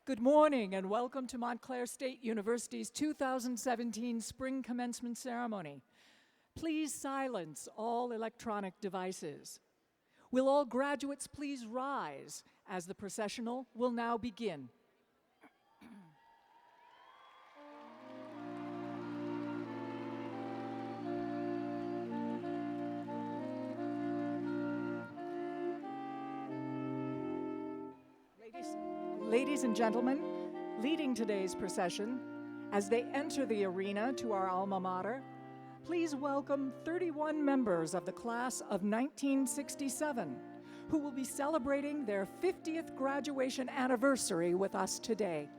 Good morning and welcome to Montclair State University's 2017 Spring Commencement Ceremony. Please silence all electronic devices. Will all graduates please rise as the processional will now begin. Ladies and gentlemen, leading today's procession, as they enter the arena to our alma mater, please welcome 31 members of the class of 1967, who will be celebrating their 50th graduation anniversary with us today.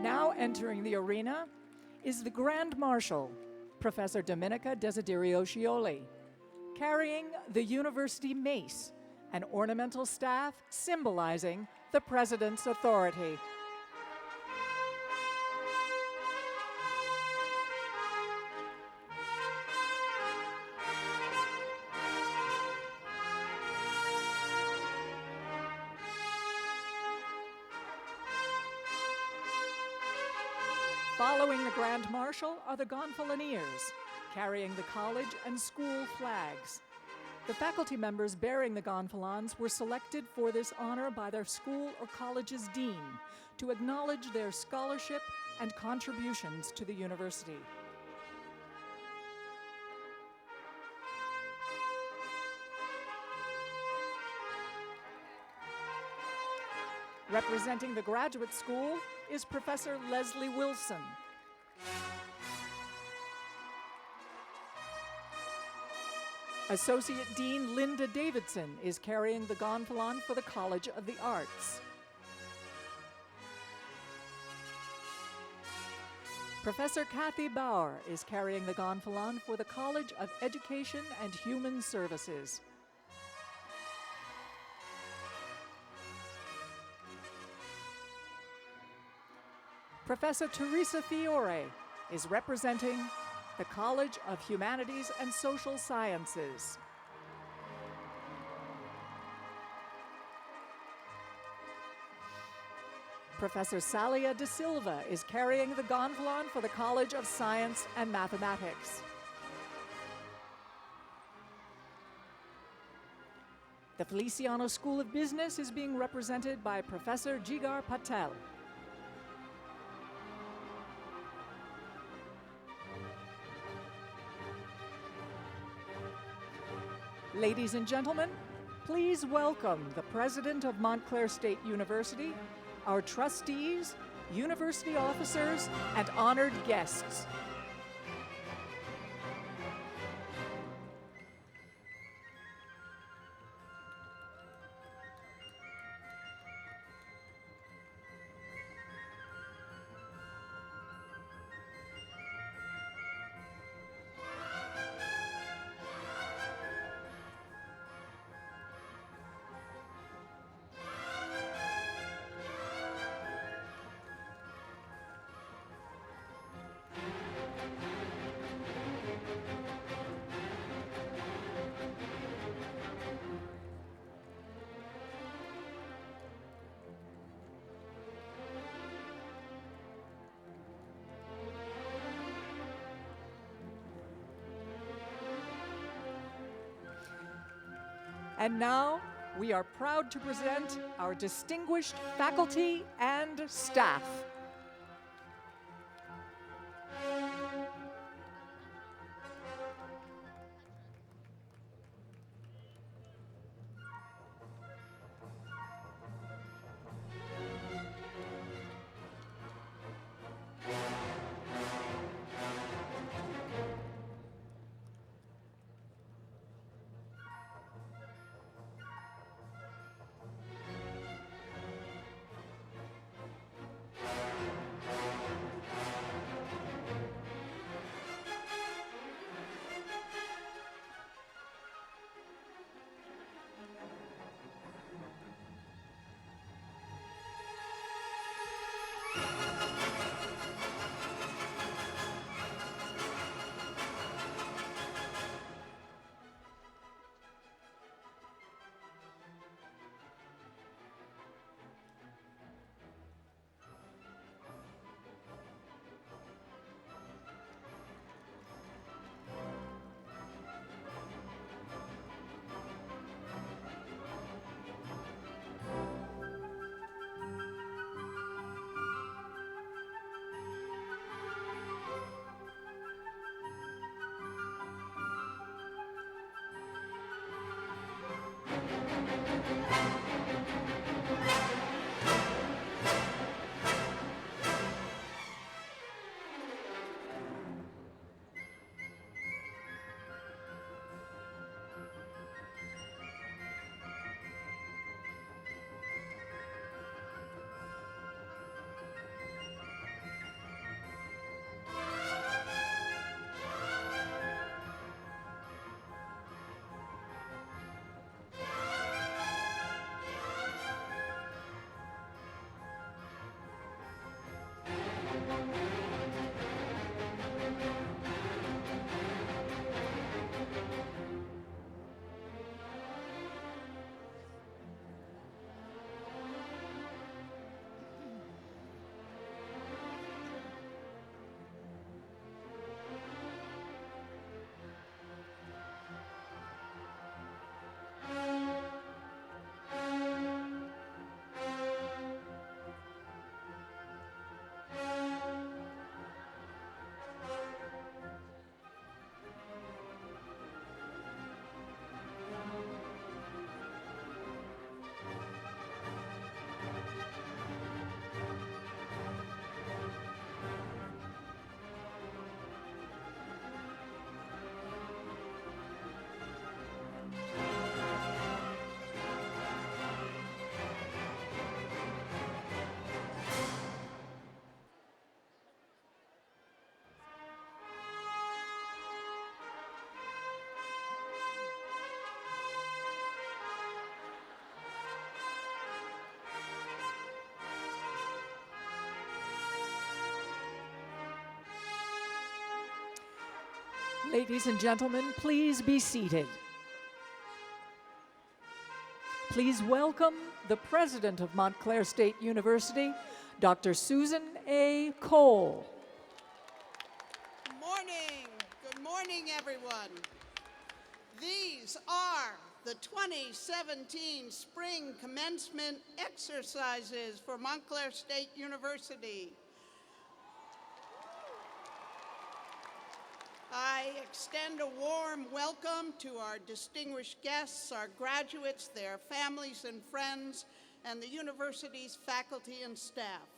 Now entering the arena is the Grand Marshal, Professor Domenica Desiderio Scioli, carrying the University Mace, an ornamental staff symbolizing the President's authority. Following the Grand Marshal are the Gonfaloniers, carrying the college and school flags. The faculty members bearing the gonfalons were selected for this honor by their school or college's dean to acknowledge their scholarship and contributions to the university. Representing the graduate school is Professor Leslie Wilson. Associate Dean Linda Davidson is carrying the gonfalon for the College of the Arts. Professor Kathy Bauer is carrying the gonfalon for the College of Education and Human Services. Professor Teresa Fiore is representing the College of Humanities and Social Sciences. Professor Salia De Silva is carrying the gonfalon for the College of Science and Mathematics. The Feliciano School of Business is being represented by Professor Jigar Patel. Ladies and gentlemen, please welcome the President of Montclair State University, our trustees, university officers, and honored guests. And now, we are proud to present our distinguished faculty and staff. Ladies and gentlemen, please be seated. Please welcome the president of Montclair State University, Dr. Susan A. Cole. Good morning. Good morning, everyone. These are the 2017 Spring Commencement Exercises for Montclair State University. I extend a warm welcome to our distinguished guests, our graduates, their families and friends, and the university's faculty and staff.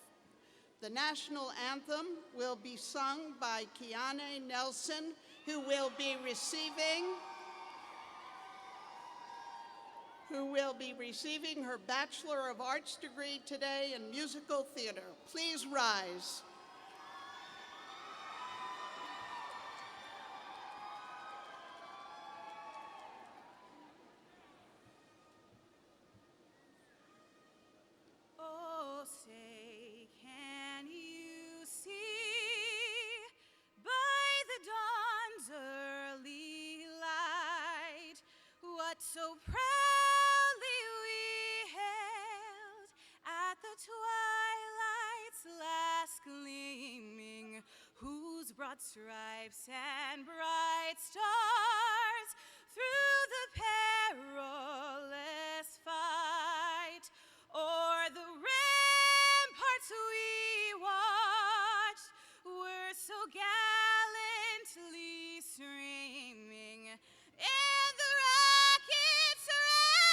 The national anthem will be sung by Kiane Nelson, who will be receiving her Bachelor of Arts degree today in musical theater. Please rise. So proudly we hailed at the twilight's last gleaming, whose broad stripes and bright stars through the perilous fight o'er the ramparts we watched were so gallantly streaming, and the rockets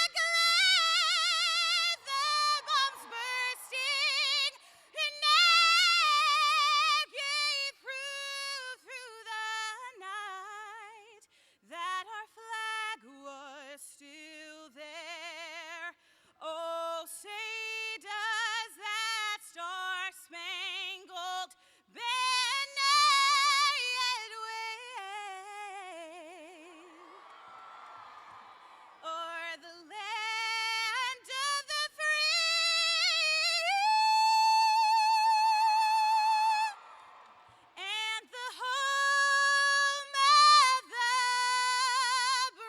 recognize the bombs bursting, and that gave proof through the night that our flag was still there. Oh, say does that star-spangled banner yet wave o'er the land of the free and the home of the brave?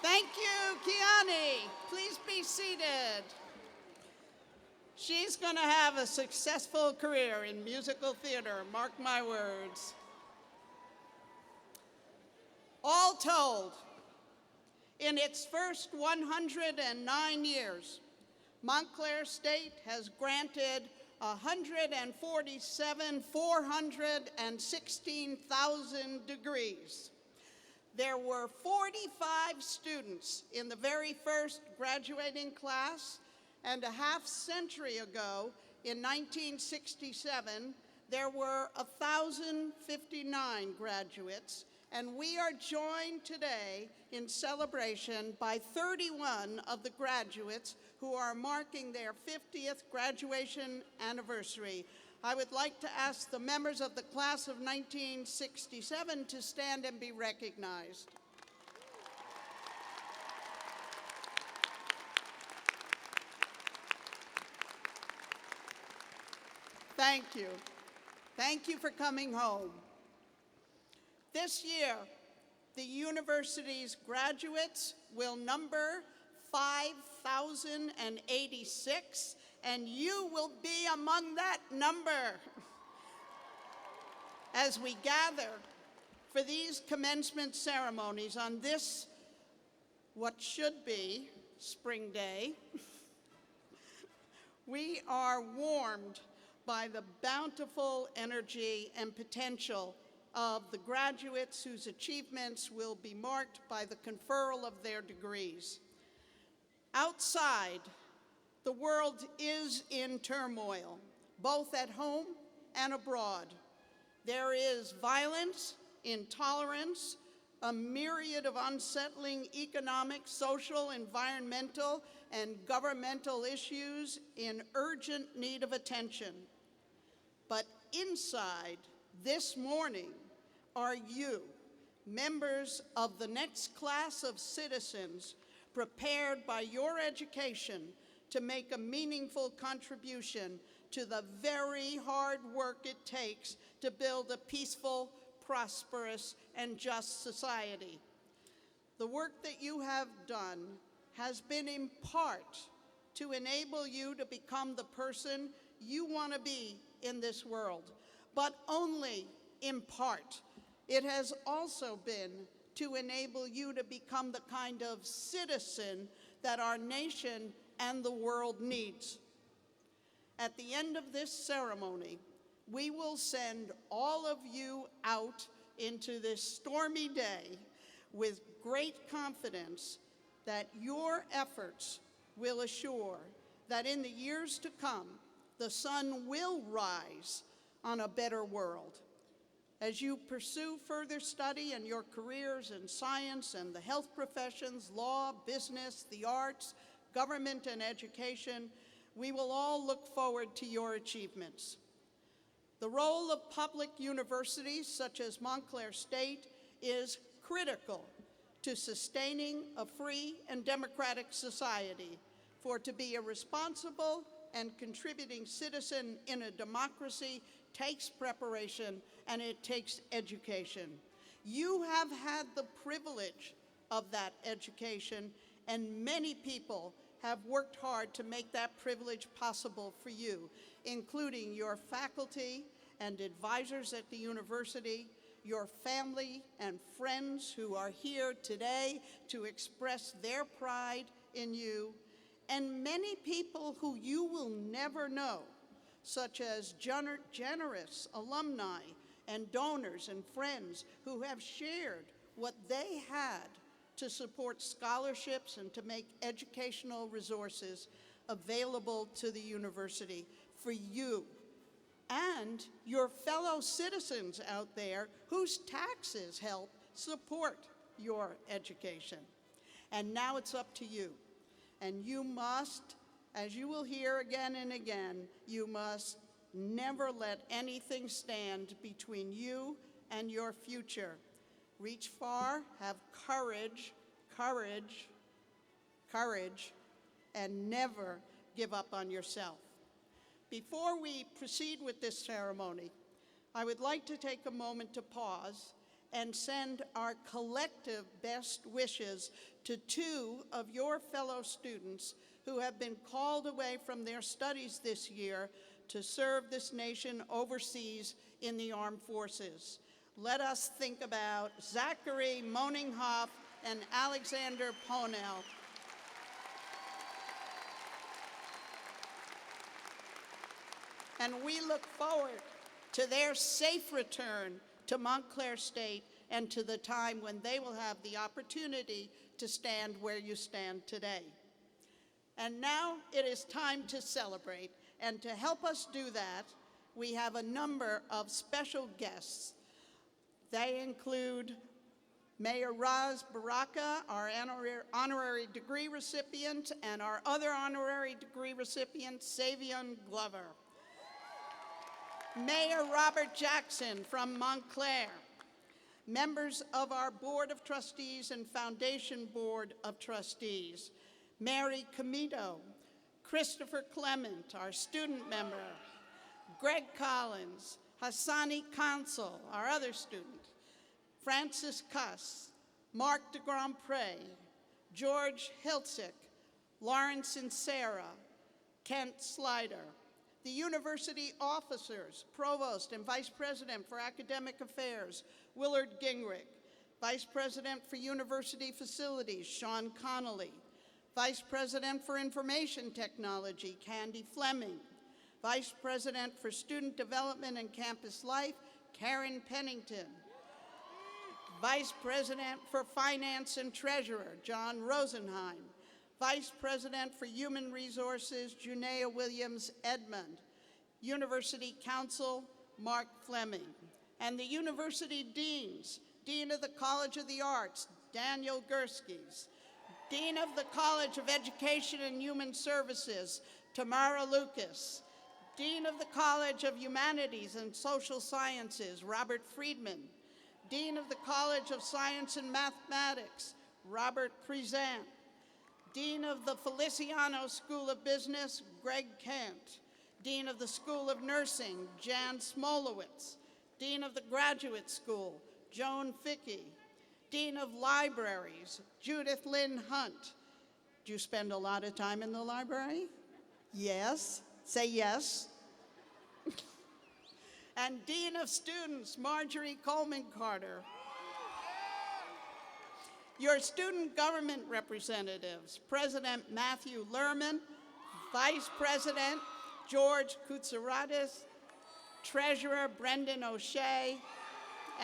Thank you, Kiane. Please be seated. She's going to have a successful career in musical theater, mark my words. All told, in its first 109 years, Montclair State has granted 416,000 degrees. There were 45 students in the very first graduating class, and a half century ago, in 1967, there were 1,059 graduates, and we are joined today in celebration by 31 of the graduates who are marking their 50th graduation anniversary. I would like to ask the members of the class of 1967 to stand and be recognized. Thank you. Thank you for coming home. This year, the university's graduates will number 5,086, and you will be among that number. As we gather for these commencement ceremonies on this, what should be spring day, we are warmed by the bountiful energy and potential of the graduates whose achievements will be marked by the conferral of their degrees. Outside, the world is in turmoil, both at home and abroad. There is violence, intolerance, a myriad of unsettling economic, social, environmental, and governmental issues in urgent need of attention. But inside, this morning, are you, members of the next class of citizens, prepared by your education to make a meaningful contribution to the very hard work it takes to build a peaceful, prosperous, and just society. The work that you have done has been in part to enable you to become the person you want to be in this world, but only in part. It has also been to enable you to become the kind of citizen that our nation and the world needs. At the end of this ceremony, we will send all of you out into this stormy day with great confidence that your efforts will assure that in the years to come, the sun will rise on a better world. As you pursue further study in your careers in science and the health professions, law, business, the arts, government, and education, we will all look forward to your achievements. The role of public universities, such as Montclair State, is critical to sustaining a free and democratic society. For to be a responsible and contributing citizen in a democracy takes preparation and it takes education. You have had the privilege of that education, and many people have worked hard to make that privilege possible for you, including your faculty and advisors at the university, your family and friends who are here today to express their pride in you, and many people who you will never know, such as generous alumni and donors and friends who have shared what they had to support scholarships and to make educational resources available to the university for you and your fellow citizens out there whose taxes help support your education. And now it's up to you. And you must, as you will hear again and again, you must never let anything stand between you and your future. Reach far, have courage, courage, courage, and never give up on yourself. Before we proceed with this ceremony, I would like to take a moment to pause and send our collective best wishes to two of your fellow students who have been called away from their studies this year to serve this nation overseas in the armed forces. Let us think about Zachary Moninghoff and Alexander Ponell. and we look forward to their safe return to Montclair State and to the time when they will have the opportunity to stand where you stand today. And now it is time to celebrate, and to help us do that, we have a number of special guests. They include Mayor Raz Baraka, our honorary degree recipient, and our other honorary degree recipient, Savion Glover. Mayor Robert Jackson from Montclair. Members of our Board of Trustees and Foundation Board of Trustees, Mary Comito, Christopher Clement, our student member, Greg Collins, Hassani Consul, our other student, Francis Cuss, Mark de Grandpré, George Hiltzik, Lawrence Insera, Kent Slider, the university officers, Provost and Vice President for Academic Affairs, Willard Gingrich, Vice President for University Facilities, Sean Connolly, Vice President for Information Technology, Candy Fleming, Vice President for Student Development and Campus Life, Karen Pennington, Vice President for Finance and Treasurer, John Rosenheim, Vice President for Human Resources, Junea Williams Edmond, University Counsel, Mark Fleming, and the university deans, Dean of the College of the Arts, Daniel Gurskis, Dean of the College of Education and Human Services, Tamara Lucas, Dean of the College of Humanities and Social Sciences, Robert Friedman, Dean of the College of Science and Mathematics, Robert Prezant, Dean of the Feliciano School of Business, Greg Kent, Dean of the School of Nursing, Jan Smolowitz, Dean of the Graduate School, Joan Fickey, Dean of Libraries, Judith Lynn Hunt. Do you spend a lot of time in the library? Yes. Say yes. And Dean of Students, Marjorie Coleman Carter. Your student government representatives, President Matthew Lerman, Vice President George Koutsouradis, Treasurer Brendan O'Shea,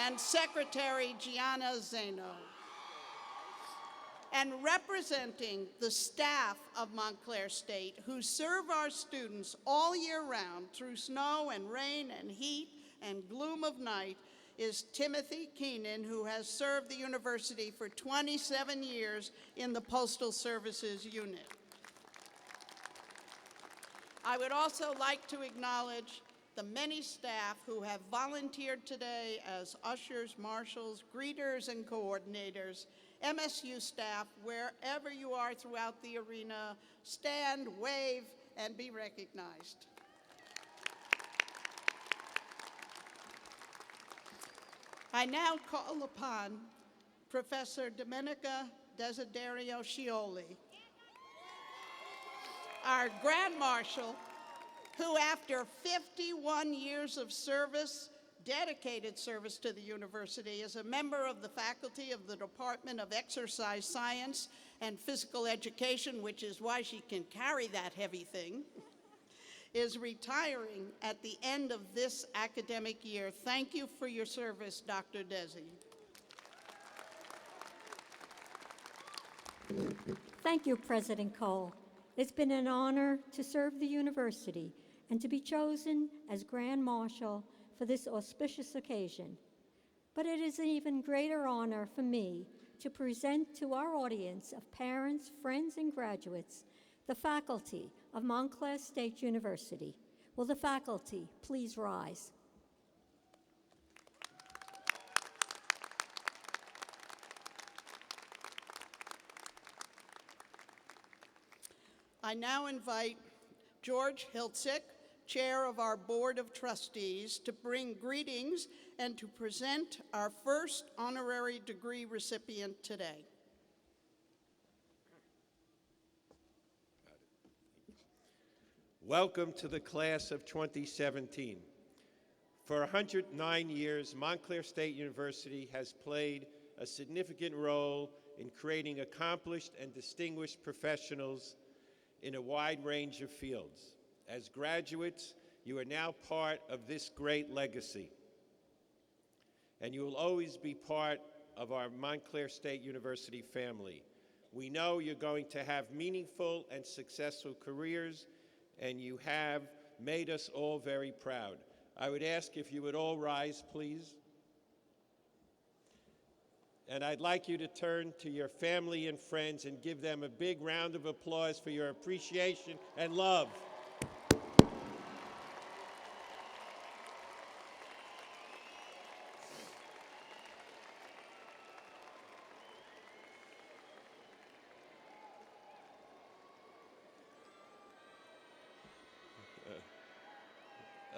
and Secretary Gianna Zeno. And representing the staff of Montclair State, who serve our students all year round through snow and rain and heat and gloom of night, is Timothy Keenan, who has served the university for 27 years in the Postal Services Unit. I would also like to acknowledge the many staff who have volunteered today as ushers, marshals, greeters, and coordinators. MSU staff, wherever you are throughout the arena, stand, wave, and be recognized. I now call upon Professor Domenica Desiderio Scioli, our Grand Marshal, who after 51 years of service, dedicated service to the university, is a member of the faculty of the Department of Exercise Science and Physical Education, which is why she can carry that heavy thing, is retiring at the end of this academic year. Thank you for your service, Dr. Desi. Thank you, President Cole. It's been an honor to serve the university and to be chosen as Grand Marshal for this auspicious occasion. But it is an even greater honor for me to present to our audience of parents, friends, and graduates the faculty of Montclair State University. Will the faculty please rise? I now invite George Hiltzik, Chair of our Board of Trustees, to bring greetings and to present our first honorary degree recipient today. Welcome to the class of 2017. For 109 years, Montclair State University has played a significant role in creating accomplished and distinguished professionals in a wide range of fields. As graduates, You are now part of this great legacy, and you will always be part of our Montclair State University family. We know you're going to have meaningful and successful careers, and you have made us all very proud. I would ask if you would all rise, please. And I'd like you to turn to your family and friends and give them a big round of applause for your appreciation and love.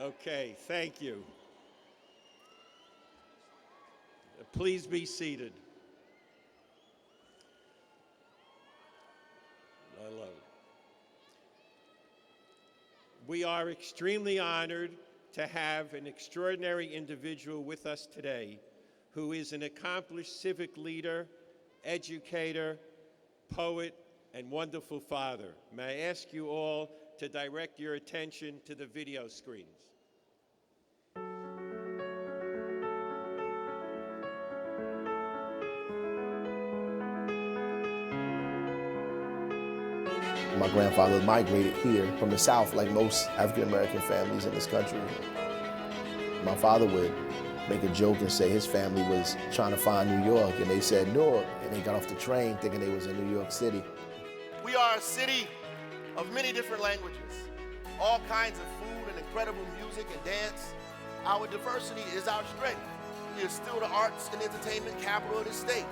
Okay, thank you. Please be seated. I love it. We are extremely honored to have an extraordinary individual with us today who is an accomplished civic leader, educator, poet, and wonderful father. May I ask you all to direct your attention to the video screens. My grandfather migrated here from the South, like most African-American families in this country. My father would make a joke and say his family was trying to find New York, and they said Newark, and they got off the train thinking they was in New York City. We are a city of many different languages, all kinds of food and incredible music and dance. Our diversity is our strength. We are still the arts and entertainment capital of the state.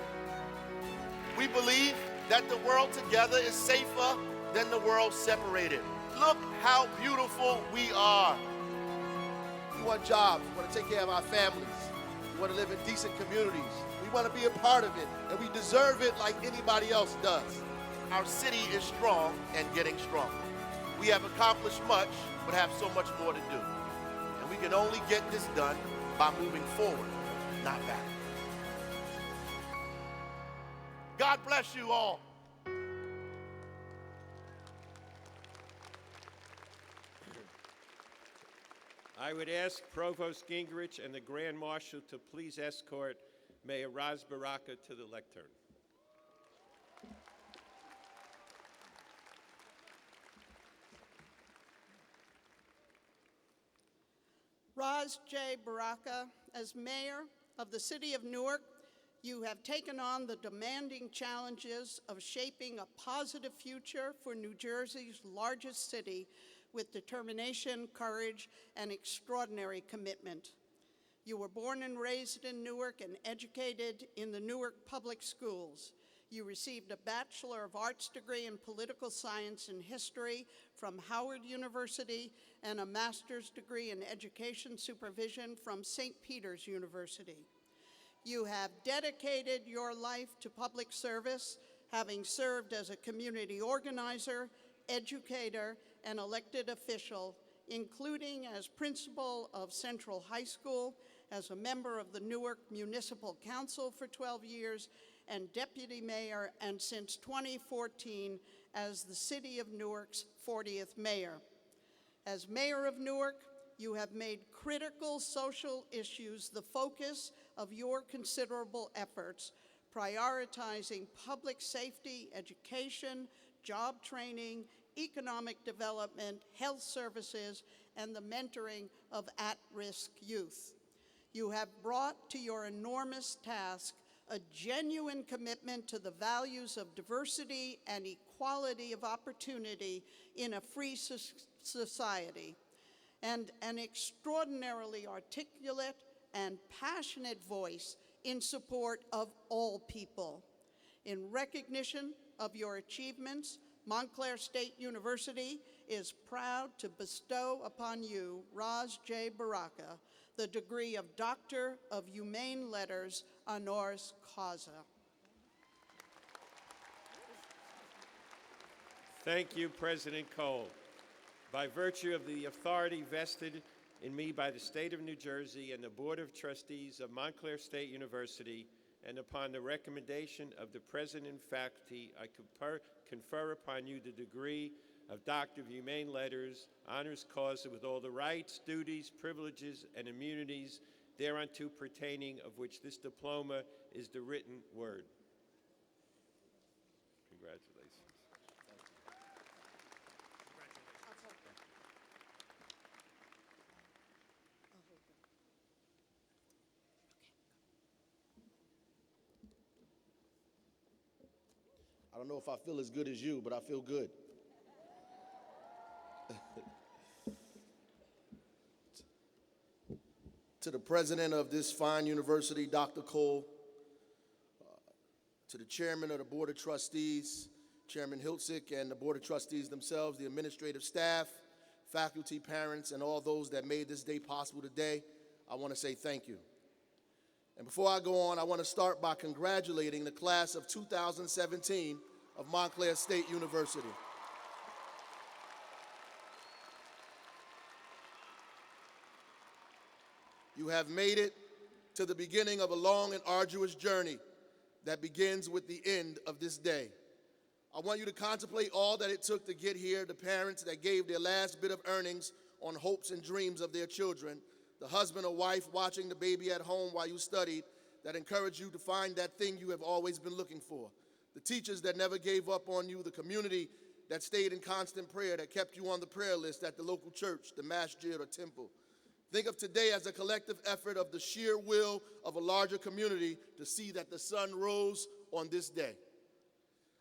We believe that the world together is safer than the world separated. Look how beautiful we are. We want jobs, we want to take care of our families, we want to live in decent communities. We want to be a part of it, and we deserve it like anybody else does. Our city is strong and getting stronger. We have accomplished much, but have so much more to do. And we can only get this done by moving forward, not back. God bless you all. I would ask Provost Gingrich and the Grand Marshal to please escort Mayor Ras Baraka to the lectern. Ras J. Baraka, as mayor of the city of Newark, you have taken on the demanding challenges of shaping a positive future for New Jersey's largest city with determination, courage, and extraordinary commitment. You were born and raised in Newark and educated in the Newark Public Schools. You received a Bachelor of Arts degree in Political Science and History from Howard University and a Master's degree in Education Supervision from St. Peter's University. You have dedicated your life to public service, having served as a community organizer, educator, and elected official, including as principal of Central High School, as a member of the Newark Municipal Council for 12 years, and deputy mayor, and since 2014 as the City of Newark's 40th mayor. As mayor of Newark, you have made critical social issues the focus of your considerable efforts, prioritizing public safety, education, job training, economic development, health services, and the mentoring of at-risk youth. You have brought to your enormous task a genuine commitment to the values of diversity and equality of opportunity in a free society, and an extraordinarily articulate and passionate voice in support of all people. In recognition of your achievements, Montclair State University is proud to bestow upon you, Ras J. Baraka, the degree of Doctor of Humane Letters honoris causa. Thank you, President Cole. By virtue of the authority vested in me by the State of New Jersey and the Board of Trustees of Montclair State University, and upon the recommendation of the President and faculty, I confer upon you the degree of Doctor of Humane Letters, honors causa with all the rights, duties, privileges, and immunities thereunto pertaining, of which this diploma is the written word. Congratulations. I don't know if I feel as good as you, but I feel good. To the president of this fine university, Dr. Cole, to the chairman of the Board of Trustees, Chairman Hiltzik, and the Board of Trustees themselves, the administrative staff, faculty, parents, and all those that made this day possible today, I want to say thank you. And before I go on, I want to start by congratulating the class of 2017 of Montclair State University. You have made it to the beginning of a long and arduous journey that begins with the end of this day. I want you to contemplate all that it took to get here, the parents that gave their last bit of earnings on hopes and dreams of their children, the husband or wife watching the baby at home while you studied that encouraged you to find that thing you have always been looking for, the teachers that never gave up on you, the community that stayed in constant prayer, that kept you on the prayer list at the local church, the masjid or temple. Think of today as a collective effort of the sheer will of a larger community to see that the sun rose on this day.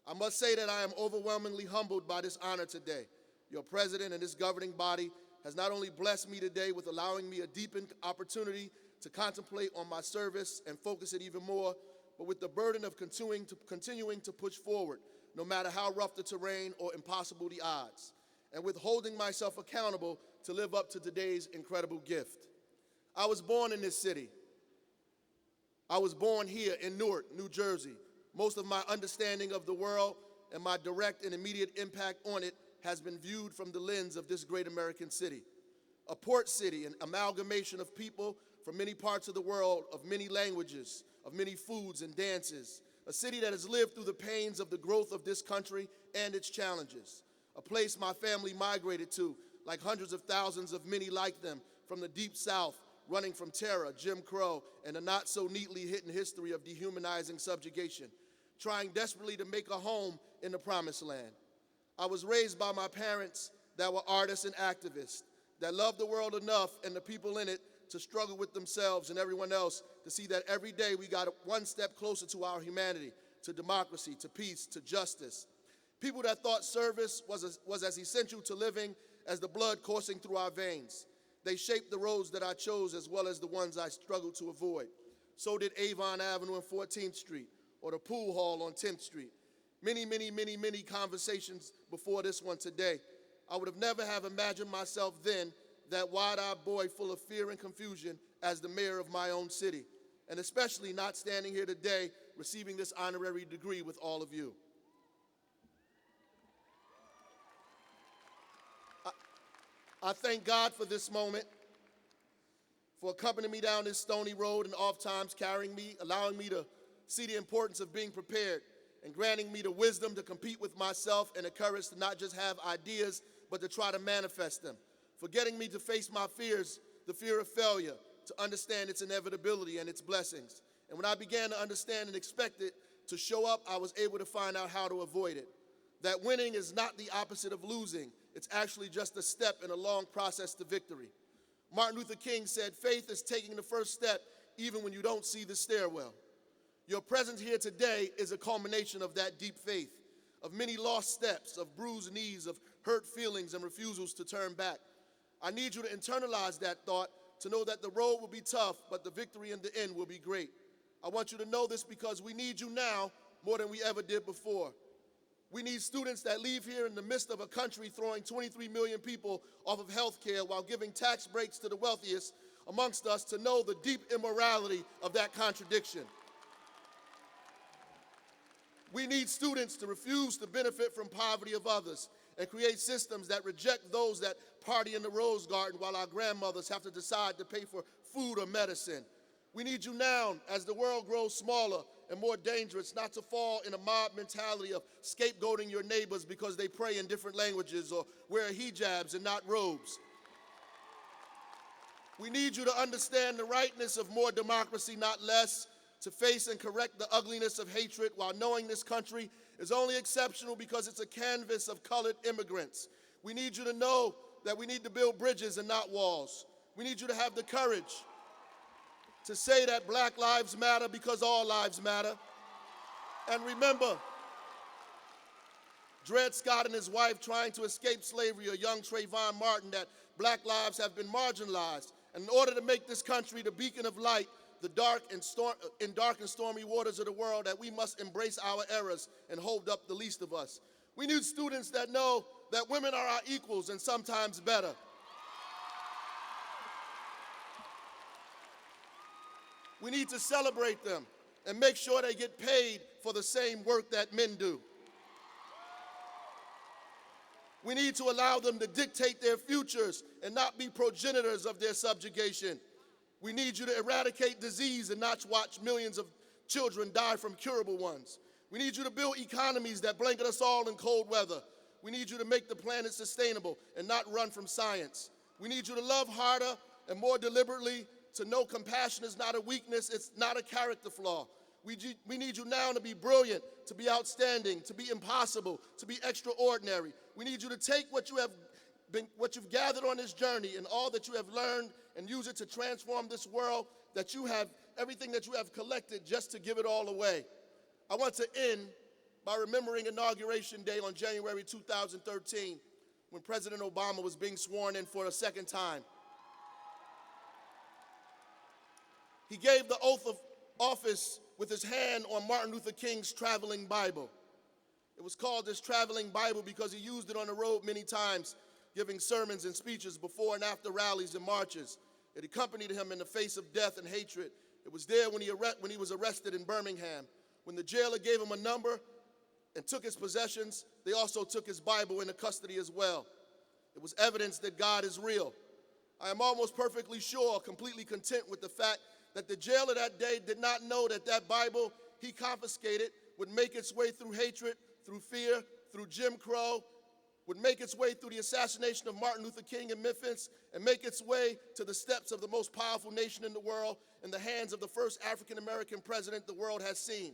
I must say that I am overwhelmingly humbled by this honor today. Your president and this governing body has not only blessed me today with allowing me a deepened opportunity to contemplate on my service and focus it even more, but with the burden of continuing to push forward, no matter how rough the terrain or impossible the odds, and with holding myself accountable to live up to today's incredible gift. I was born in this city. I was born here in Newark, New Jersey. Most of my understanding of the world and my direct and immediate impact on it has been viewed from the lens of this great American city. A port city, an amalgamation of people from many parts of the world, of many languages, of many foods and dances. A city that has lived through the pains of the growth of this country and its challenges. A place my family migrated to, like hundreds of thousands of many like them, from the deep South, running from terror, Jim Crow, and the not so neatly hidden history of dehumanizing subjugation, trying desperately to make a home in the promised land. I was raised by my parents that were artists and activists, that loved the world enough and the people in it to struggle with themselves and everyone else to see that every day we got one step closer to our humanity, to democracy, to peace, to justice. People that thought service was as essential to living as the blood coursing through our veins. They shaped the roads that I chose as well as the ones I struggled to avoid. So did Avon Avenue and 14th Street, or the pool hall on 10th Street. Many, many, many, many conversations before this one today. I would have never have imagined myself then that wide-eyed boy full of fear and confusion as the mayor of my own city, and especially not standing here today receiving this honorary degree with all of you. I thank God for this moment, for accompanying me down this stony road and oftentimes carrying me, allowing me to see the importance of being prepared, and granting me the wisdom to compete with myself and the courage to not just have ideas, but to try to manifest them. For getting me to face my fears, the fear of failure, to understand its inevitability and its blessings. And when I began to understand and expect it to show up, I was able to find out how to avoid it. That winning is not the opposite of losing. It's actually just a step in a long process to victory. Martin Luther King said, faith is taking the first step even when you don't see the stairwell. Your presence here today is a culmination of that deep faith, of many lost steps, of bruised knees, of hurt feelings and refusals to turn back. I need you to internalize that thought, to know that the road will be tough, but the victory in the end will be great. I want you to know this because we need you now more than we ever did before. We need students that leave here in the midst of a country throwing 23 million people off of health care while giving tax breaks to the wealthiest amongst us to know the deep immorality of that contradiction. We need students to refuse to benefit from poverty of others and create systems that reject those that party in the Rose Garden while our grandmothers have to decide to pay for food or medicine. We need you now as the world grows smaller and more dangerous not to fall in a mob mentality of scapegoating your neighbors because they pray in different languages or wear hijabs and not robes. We need you to understand the rightness of more democracy, not less, to face and correct the ugliness of hatred while knowing this country is only exceptional because it's a canvas of colored immigrants. We need you to know that we need to build bridges and not walls. We need you to have the courage to say that Black lives matter because all lives matter. And remember, Dred Scott and his wife trying to escape slavery, or young Trayvon Martin, that Black lives have been marginalized. And in order to make this country the beacon of light, in dark and stormy waters of the world, that we must embrace our errors and hold up the least of us. We need students that know that women are our equals and sometimes better. We need to celebrate them and make sure they get paid for the same work that men do. We need to allow them to dictate their futures and not be progenitors of their subjugation. We need you to eradicate disease and not watch millions of children die from curable ones. We need you to build economies that blanket us all in cold weather. We need you to make the planet sustainable and not run from science. We need you to love harder and more deliberately, to know compassion is not a weakness, it's not a character flaw. We need you now to be brilliant, to be outstanding, to be impossible, to be extraordinary. We need you to take what you've gathered on this journey and all that you have learned and use it to transform this world, that you have everything that you have collected, just to give it all away. I want to end by remembering Inauguration Day on January 2013, when President Obama was being sworn in for a second time. He gave the oath of office with his hand on Martin Luther King's traveling Bible. It was called his traveling Bible because he used it on the road many times, giving sermons and speeches before and after rallies and marches. It accompanied him in the face of death and hatred. It was there when he was arrested in Birmingham. When the jailer gave him a number and took his possessions, they also took his Bible into custody as well. It was evidence that God is real. I am almost perfectly sure, completely content with the fact that the jailer that day did not know that that Bible he confiscated would make its way through hatred, through fear, through Jim Crow, would make its way through the assassination of Martin Luther King in Memphis, and make its way to the steps of the most powerful nation in the world in the hands of the first African-American president the world has seen.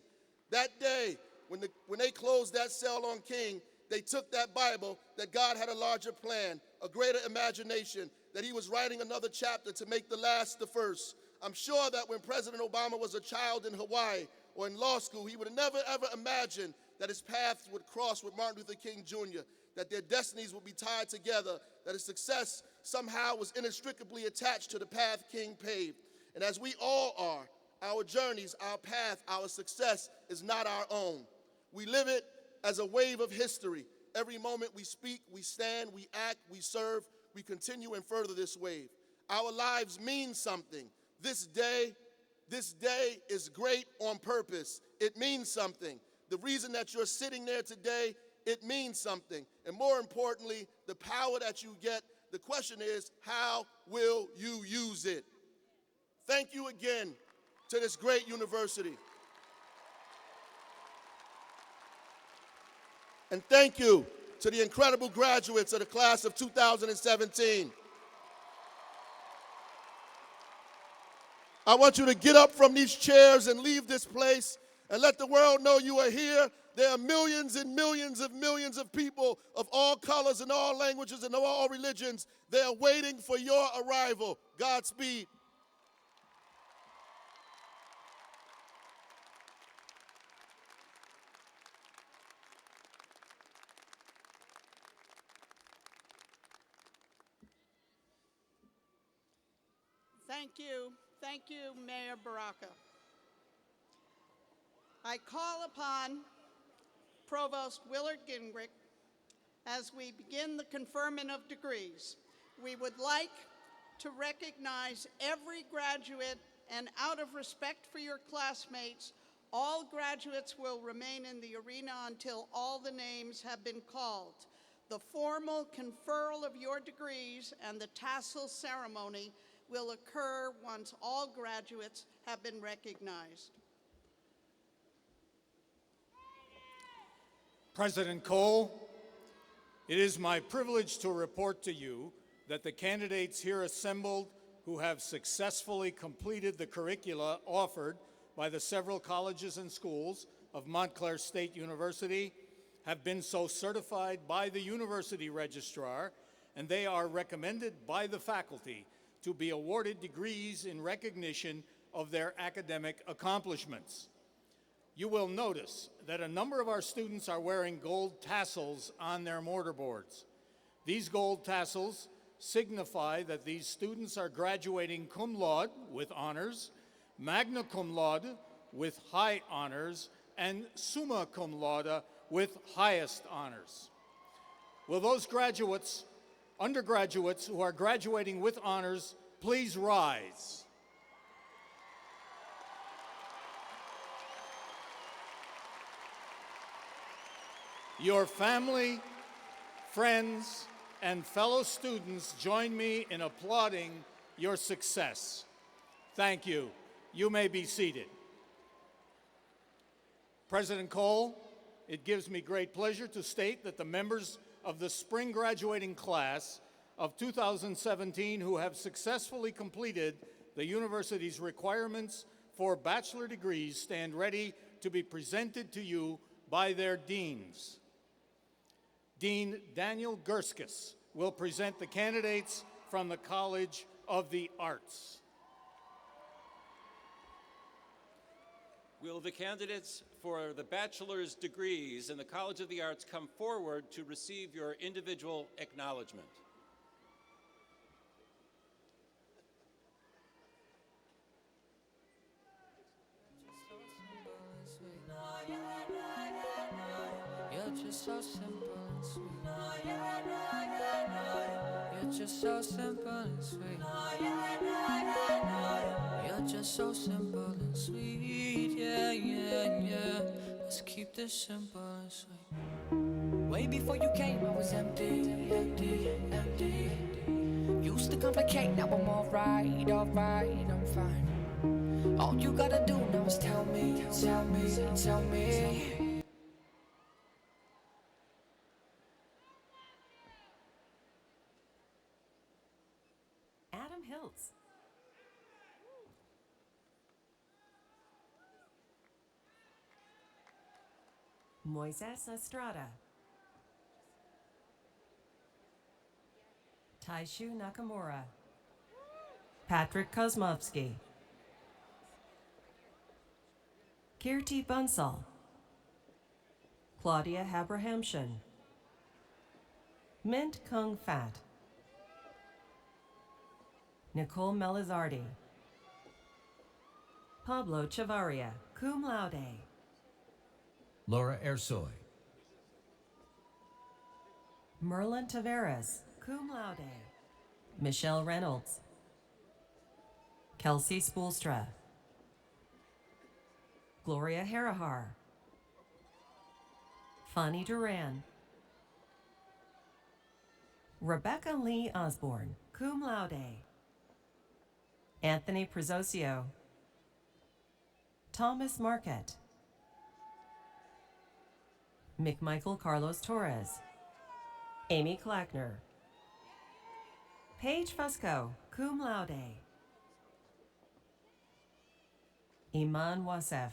That day, when they closed that cell on King, they took that Bible, that God had a larger plan, a greater imagination, that he was writing another chapter to make the last the first. I'm sure that when President Obama was a child in Hawaii or in law school, he would have never, ever imagined that his paths would cross with Martin Luther King Jr., that their destinies would be tied together, that his success somehow was inextricably attached to the path King paved. And as we all are, our journeys, our path, our success is not our own. We live it as a wave of history. Every moment we speak, we stand, we act, we serve, we continue and further this wave. Our lives mean something. This day is great on purpose. It means something. The reason that you're sitting there today, it means something. And more importantly, the power that you get, the question is, how will you use it? Thank you again to this great university. And thank you to the incredible graduates of the class of 2017. I want you to get up from these chairs and leave this place and let the world know you are here. There are millions and millions of people of all colors and all languages and all religions. They are waiting for your arrival. Godspeed. Thank you. Thank you, Mayor Baraka. I call upon Provost Willard Gingrich as we begin the conferment of degrees. We would like to recognize every graduate, and out of respect for your classmates, all graduates will remain in the arena until all the names have been called. The formal conferral of your degrees and the tassel ceremony will occur once all graduates have been recognized. President Cole, it is my privilege to report to you that the candidates here assembled who have successfully completed the curricula offered by the several colleges and schools of Montclair State University have been so certified by the university registrar, and they are recommended by the faculty to be awarded degrees in recognition of their academic accomplishments. You will notice that a number of our students are wearing gold tassels on their mortarboards. These gold tassels signify that these students are graduating cum laude with honors, magna cum laude with high honors, and summa cum laude with highest honors. Will those graduates, undergraduates who are graduating with honors, please rise? Your family, friends, and fellow students join me in applauding your success. Thank you. You may be seated. President Cole, it gives me great pleasure to state that the members of the spring graduating class of 2017 who have successfully completed the university's requirements for bachelor degrees stand ready to be presented to you by their deans. Dean Daniel Gerskis will present the candidates from the College of the Arts. Will the candidates for the bachelor's degrees in the College of the Arts come forward to receive your individual acknowledgement? You're just so simple and sweet. You're just so simple and sweet. You're just so simple and sweet. Yeah, yeah, yeah. Let's keep this simple and sweet. Way before you came, I was empty, empty, empty. Used to complicate, now I'm alright, I'm fine. All you gotta do now is tell me, tell me, tell me. Adam Hiltz. Moises Estrada. Taishu Nakamura. Patrick Kozmovsky. Kirti Bansal. Claudia Habrahamshan. Mint Kung Fat. Nicole Melizardi. Pablo Chavarria, cum laude. Laura Ersoy. Merlin Taveras, cum laude. Michelle Reynolds. Kelsey Spoolstra. Gloria Harahar. Fanny Duran. Rebecca Lee Osborne, cum laude. Anthony Prezosio. Thomas Marquette. McMichael Carlos Torres. Amy Clackner. Paige Fusco, cum laude. Iman Wasef.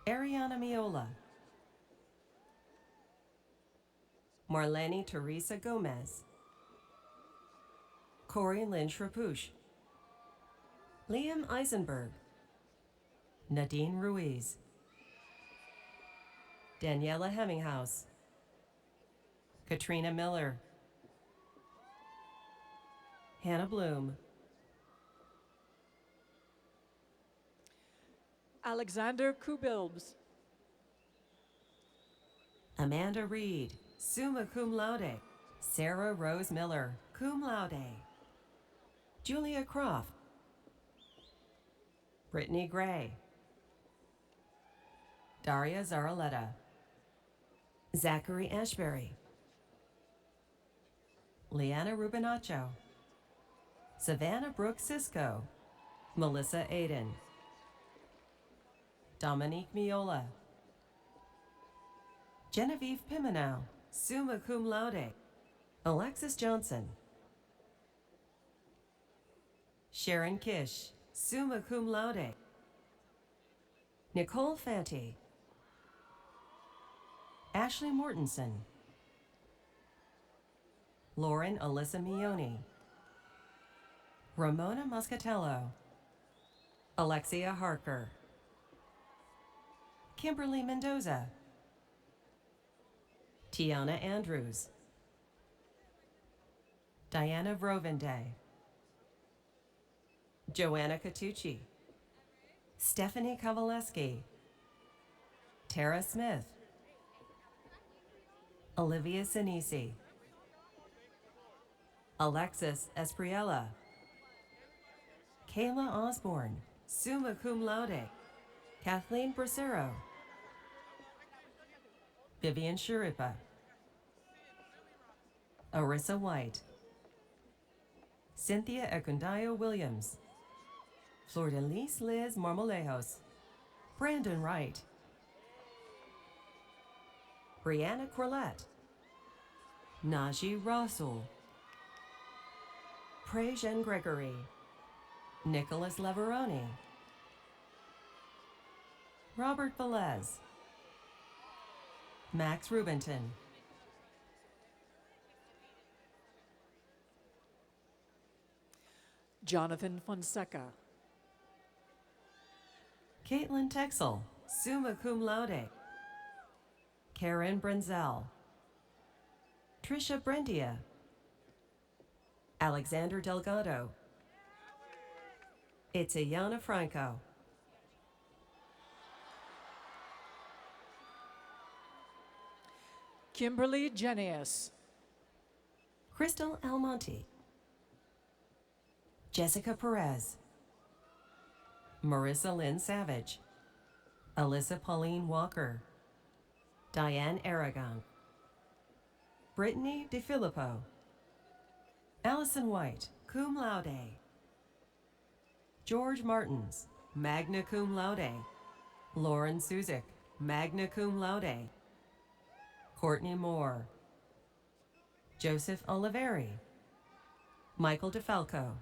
Ariana Miola. Marlene Teresa Gomez. Corey Lynn Shrapush. Liam Eisenberg. Nadine Ruiz. Daniela Hemminghaus. Katrina Miller. Hannah Bloom. Alexander Kubilbs. Amanda Reed, summa cum laude. Sarah Rose Miller, cum laude. Julia Croft. Brittany Gray. Daria Zaraletta. Zachary Ashbury. Leanna Rubinacho. Savannah Brooke Sisko. Melissa Aiden. Dominique Miola. Genevieve Pimenow, summa cum laude. Alexis Johnson. Sharon Kish, summa cum laude. Nicole Fanti. Ashley Mortensen. Lauren Alyssa Mione. Ramona Muscatello. Alexia Harker. Kimberly Mendoza. Tiana Andrews. Diana Vrovende. Joanna Catucci. Stephanie Kowaleski. Tara Smith. Olivia Sinisi. Alexis Espriella. Kayla Osborne, summa cum laude. Kathleen Bracero. Vivian Shuripa. Arissa White. Cynthia Ekundayo Williams. Flordelise Liz Marmolejos. Brandon Wright. Brianna Corlett. Najee Rasul. Prejean Gregory. Nicholas Leveroni. Robert Velez. Max Rubenton. Jonathan Fonseca. Caitlin Texel, summa cum laude. Karen Brenzel. Trisha Brendia. Alexander Delgado. Itzayana Franco. Kimberly Jenius. Crystal Almonte. Jessica Perez. Marissa Lynn Savage. Alyssa Pauline Walker. Diane Aragon. Brittany DeFilippo. Allison White, cum laude. George Martins, magna cum laude. Lauren Suzik, magna cum laude. Courtney Moore. Joseph Oliveri. Michael DeFalco.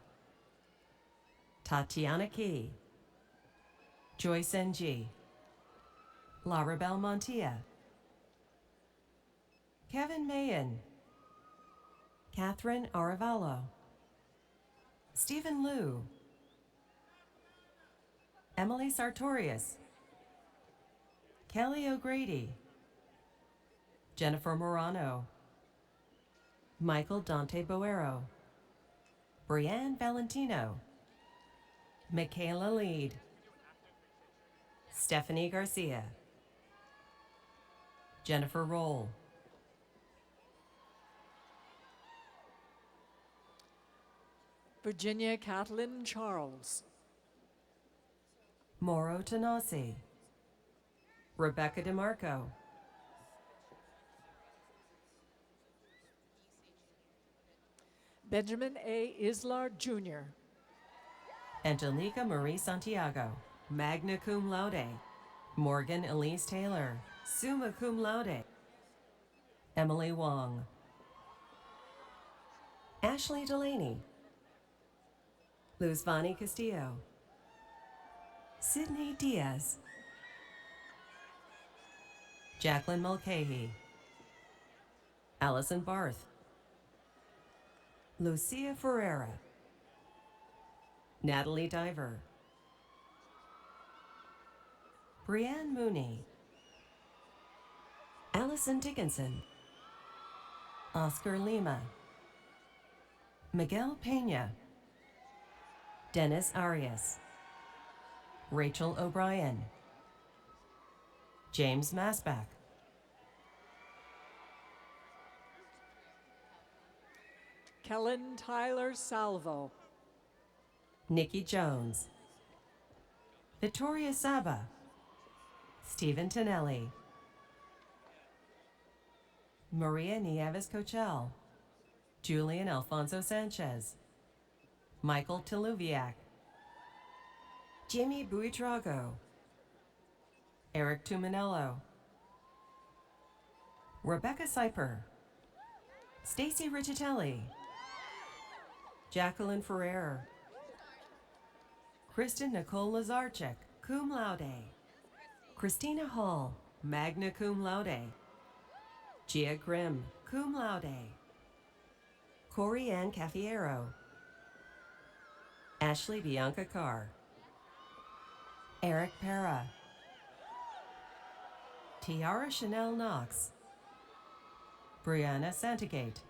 Tatiana Key. Joyce Ng. Larabelle Montilla. Kevin Mayen. Catherine Aravallo. Stephen Liu. Emily Sartorius. Kelly O'Grady. Jennifer Morano. Michael Dante Boero. Brianne Valentino. Michaela Lead. Stephanie Garcia. Jennifer Roll. Virginia Kathleen Charles. Moro Tanasi. Rebecca DeMarco. Benjamin A. Islar Jr. Angelica Marie Santiago, magna cum laude. Morgan Elise Taylor, summa cum laude. Emily Wong. Ashley Delaney. Luzvani Castillo. Sydney Diaz. Jacqueline Mulcahy. Allison Barth. Lucia Ferreira. Natalie Diver. Brianne Mooney. Allison Dickinson. Oscar Lima. Miguel Pena. Dennis Arias. Rachel O'Brien. James Masbach. Kellen Tyler Salvo. Nikki Jones. Victoria Saba. Stephen Tonelli. Maria Nieves Cochelle. Julian Alfonso Sanchez. Michael Teluviak. Jimmy Buitrago. Eric Tuminello. Rebecca Seiper, Stacy Riccitelli, Jacqueline Ferrer, Kristen Nicole Lazarchik, cum laude. Christina Hall, magna cum laude. Gia Grimm, cum laude. Corey Ann Caffiero, Ashley Bianca Carr, Eric Para, Tiara Chanel Knox, Brianna Santagate,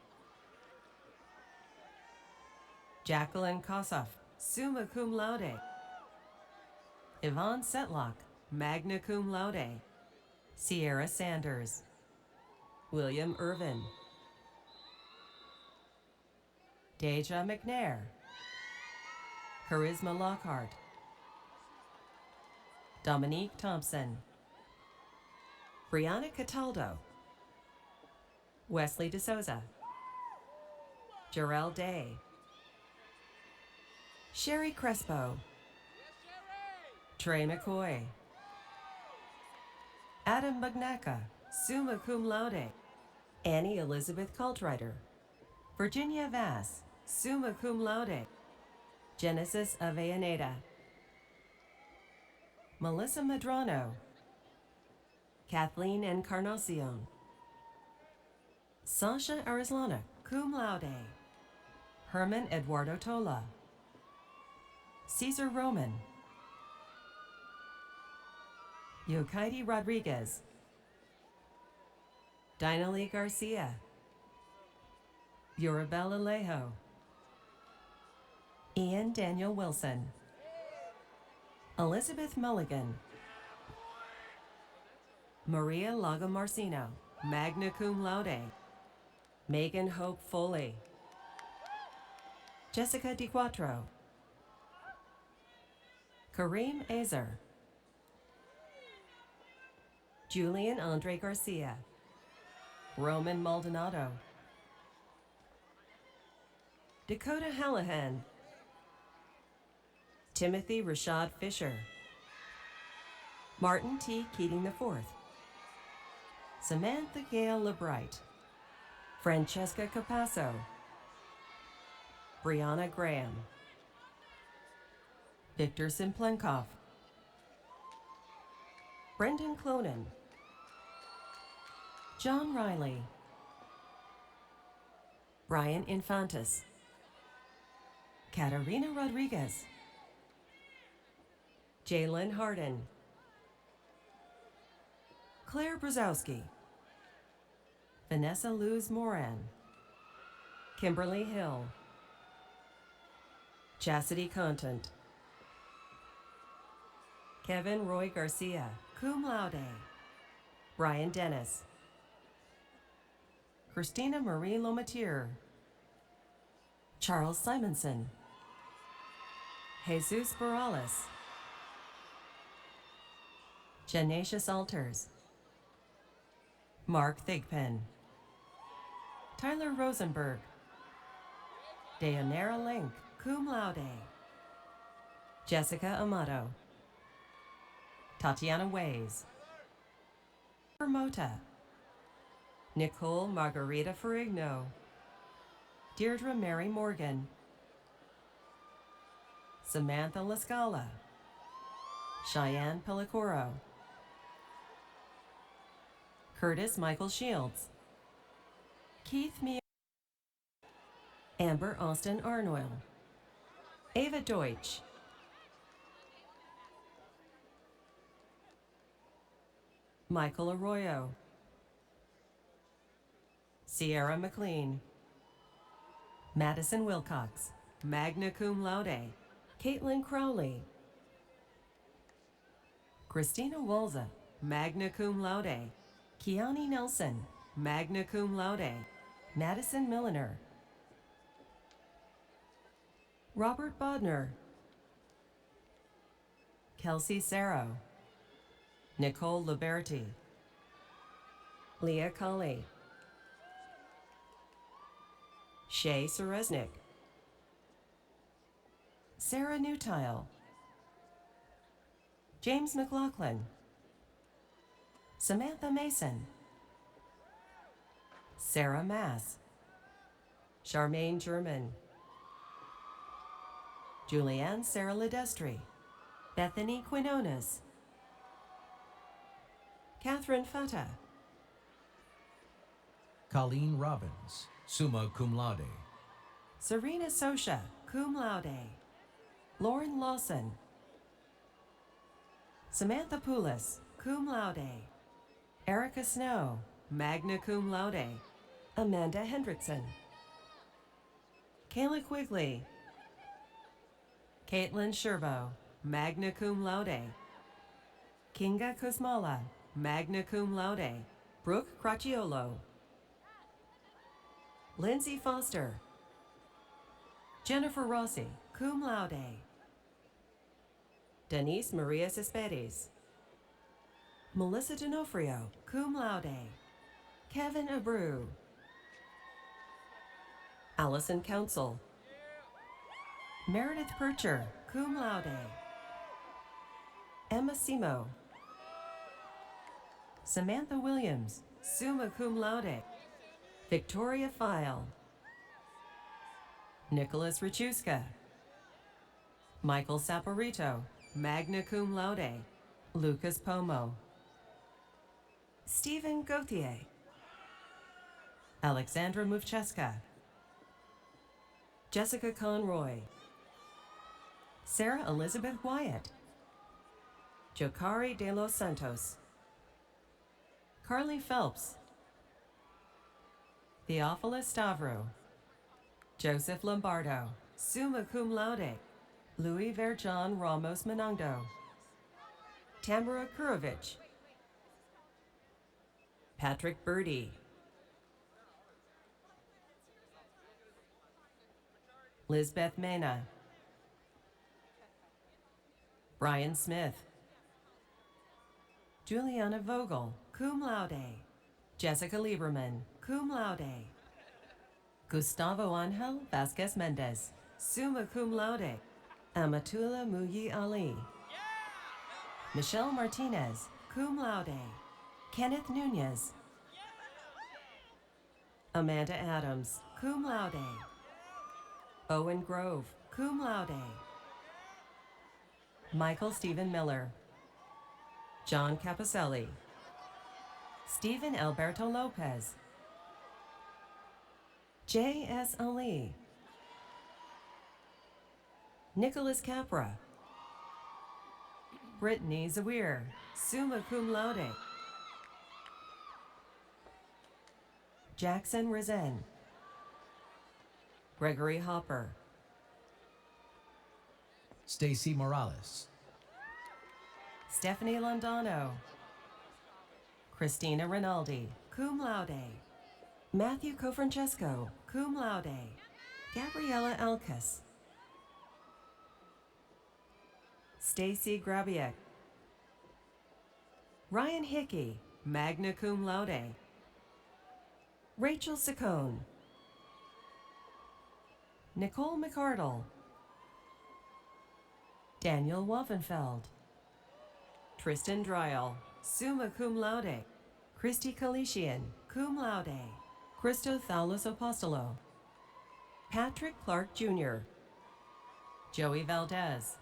Jacqueline Kossoff, summa cum laude. Yvonne Setlock, magna cum laude. Sierra Sanders, William Irvin, Deja McNair, Charisma Lockhart, Dominique Thompson, Brianna Cataldo, Wesley DeSouza, Jarrell Day, Sherry Crespo, Trey McCoy, Adam Bagnacca, summa cum laude. Annie Elizabeth Cultrider, Virginia Vass, summa cum laude. Genesis Avellaneda, Melissa Medrano, Kathleen Encarnacion, Sasha Arislana, cum laude. Herman Eduardo Tola, Caesar Roman, Yokaidi Rodriguez, Dinah Garcia, Yorabel Alejo, Ian Daniel Wilson, Elizabeth Mulligan, Maria Lago Marcino, magna cum laude. Megan Hope Foley, Jessica DiQuattro, Kareem Azer, Julian Andre Garcia, Roman Maldonado, Dakota Hallahan, Timothy Rashad Fisher, Martin T. Keating IV, Samantha Gale LeBright, Francesca Capasso, Brianna Graham, Victor Simplenkov, Brendan Clonan, John Riley, Brian Infantis, Katarina Rodriguez, Jalen Harden, Claire Brzezowski, Vanessa Luz Moran, Kimberly Hill, Chastity Contant, Kevin Roy Garcia, cum laude. Brian Dennis, Christina Marie Lomatier, Charles Simonson, Jesus Morales, Janacia Salters, Mark Thigpen, Tyler Rosenberg, Deonera Link, cum laude. Jessica Amato, Tatiana Ways, Mota, Nicole Margarita Ferrigno, Deirdre Mary Morgan, Samantha Lascala, Cheyenne Pelicoro, Curtis Michael Shields, Keith Mia, Amber Austin Arnoil, Ava Deutsch, Michael Arroyo, Sierra McLean, Madison Wilcox, magna cum laude. Caitlin Crowley, Christina Walza, magna cum laude. Kiani Nelson, magna cum laude. Madison Milliner, Robert Bodner, Kelsey Sarrow, Nicole Liberty, Leah Colley, Shay Seresnick, Sarah Newtile, James McLaughlin, Samantha Mason, Sarah Mass, Charmaine German, Julianne Sarah Ledestri, Bethany Quinones, Catherine Fata, Colleen Robbins, summa cum laude. Serena Sosha, cum laude, Lauren Lawson, Samantha Poulos, cum laude, Erica Snow, magna cum laude, Amanda Hendrickson, Kayla Quigley, Caitlin Sherbo, magna cum laude, Kinga Kosmala, magna cum laude, Brooke Cracciolo, Lindsay Foster, Jennifer Rossi, cum laude, Denise Maria Cespedes, Melissa D'Onofrio, cum laude, Kevin Abreu, Allison Council, Meredith Percher, cum laude, Emma Simo, Samantha Williams, summa cum laude, Victoria File, Nicholas Richuska, Michael Saporito, magna cum laude, Lucas Pomo, Stephen Gauthier, Alexandra Muvcheska, Jessica Conroy, Sarah Elizabeth Wyatt, Jokari de los Santos, Carly Phelps, Theophilus Stavro, Joseph Lombardo, summa cum laude, Louis Verjon Ramos Menando, Tamara Kurovich, Patrick Birdie, Lisbeth Mena, Brian Smith, Juliana Vogel, cum laude, Jessica Lieberman, cum laude, Gustavo Angel Vasquez Mendez, summa cum laude, Amatullah Muyi Ali, Michelle Martinez, cum laude, Kenneth Nunez, Amanda Adams, cum laude, Owen Grove, cum laude, Michael Stephen Miller, John Caposelli, Stephen Alberto Lopez, J.S. Ali, Nicholas Capra, Brittany Zawir, summa cum laude, Jackson Rizen, Gregory Hopper, Stacy Morales, Stephanie Londano, Christina Rinaldi, cum laude, Matthew Cofrancesco, cum laude, Gabriella Alcas, Stacy Grabiek, Ryan Hickey, magna cum laude, Rachel Saccone, Nicole McArdle, Daniel Waffenfeld, Tristan Dryall, summa cum laude, Christy Kalishian, cum laude, Christo Thalos Apostolo, Patrick Clark Jr., Joey Valdez,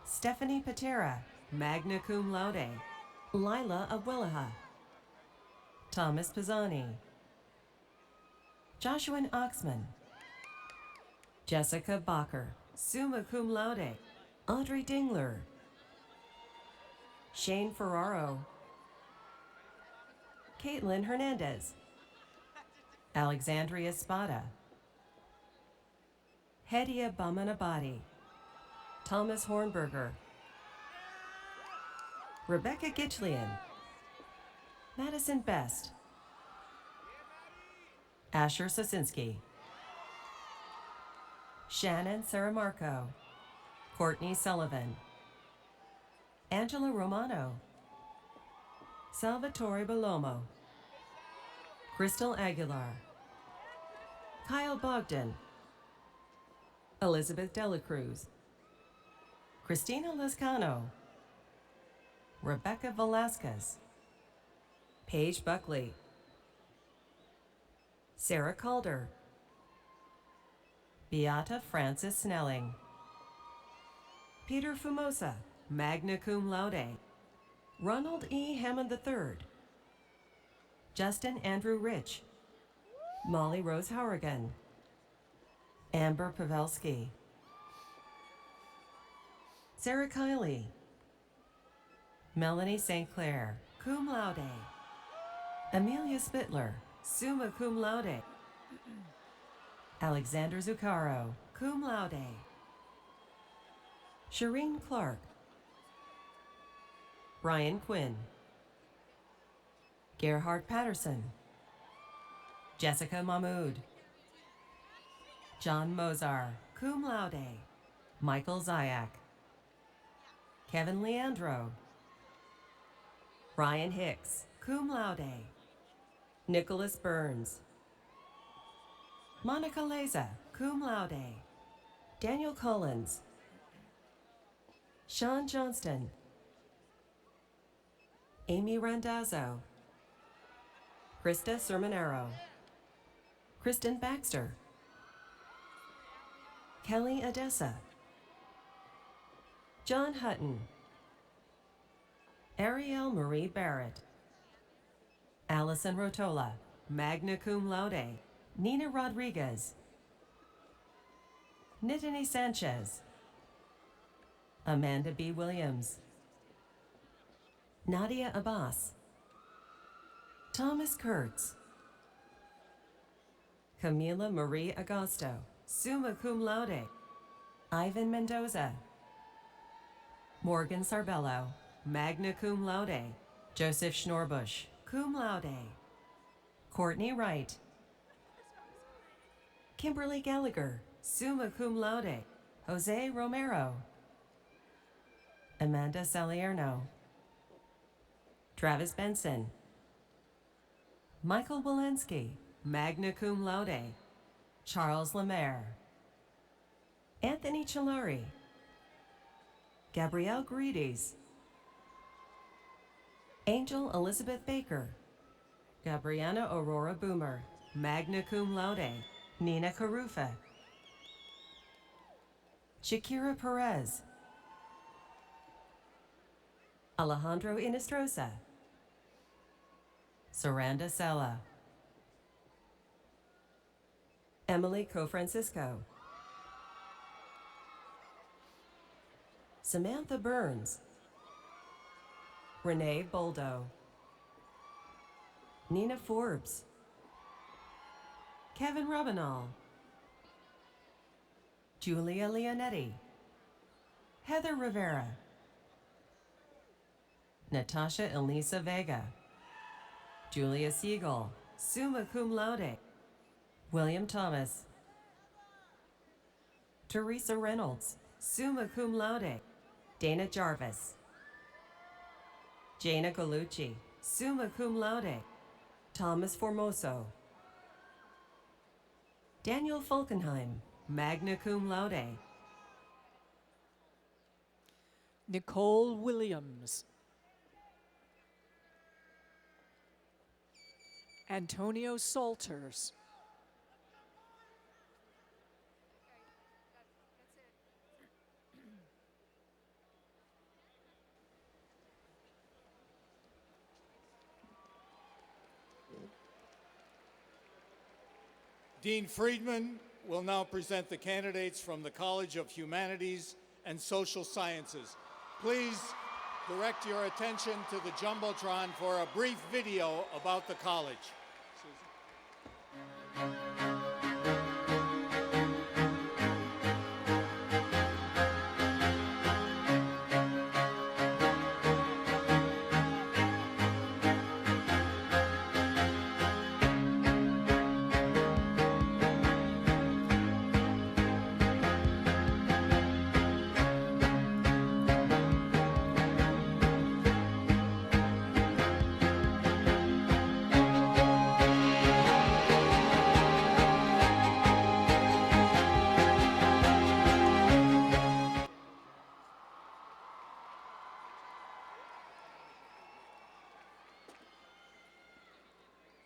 Stephanie Patera, magna cum laude, Lila Abuelaha, Thomas Pisani, Joshua Oxman, Jessica Bacher, summa cum laude, Audrey Dingler, Shane Ferraro, Caitlin Hernandez, Alexandria Spada, Hedia Bamanabadi, Thomas Hornberger, Rebecca Gitchlian, Madison Best, Asher Sosinski, Shannon Saramarco, Courtney Sullivan, Angela Romano, Salvatore Bellomo, Crystal Aguilar, Kyle Bogdan, Elizabeth Delacruz, Christina Lascano, Rebecca Velasquez, Paige Buckley, Sarah Calder, Beata Frances Snelling, Peter Fumosa, magna cum laude, Ronald E. Hammond III, Justin Andrew Rich, Molly Rose Hourigan, Amber Pavelski, Sarah Kiley, Melanie St. Clair, cum laude, Amelia Spittler, summa cum laude, Alexander Zuccaro, cum laude, Shireen Clark, Brian Quinn, Gerhard Patterson, Jessica Mahmood, John Mozar, cum laude, Michael Zayak, Kevin Leandro, Ryan Hicks, cum laude, Nicholas Burns, Monica Leza, cum laude, Daniel Collins, Sean Johnston, Amy Randazzo, Krista Sermonero, Kristen Baxter, Kelly Odessa, John Hutton, Ariel Marie Barrett, Allison Rotola, magna cum laude, Nina Rodriguez, Nittany Sanchez, Amanda B. Williams, Nadia Abbas, Thomas Kurtz, Camila Marie Agosto, summa cum laude, Ivan Mendoza, Morgan Sarbello, magna cum laude, Joseph Schnorbush, cum laude, Courtney Wright, Kimberly Gallagher, summa cum laude, Jose Romero, Amanda Salierno, Travis Benson, Michael Walensky, magna cum laude, Charles Lemaire, Anthony Chilari, Gabrielle Greedies, Angel Elizabeth Baker, Gabriana Aurora Boomer, magna cum laude, Nina Carufa, Shakira Perez, Alejandro Inestrosa, Saranda Sella, Emily Cofrancisco, Samantha Burns, Renee Boldo, Nina Forbes, Kevin Robinall, Julia Leonetti, Heather Rivera, Natasha Elisa Vega, Julia Siegel, summa cum laude, William Thomas, Teresa Reynolds, summa cum laude, Dana Jarvis, Jana Colucci, summa cum laude, Thomas Formoso, Daniel Falkenheim, magna cum laude, Nicole Williams, Antonio Salters, Dean Friedman will now present the candidates from the College of Humanities and Social Sciences. Please direct your attention to the Jumbotron for a brief video about the college.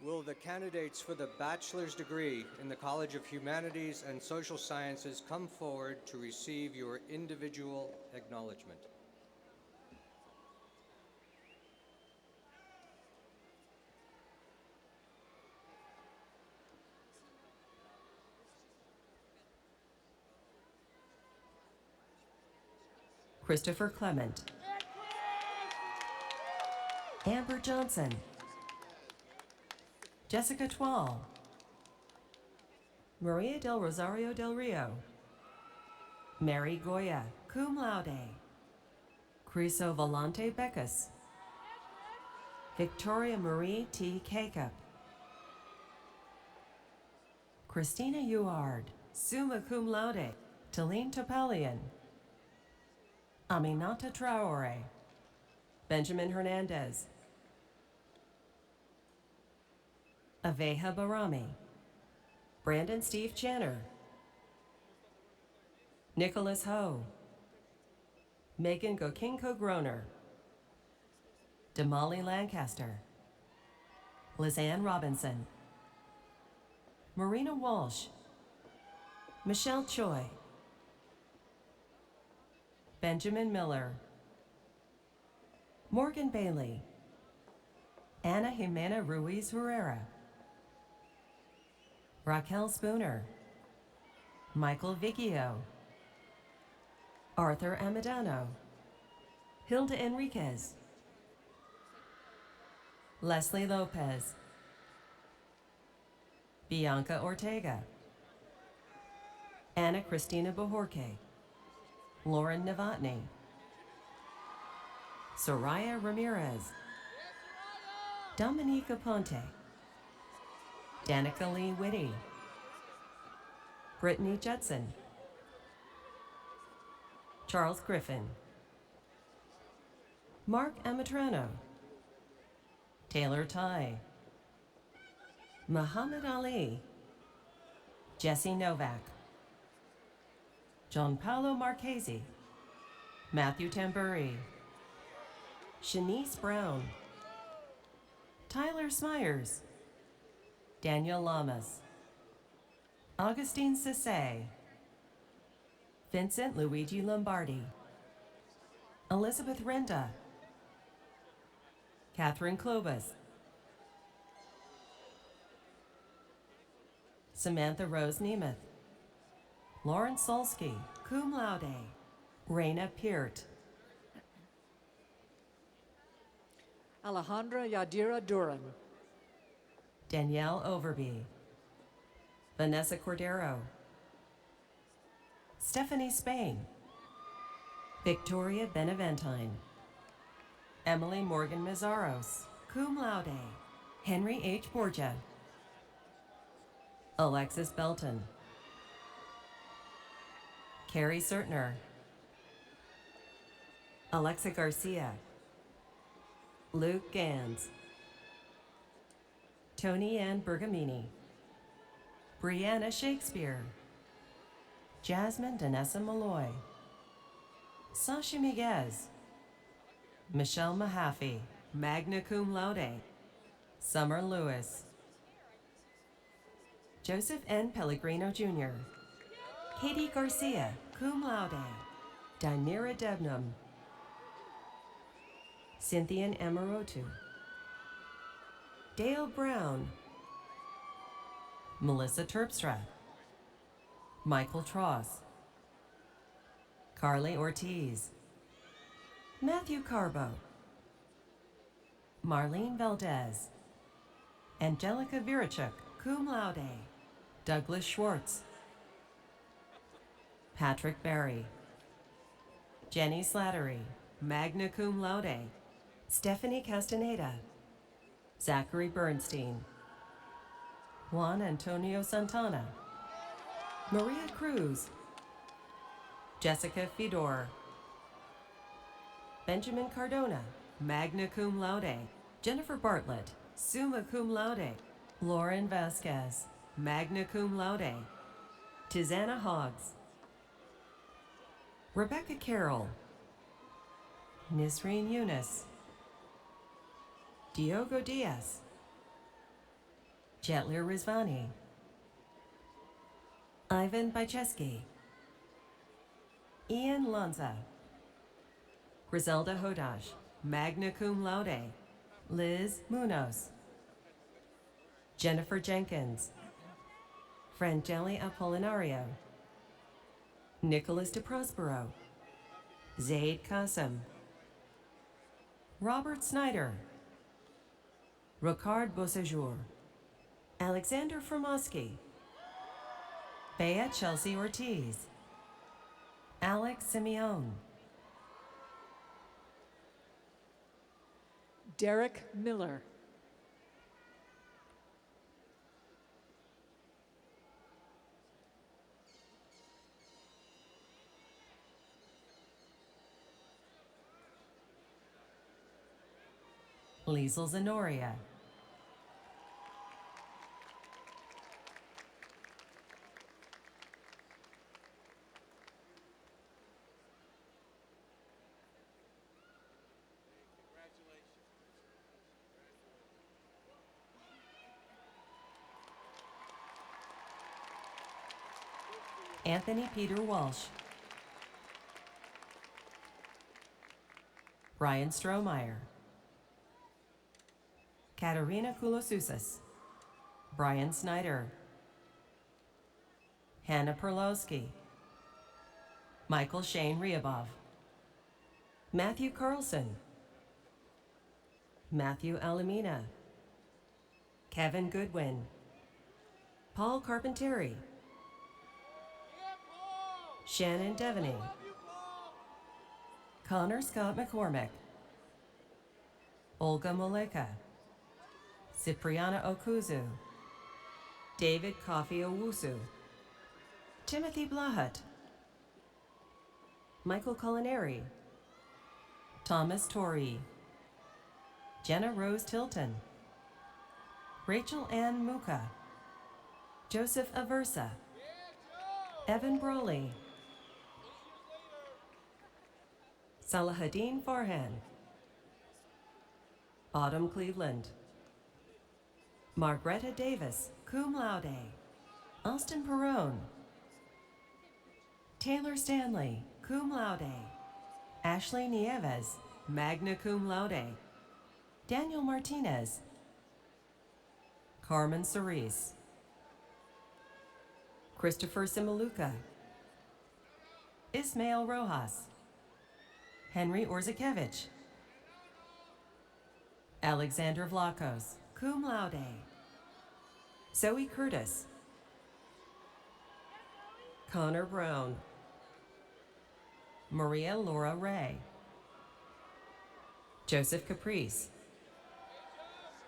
Will the candidates for the bachelor's degree in the College of Humanities and Social Sciences come forward to receive your individual acknowledgement? Christopher Clement, Amber Johnson, Jessica Twall, Maria del Rosario del Rio, Mary Goya, cum laude, Criso Volante Beckus, Victoria Marie T. Kakup, Christina Uard, summa cum laude, Talene Topalian, Aminata Traore, Benjamin Hernandez, Aveha Barami, Brandon Steve Channer, Nicholas Ho, Megan Gokinko Groner, Damali Lancaster, Lizanne Robinson, Marina Walsh, Michelle Choi, Benjamin Miller, Morgan Bailey, Ana Jimena Ruiz Herrera, Raquel Spooner, Michael Viggio, Arthur Amadano, Hilda Enriquez, Leslie Lopez, Bianca Ortega, Anna Cristina Bajorque, Lauren Novotny, Soraya Ramirez, Dominica Ponte, Danica Lee Whitty, Brittany Judson, Charles Griffin, Mark Amatrano, Taylor Ty, Muhammad Ali, Jesse Novak, John Paolo Marchese, Matthew Tamburi, Shanice Brown, Tyler Smyers, Daniel Lamas, Augustine Sisse, Vincent Luigi Lombardi, Elizabeth Renda, Catherine Klobas, Samantha Rose Nemeth, Lauren Solsky, cum laude, Raina Peart, Alejandra Yadira Duran, Danielle Overby, Vanessa Cordero, Stephanie Spain, Victoria Benaventine, Emily Morgan Mazaros, cum laude, Henry H. Borgia, Alexis Belton, Carrie Sertner, Alexa Garcia, Luke Gans, Tony Ann Bergamini, Brianna Shakespeare, Jasmine Danessa Malloy, Sasha Miguez, Michelle Mahaffey, magna cum laude, Summer Lewis, Joseph N. Pellegrino Jr., Katie Garcia, cum laude, Dinera Debnam, Cynthia Amorotu, Dale Brown, Melissa Terpstra, Michael Tross, Carly Ortiz, Matthew Carbo, Marlene Valdez, Angelica Virachuk, cum laude, Douglas Schwartz, Patrick Barry, Jenny Slattery, magna cum laude, Stephanie Castaneda, Zachary Bernstein, Juan Antonio Santana, Maria Cruz, Jessica Fedor, Benjamin Cardona, magna cum laude, Jennifer Bartlett, summa cum laude, Lauren Vasquez, magna cum laude, Tizana Hoggs, Rebecca Carroll, Nisreen Yunus, Diogo Diaz, Jetlir Rizvani, Ivan Bycheski, Ian Lanza, Griselda Hodash, magna cum laude, Liz Munoz, Jennifer Jenkins, Frangeli Apolinario, Nicholas DeProspero, Zaid Qasim, Robert Snyder, Ricard Beausejour, Alexander Fromosky, Bea Chelsea Ortiz, Alex Simeone, Derek Miller. Liesl Zanoria, Anthony Peter Walsh, Brian Strohmeyer, Katerina Kulosusas, Brian Snyder, Hannah Perlowski, Michael Shane Ryabov, Matthew Carlson, Matthew Alamina, Kevin Goodwin, Paul Carpenteri, Shannon Devaney, Connor Scott McCormick, Olga Moleka, Cipriana Okuzu, David Kofi Owusu, Timothy Blahat, Michael Culinary, Thomas Torrey, Jenna Rose Tilton, Rachel Ann Muka, Joseph Aversa, Evan Brawley, Salahuddin Farhan, Autumn Cleveland, Margreta Davis, cum laude, Austin Perone, Taylor Stanley, cum laude, Ashley Nieves, magna cum laude, Daniel Martinez, Carmen Cerise, Christopher Simaluka, Ismail Rojas, Henry Orzakevich, Alexander Vlachos, cum laude, Zoe Curtis, Connor Brown, Maria Laura Ray, Joseph Caprice,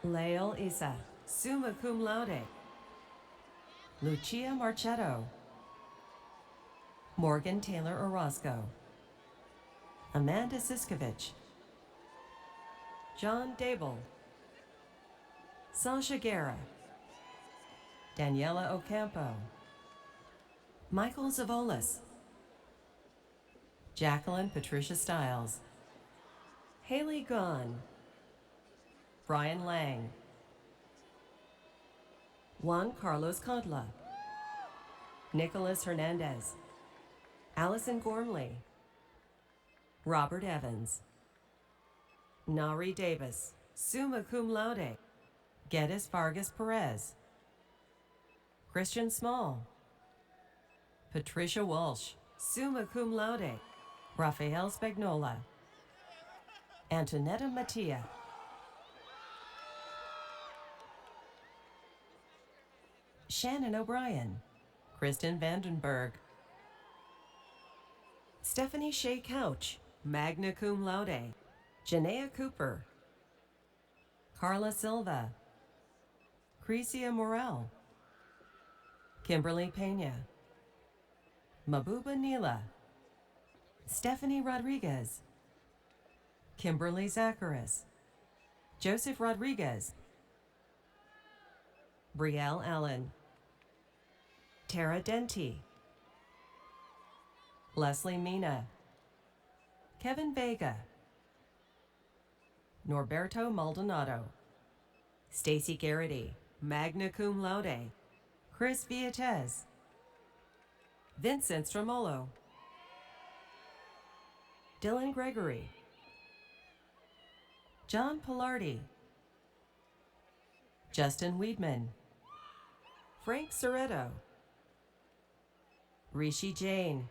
Lael Isa, summa cum laude, Lucia Marchetto, Morgan Taylor Orozco, Amanda Siskovich, John Dable, Sasha Guerra, Daniela Ocampo, Michael Zavolis, Jacqueline Patricia Stiles, Haley Gunn, Brian Lang, Juan Carlos Codla, Nicholas Hernandez, Allison Gormley, Robert Evans, Nari Davis, summa cum laude, Geddes Vargas Perez, Christian Small, Patricia Walsh, summa cum laude, Rafael Spagnola, Antonetta Mattia, Shannon O'Brien, Kristen Vandenberg, Stephanie Shea Couch, magna cum laude, Janaea Cooper, Carla Silva, Crecia Morel, Kimberly Pena, Mabuba Neela, Stephanie Rodriguez, Kimberly Zacharis, Joseph Rodriguez, Brielle Allen, Tara Denty, Leslie Mina, Kevin Vega, Norberto Maldonado, Stacy Garrity, magna cum laude. Chris Viatez. Vincent Stromolo. Dylan Gregory. John Pilardi. Justin Weedman. Frank Soretto. Rishi Jain.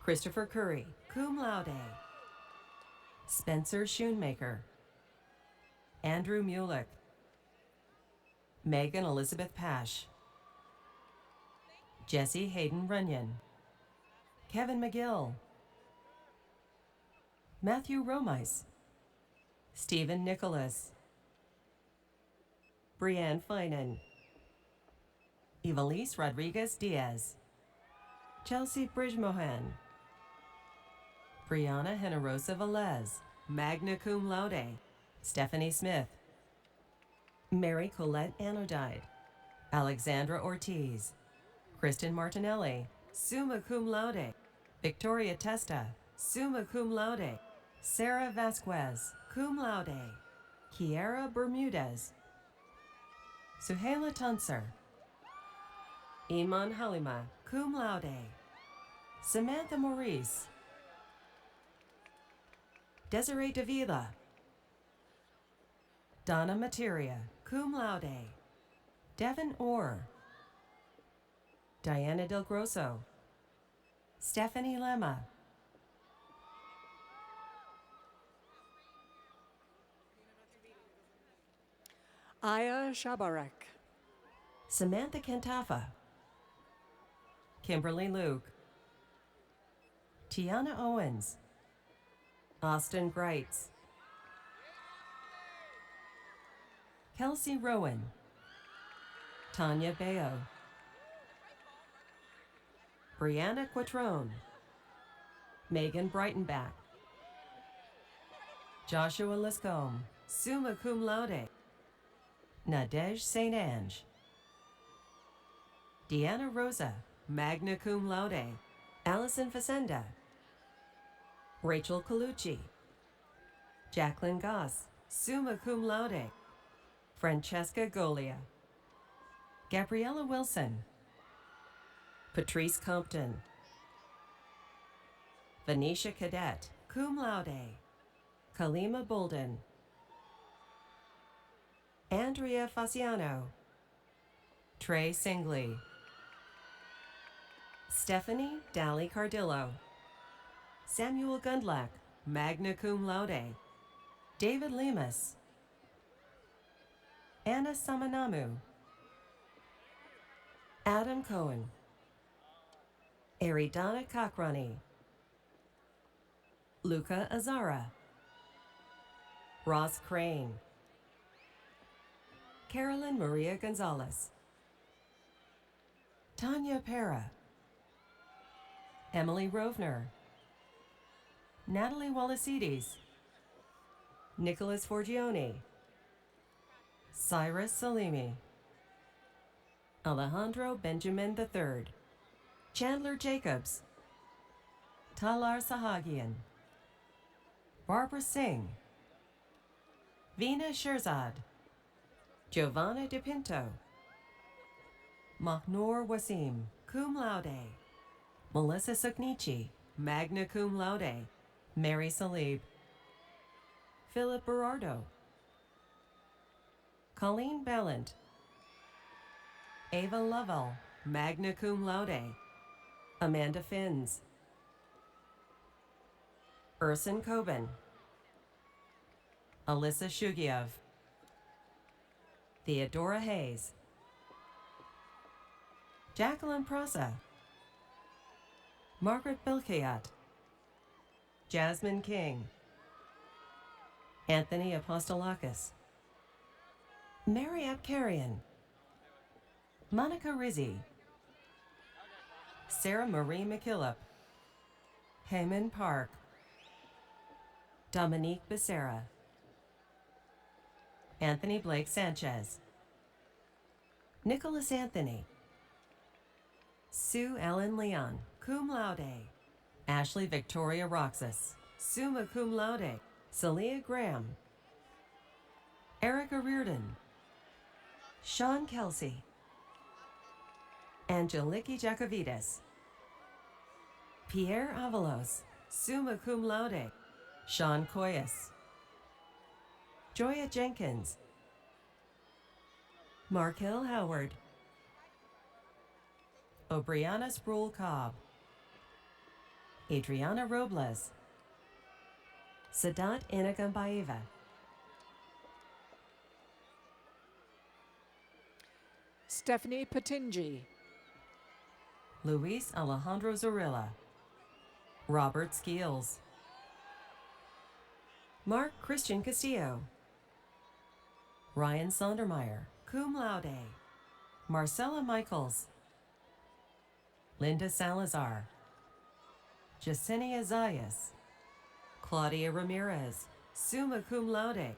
Christopher Curry, cum laude. Spencer Schoonmaker. Andrew Mulick. Megan Elizabeth Pash. Jesse Hayden Runyon. Kevin McGill. Matthew Romice. Stephen Nicholas. Brianne Finan. Evelise Rodriguez Diaz. Chelsea Bridgemohan. Brianna Generosa Velez, magna cum laude. Stephanie Smith. Mary Colette Anodide. Alexandra Ortiz. Kristen Martinelli, summa cum laude. Victoria Testa, summa cum laude. Sarah Vasquez, cum laude. Kiara Bermudez. Suhaila Tunser. Iman Halima, cum laude. Samantha Maurice. Desiree Davila. Donna Materia, cum laude. Devin Orr. Diana Del Grosso. Stephanie Lemma. Aya Shabarek. Samantha Cantafa. Kimberly Luke. Tiana Owens. Austin Greitz. Kelsey Rowan. Tanya Bayo. Brianna Quattrone. Megan Breitenbach. Joshua Liscombe, summa cum laude. Nadej St. Ange. Deanna Rosa, magna cum laude. Allison Facenda. Rachel Colucci. Jacqueline Goss, summa cum laude. Francesca Golia. Gabriella Wilson. Patrice Compton. Venetia Cadet, cum laude. Kalima Bolden. Andrea Fasciano. Trey Singley. Stephanie Dally Cardillo. Samuel Gundlach, magna cum laude. David Lemus. Anna Samanamu. Adam Cohen. Aridana Kakrani. Luca Azara. Ross Crane. Carolyn Maria Gonzalez. Tanya Pera. Emily Rovner. Natalie Wallasides. Nicholas Forgione. Cyrus Salimi. Alejandro Benjamin III. Chandler Jacobs. Talar Sahagian. Barbara Singh. Vina Sherzad. Giovanna DePinto. Mahnor Wasim, cum laude. Melissa Suknichi, magna cum laude. Mary Salib. Philip Berardo. Colleen Ballant. Ava Lovell, magna cum laude. Amanda Finns. Urson Coben. Alyssa Shugiev. Theodora Hayes. Jacqueline Prasa. Margaret Belkayat. Jasmine King. Anthony Apostolakis. Mary Apkarian. Monica Rizzi. Sarah Marie McKillop. Heyman Park. Dominique Becerra. Anthony Blake Sanchez. Nicholas Anthony. Sue Ellen Leon, cum laude. Ashley Victoria Roxas, summa cum laude. Celia Graham. Erica Reardon. Sean Kelsey. Angeliki Jacovides. Pierre Avalos, summa cum laude. Sean Coyas. Joya Jenkins. Markel Howard. Obriana Sproul Cobb. Adriana Robles. Sadat Inagambaeva. Stephanie Patingi. Luis Alejandro Zorrilla. Robert Skeels. Mark Christian Castillo. Ryan Sondermeyer, cum laude. Marcella Michaels. Linda Salazar. Jasenia Zayas. Claudia Ramirez, summa cum laude.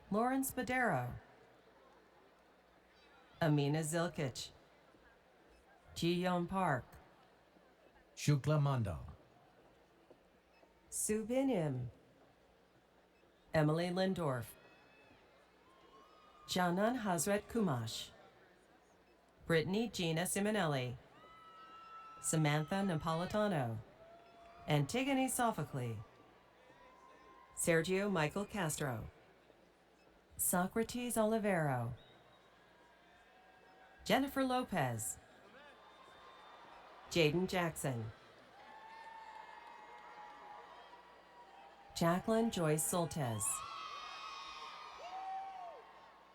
Lawrence Madero. Amina Zilkic. Ji-Yeon Park. Shukla Mandal. Sue Binim. Emily Lindorf. Janan Hazret Kumash. Brittany Gina Simonelli. Samantha Napolitano. Antigone Sophocles. Sergio Michael Castro. Socrates Olivero. Jennifer Lopez. Jaden Jackson. Jacqueline Joyce Soltes.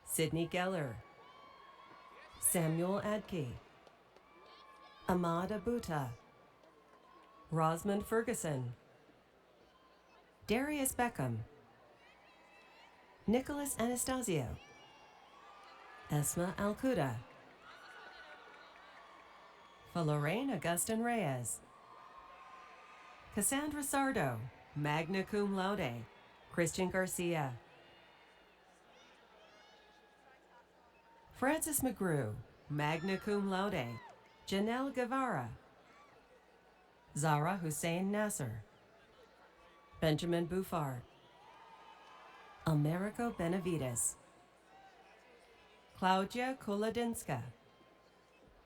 Sydney Geller. Samuel Adke. Ahmad Abuta. Rosmond Ferguson. Darius Beckham. Nicholas Anastasio. Esma Alcuda. For Lorraine Augustin Reyes. Cassandra Sardo, magna cum laude. Christian Garcia. Francis McGrew, magna cum laude. Janelle Guevara. Zara Hussein Nasser. Benjamin Buffard. Americo Benavides. Claudia Kolodinska.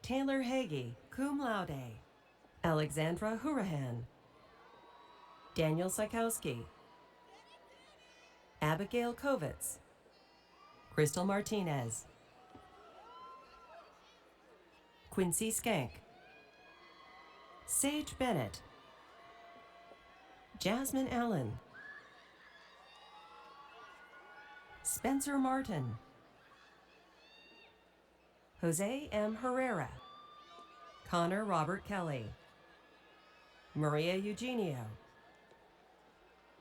Taylor Hagee, cum laude. Alexandra Hurahan. Daniel Sikowski. Abigail Kovitz. Crystal Martinez. Quincy Skank. Sage Bennett. Jasmine Allen. Spencer Martin. Jose M. Herrera. Connor Robert Kelly. Maria Eugenio.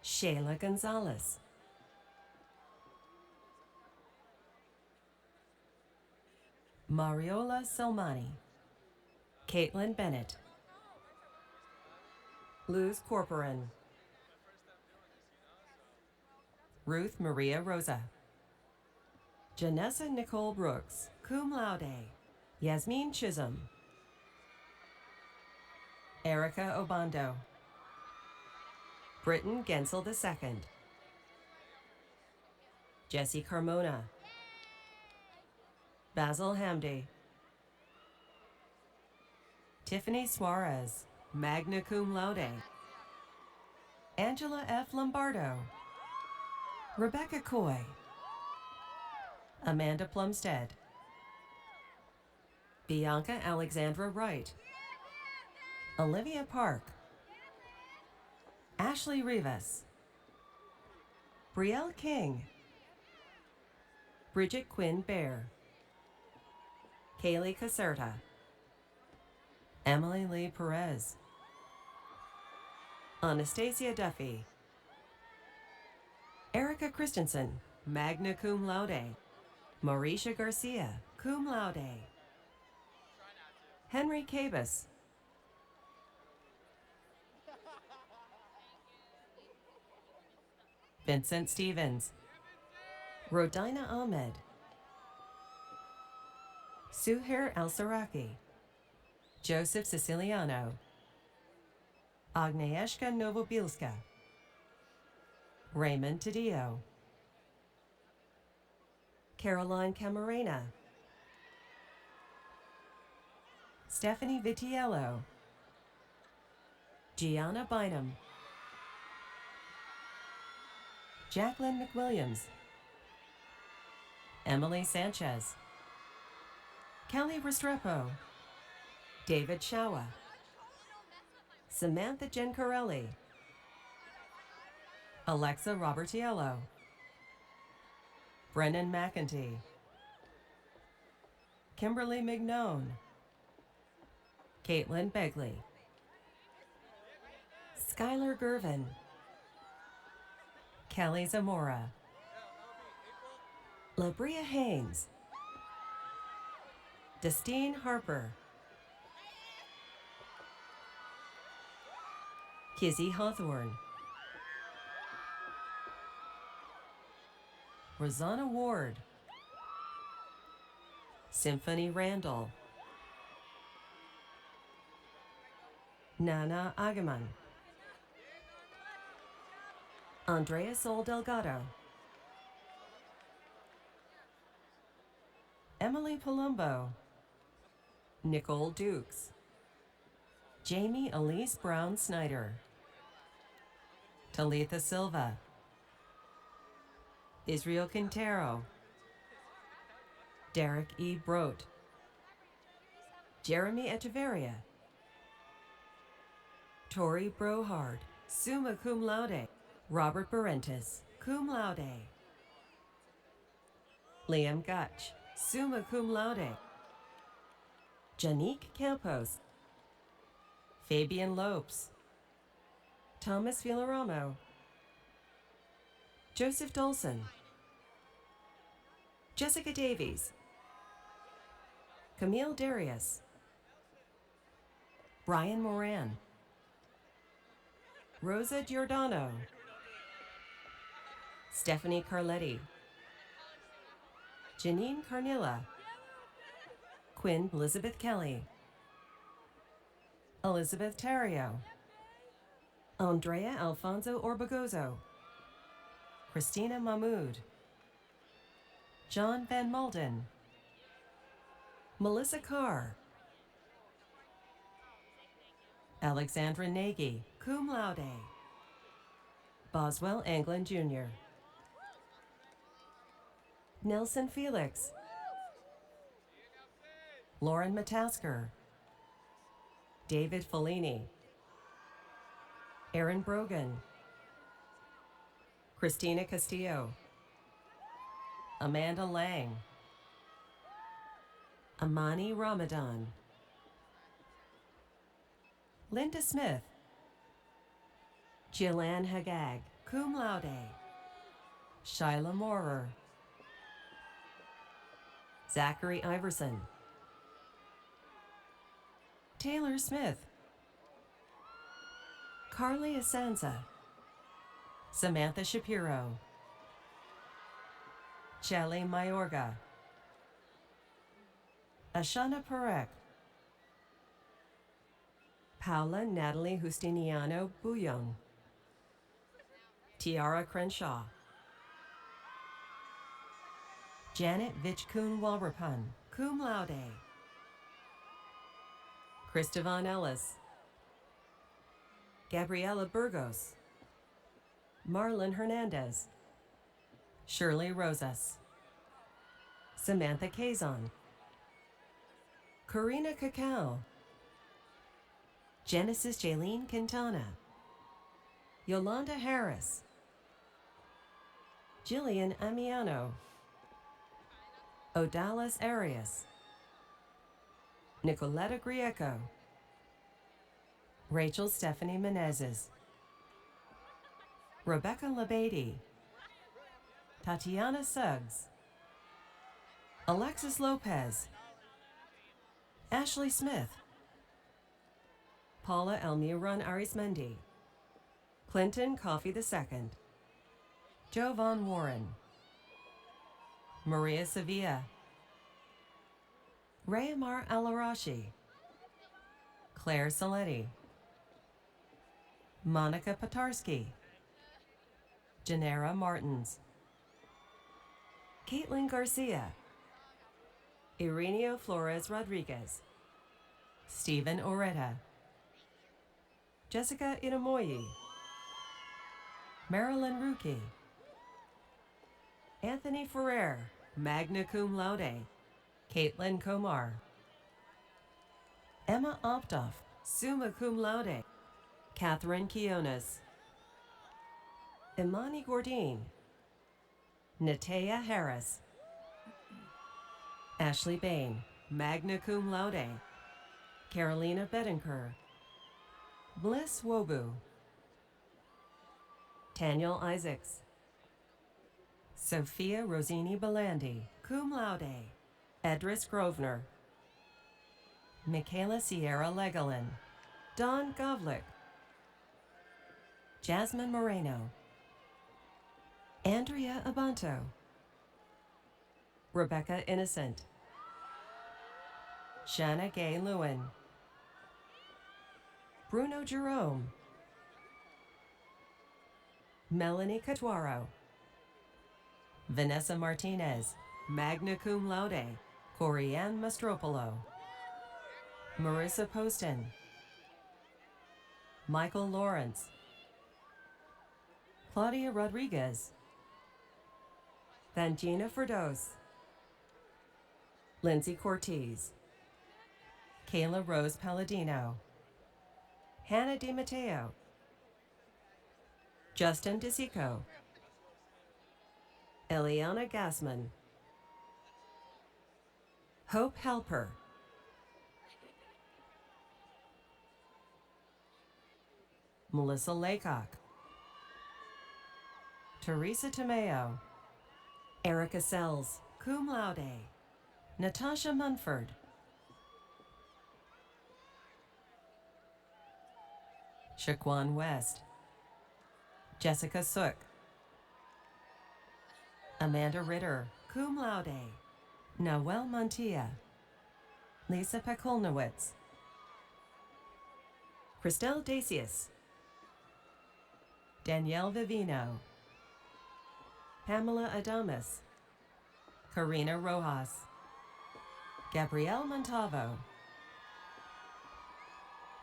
Shayla Gonzalez. Mariola Selmani. Caitlin Bennett. Luz Corporan. Ruth Maria Rosa. Janessa Nicole Brooks, cum laude. Yasmin Chisholm. Erica Obando. Britton Gensel II. Jesse Carmona. Basil Hamdi. Tiffany Suarez, magna cum laude. Angela F. Lombardo. Rebecca Coy. Amanda Plumstead. Bianca Alexandra Wright. Olivia Park. Ashley Rivas. Brielle King. Bridget Quinn Bear. Kaylee Caserta. Emily Lee Perez. Anastasia Duffy. Erica Christensen, magna cum laude. Marisha Garcia, cum laude. Henry Cabus. Vincent Stevens. Rodina Ahmed. Suhair Al-Saraki. Joseph Siciliano. Agnieszka Novobilska. Raymond Taddeo. Caroline Camarena, Stephanie Vitiello, Gianna Bynum, Jacqueline McWilliams, Emily Sanchez, Kelly Restrepo, David Shawa, Samantha Gencarelli, Alexa Robertiello, Brennan McEntee, Kimberly Mignone, Caitlin Begley, Skylar Gervin, Kelly Zamora, Labria Haynes, Destine Harper, Kizzy Hawthorne, Rosanna Ward, Symphony Randall, Nana Agaman, Andrea Sol Delgado, Emily Palumbo, Nicole Dukes, Jamie Elise Brown Snyder, Talitha Silva, Israel Quintero, Derek E. Brote, Jeremy Echeverria, Tori Brohard, summa cum laude, Robert Barentis, cum laude, Liam Gutch, summa cum laude, Janique Campos, Fabian Lopes, Thomas Villaramo, Joseph Dolson, Jessica Davies, Camille Darius, Brian Moran, Rosa Giordano, Stephanie Carletti, Janine Carnilla, Quinn Elizabeth Kelly, Elizabeth Terrio, Andrea Alfonso Orbegozo, Christina Mahmood, John Van Malden, Melissa Carr, Alexandra Nagy, cum laude, Boswell Anglin Jr., Nelson Felix, Lauren Matasker, David Fellini, Aaron Brogan, Christina Castillo, Amanda Lang, Amani Ramadan, Linda Smith, Jillian Hagag, cum laude, Shyla Moorer, Zachary Iverson, Taylor Smith, Carly Asanza, Samantha Shapiro, Shelly Mayorga, Ashana Parek, Paula Natalie Justiniano Bouillon, Tiara Crenshaw, Janet Vichkun Walrapan, cum laude, Christovan Ellis, Gabriela Burgos, Marlon Hernandez, Shirley Rosas, Samantha Kazon, Karina Cacao, Genesis Jaylene Quintana, Yolanda Harris, Jillian Amiano, Odalis Arias, Nicoletta Grieco, Rachel Stephanie Menezes, Rebecca Labady, Tatiana Suggs, Alexis Lopez, Ashley Smith, Paula Elmiran Arismendi, Clinton Coffey II, Jovan Warren, Maria Sevilla, Rayamar Alarashi, Claire Saletti, Monica Patarsky, Janera Martins, Caitlin Garcia, Ireneo Flores Rodriguez, Stephen Oretta, Jessica Inamoyi, Marilyn Ruki, Anthony Ferrer, magna cum laude, Caitlin Komar, Emma Optoff, summa cum laude, Catherine Kionis, Imani Gordine, Natea Harris, Ashley Bain, magna cum laude, Carolina Bedenker, Bliss Wobu, Daniel Isaacs, Sophia Rosini Belandi, cum laude, Edris Grosvenor, Michaela Sierra Legolan, Don Govlick, Jasmine Moreno, Andrea Abanto, Rebecca Innocent, Shanna Gay Lewin, Bruno Jerome, Melanie Catuaro, Vanessa Martinez, magna cum laude, Corianne Mastropolo, Marissa Poston, Michael Lawrence, Claudia Rodriguez, Vanjina Ferdos, Lindsay Cortez, Kayla Rose Palladino, Hannah DiMatteo, Justin DeSico, Eliana Gassman, Hope Halper, Melissa Laycock, Teresa Tomeo, Erica Sells, cum laude, Natasha Munford, Shaquan West, Jessica Sook, Amanda Ritter, cum laude, Noel Montilla, Lisa Pakolnowitz, Christelle Dacius, Danielle Vivino, Pamela Adamas, Karina Rojas, Gabrielle Montavo,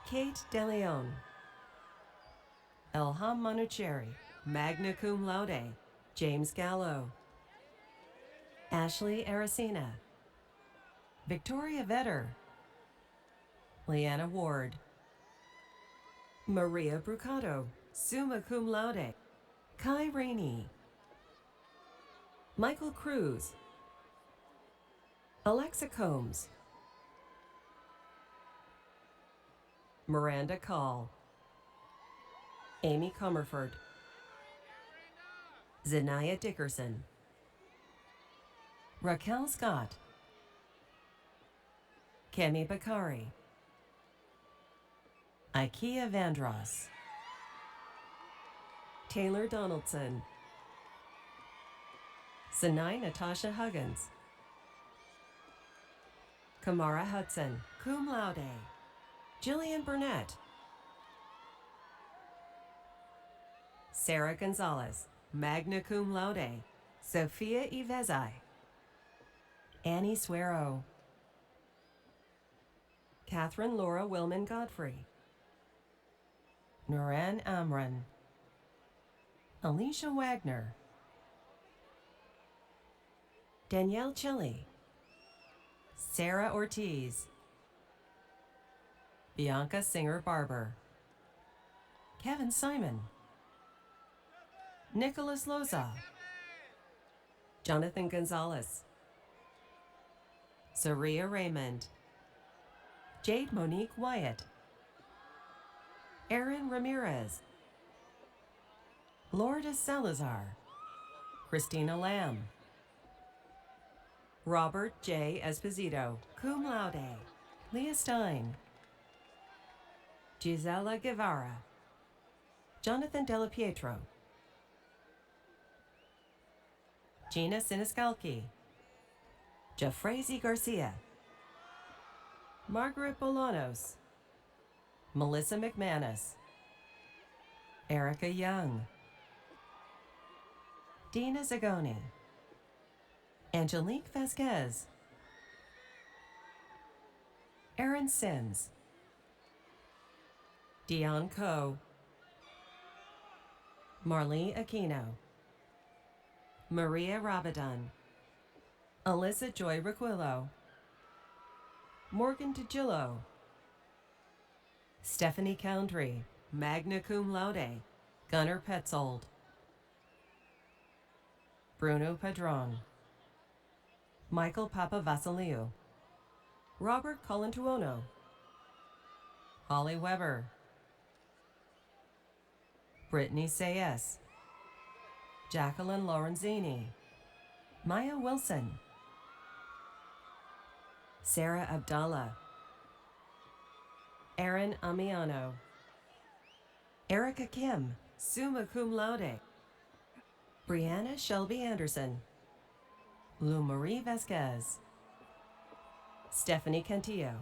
Kate DeLeon, Elham Manucheri, magna cum laude, James Gallo, Ashley Aracena, Victoria Vetter, Leanna Ward, Maria Brucato, summa cum laude, Kai Rainey, Michael Cruz, Alexa Combs, Miranda Call, Amy Comerford, Zanaya Dickerson, Raquel Scott, Kemi Bakari, Ikea Vandross, Taylor Donaldson, Sanai Natasha Huggins, Kamara Hudson, cum laude, Jillian Burnett, Sarah Gonzalez, magna cum laude, Sophia Ivezai, Annie Suero, Catherine Laura Wilman Godfrey, Nuran Amran, Alicia Wagner, Danielle Chili, Sarah Ortiz, Bianca Singer-Barber, Kevin Simon, Nicholas Loza, Jonathan Gonzalez, Zaria Raymond, Jade Monique Wyatt, Aaron Ramirez, Lourdes Salazar, Christina Lamb, Robert J. Esposito, cum laude, Leah Stein, Gisela Guevara, Jonathan Della Pietro, Gina Siniscalchi, Jafrezi Garcia, Margaret Bolanos, Melissa McManus, Erica Young, Dina Zagoni, Angelique Vasquez, Aaron Sims, Dion Coe, Marlene Aquino, Maria Rabadon, Alyssa Joy Requillo, Morgan DeGillo, Stephanie Coundry, magna cum laude, Gunnar Petzold, Bruno Padron, Michael Papavasiliou, Robert Colantuono, Holly Weber, Brittany Sayes, Jacqueline Lorenzini, Maya Wilson, Sarah Abdallah, Aaron Amiano, Erica Kim, summa cum laude, Brianna Shelby Anderson, Lou Marie Vasquez, Stephanie Cantillo,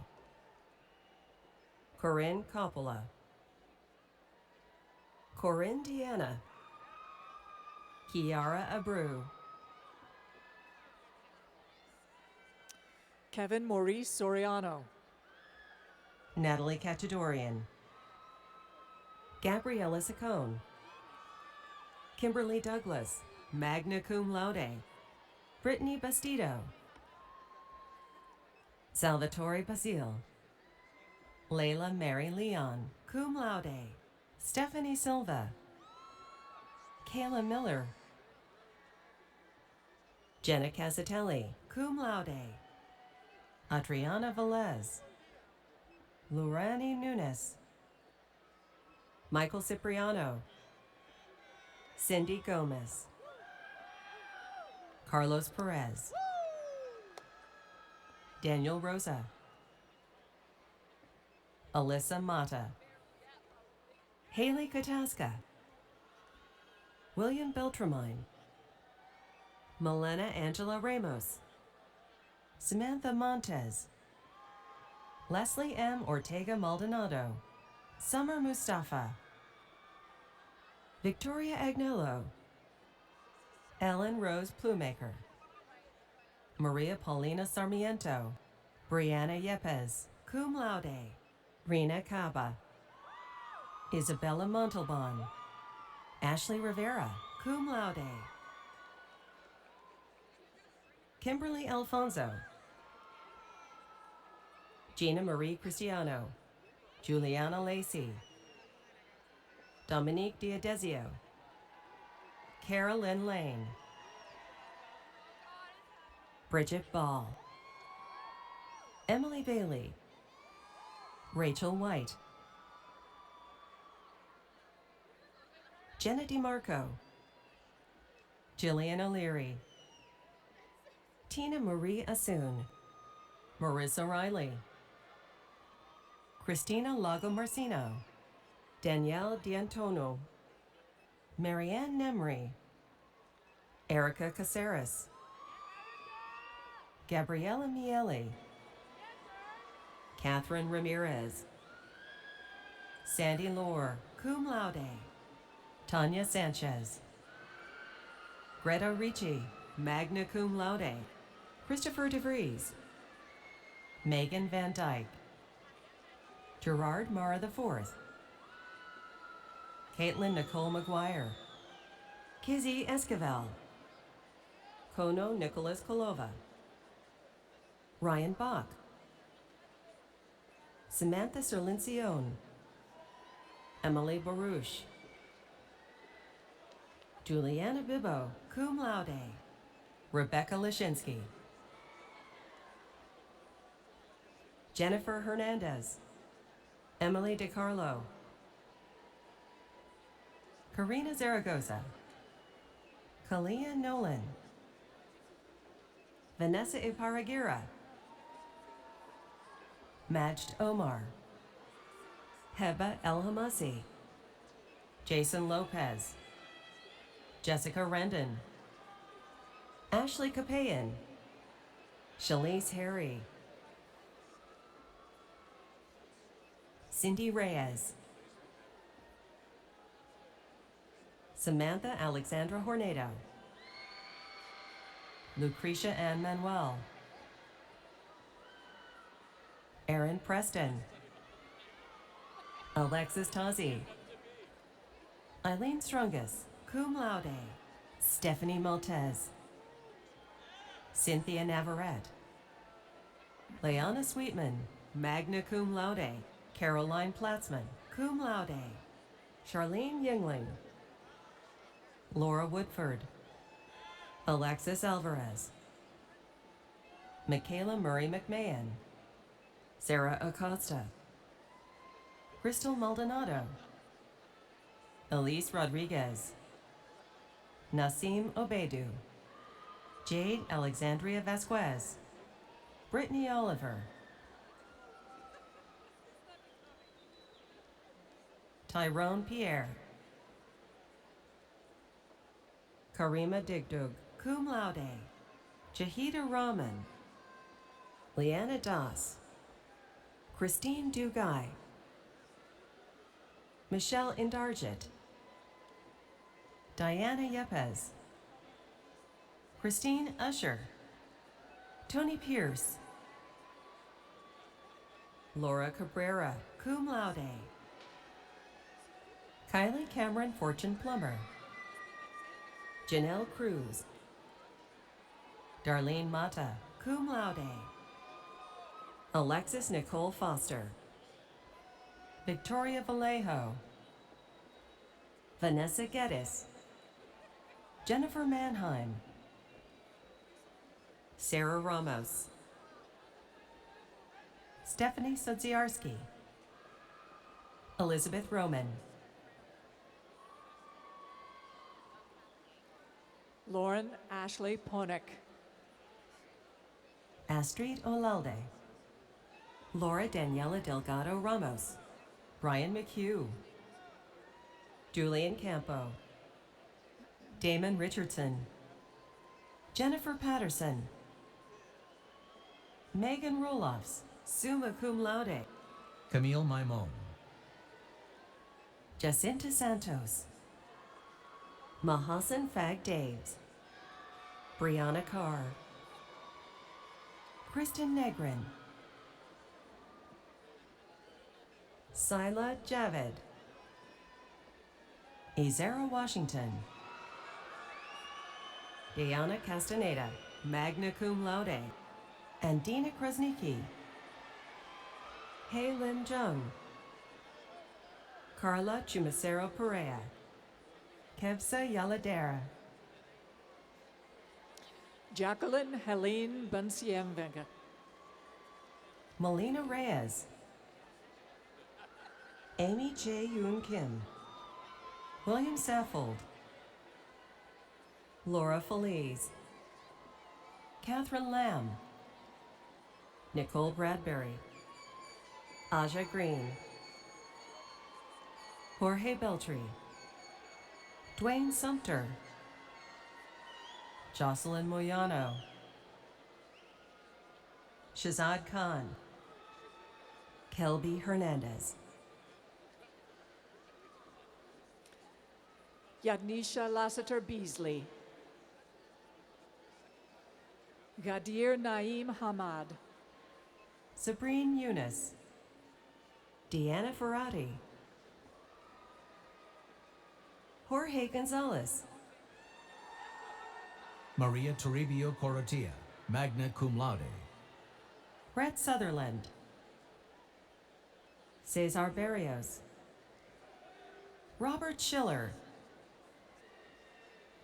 Corinne Coppola, Corinne Deanna, Kiara Abreu, Kevin Maurice Soriano, Natalie Cachadorian, Gabriella Saccone, Kimberly Douglas, magna cum laude, Brittany Bastido, Salvatore Basile, Layla Mary Leon, cum laude, Stephanie Silva, Kayla Miller, Jenna Casatelli, cum laude, Adriana Velez, Lurani Nunes, Michael Cipriano, Cindy Gomez, Carlos Perez, Daniel Rosa, Alyssa Mata, Haley Kataska, William Beltramine, Milena Angela Ramos, Samantha Montez, Leslie M. Ortega Maldonado, Summer Mustafa, Victoria Agnello, Ellen Rose Plumaker, Maria Paulina Sarmiento, Brianna Yepes, cum laude, Rena Caba, Isabella Montalban, Ashley Rivera, cum laude, Kimberly Alfonso, Gina Marie Cristiano, Juliana Lacey, Dominique Diadesio, Carolyn Lane, Bridget Ball, Emily Bailey, Rachel White, Jenna DeMarco, Jillian O'Leary, Tina Marie Assoon, Marissa Riley, Christina Lago Marcino, Danielle D'Antono, Marianne Nemri, Erica Caceres, Gabriela Miele, Catherine Ramirez, Sandy Lohr, cum laude, Tanya Sanchez, Greta Ricci, magna cum laude, Christopher DeVries, Megan Van Dyke, Gerard Mara IV, Caitlin Nicole McGuire, Kizzy Esquivel, Kono Nicholas Kolova, Ryan Bach, Samantha Serlincione, Emily Baruch, Juliana Bibbo, cum laude, Rebecca Lashinsky, Jennifer Hernandez, Emily DiCarlo, Karina Zaragoza, Kalia Nolan, Vanessa Iparagira, Majd Omar, Heba El Hamasi, Jason Lopez, Jessica Rendon, Ashley Kapayan, Shalise Harry, Cindy Reyes, Samantha Alexandra Hornado, Lucretia Ann Manuel, Aaron Preston, Alexis Tazi, Eileen Strungus, cum laude, Stephanie Maltez, Cynthia Navarrete, Leanna Sweetman, magna cum laude, Caroline Platzman, cum laude, Charlene Yingling, Laura Woodford, Alexis Alvarez, Michaela Murray McMahon, Sarah Acosta, Crystal Maldonado, Elise Rodriguez, Nasim Obedu, Jade Alexandria Vasquez, Brittany Oliver, Tyrone Pierre, Karima Digdug, cum laude, Jahida Rahman, Leanna Das, Christine Dugai, Michelle Indarjit, Diana Yepes, Christine Usher, Tony Pierce, Laura Cabrera, cum laude, Kylie Cameron Fortune Plummer, Janelle Cruz, Darlene Mata, cum laude, Alexis Nicole Foster, Victoria Vallejo, Vanessa Geddes, Jennifer Mannheim, Sarah Ramos, Stephanie Sodziarski, Elizabeth Roman, Lauren Ashley Ponick, Astrid Olalde, Laura Daniela Delgado Ramos, Brian McHugh, Julian Campo, Damon Richardson, Jennifer Patterson, Megan Roloffs, summa cum laude, Camille Maimon, Jacinta Santos, Mahasan Fag Daves, Brianna Carr, Kristen Negrin, Sila Javed, Izara Washington, Diana Castaneda, magna cum laude, and Dina Krasnicki, Hei Lim Jung, Carla Chumacero Perea, Kevsa Yaladera, Jacqueline Helene Buncienvega, Melina Reyes, Amy J. Yoon Kim, William Saffold, Laura Feliz, Catherine Lamb, Nicole Bradbury, Aja Green, Jorge Beltry, Dwayne Sumter, Jocelyn Moyano, Shazad Khan, Kelby Hernandez, Yadnisha Lassiter Beasley, Gadir Naeem Hamad, Sabrine Yunus, Deanna Ferrati, Jorge Gonzalez, Maria Toribio Corotia, magna cum laude, Brett Sutherland, Cesar Barrios, Robert Schiller,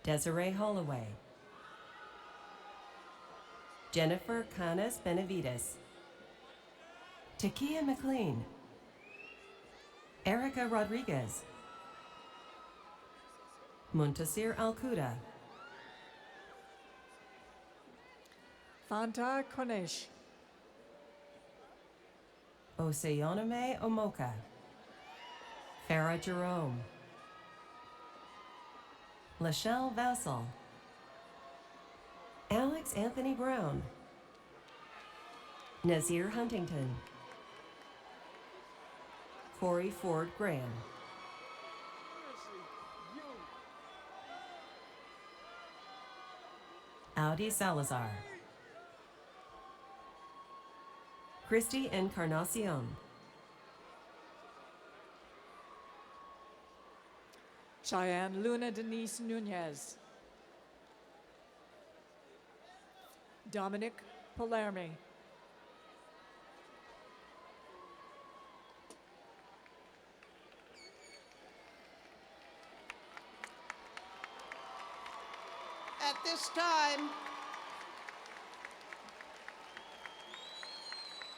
Desiree Holloway, Jennifer Canas Benavides, Takia McLean, Erica Rodriguez, Muntasir Alcuda, Fanta Konesh, Oseyoname Omoka, Farah Jerome, Lachelle Vassal, Alex Anthony Brown, Nazir Huntington, Corey Ford Graham, Audi Salazar, Christy Encarnacion. Cheyenne Luna Denise Nunez. Dominic Palermi.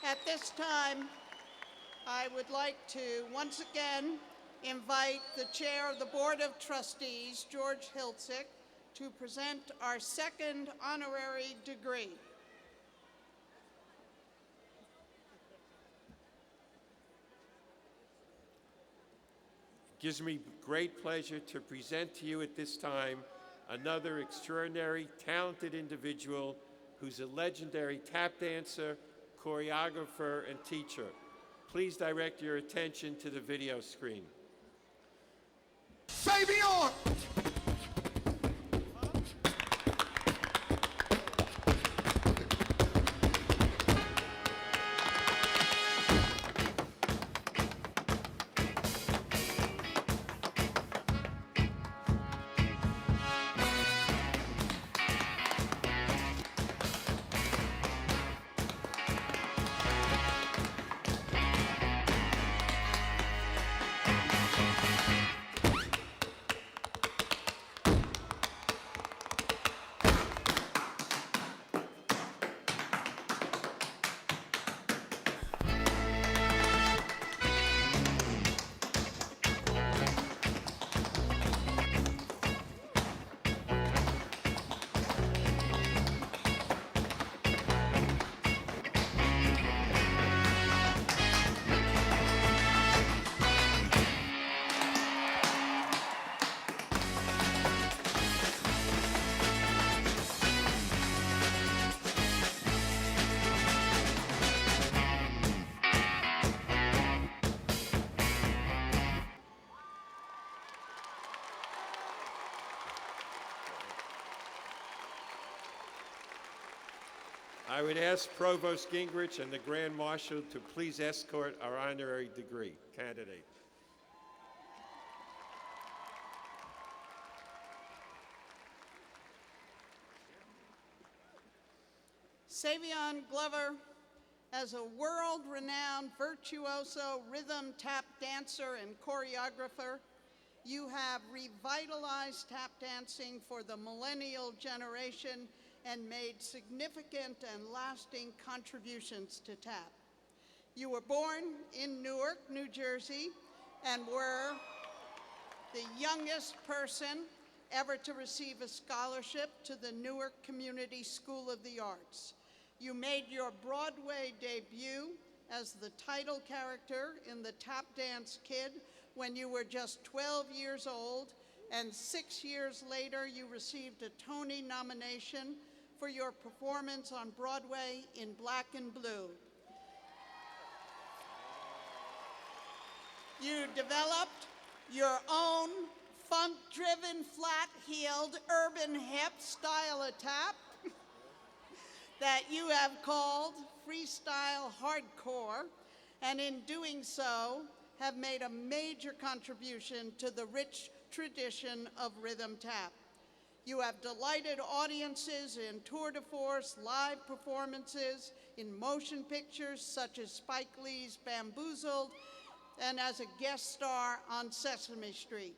At this time, I would like to once again invite the chair of the Board of Trustees, George Hiltzik, to present our second honorary degree. It gives me great pleasure to present to you at this time another extraordinary, talented individual who's a legendary tap dancer, choreographer, and teacher. Please direct your attention to the video screen. Savion! I would ask Provost Gingrich and the Grand Marshal to please escort our honorary degree candidate. Savion Glover, as a world-renowned virtuoso rhythm tap dancer and choreographer, you have revitalized tap dancing for the millennial generation and made significant and lasting contributions to tap. You were born in Newark, New Jersey, and were the youngest person ever to receive a scholarship to the Newark Community School of the Arts. You made your Broadway debut as the title character in The Tap Dance Kid when you were just 12 years old, and 6 years later you received a Tony nomination for your performance on Broadway in Black and Blue. You developed your own funk-driven, flat-heeled, urban hip style of tap that you have called freestyle hardcore, and in doing so have made a major contribution to the rich tradition of rhythm tap. You have delighted audiences in tour de force, live performances, in motion pictures such as Spike Lee's Bamboozled, and as a guest star on Sesame Street.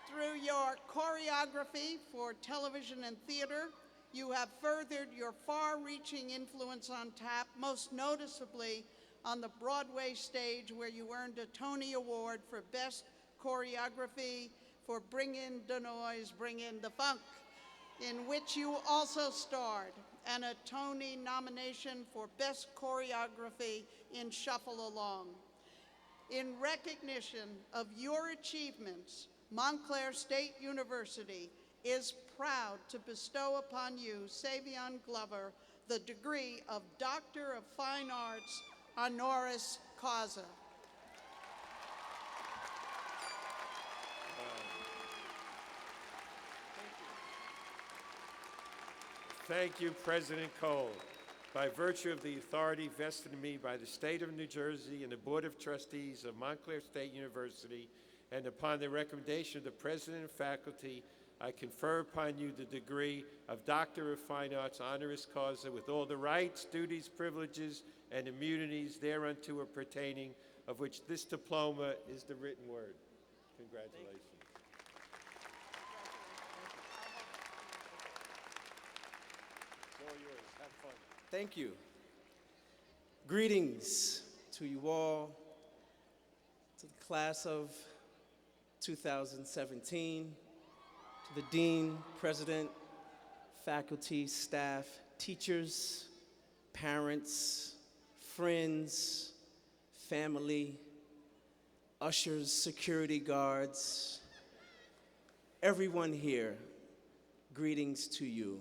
Through your choreography for television and theater, you have furthered your far-reaching influence on tap, most noticeably on the Broadway stage, where you earned a Tony Award for Best Choreography for Bring In the Noise, Bring In the Funk, in which you also starred, and a Tony nomination for Best Choreography in Shuffle Along. In recognition of your achievements, Montclair State University is proud to bestow upon you, Savion Glover, the degree of Doctor of Fine Arts honoris causa. Thank you, President Cole. by virtue of the authority vested in me by the State of New Jersey and the Board of Trustees of Montclair State University, and upon the recommendation of the President and faculty, I confer upon you the degree of Doctor of Fine Arts honoris causa with all the rights, duties, privileges, and immunities thereunto are pertaining, of which this diploma is the written word. Congratulations. It's all yours. Have fun. Thank you. Greetings to you all, to the class of 2017, to the dean, president, faculty, staff, teachers, parents, friends, family, ushers, security guards, everyone here, greetings to you.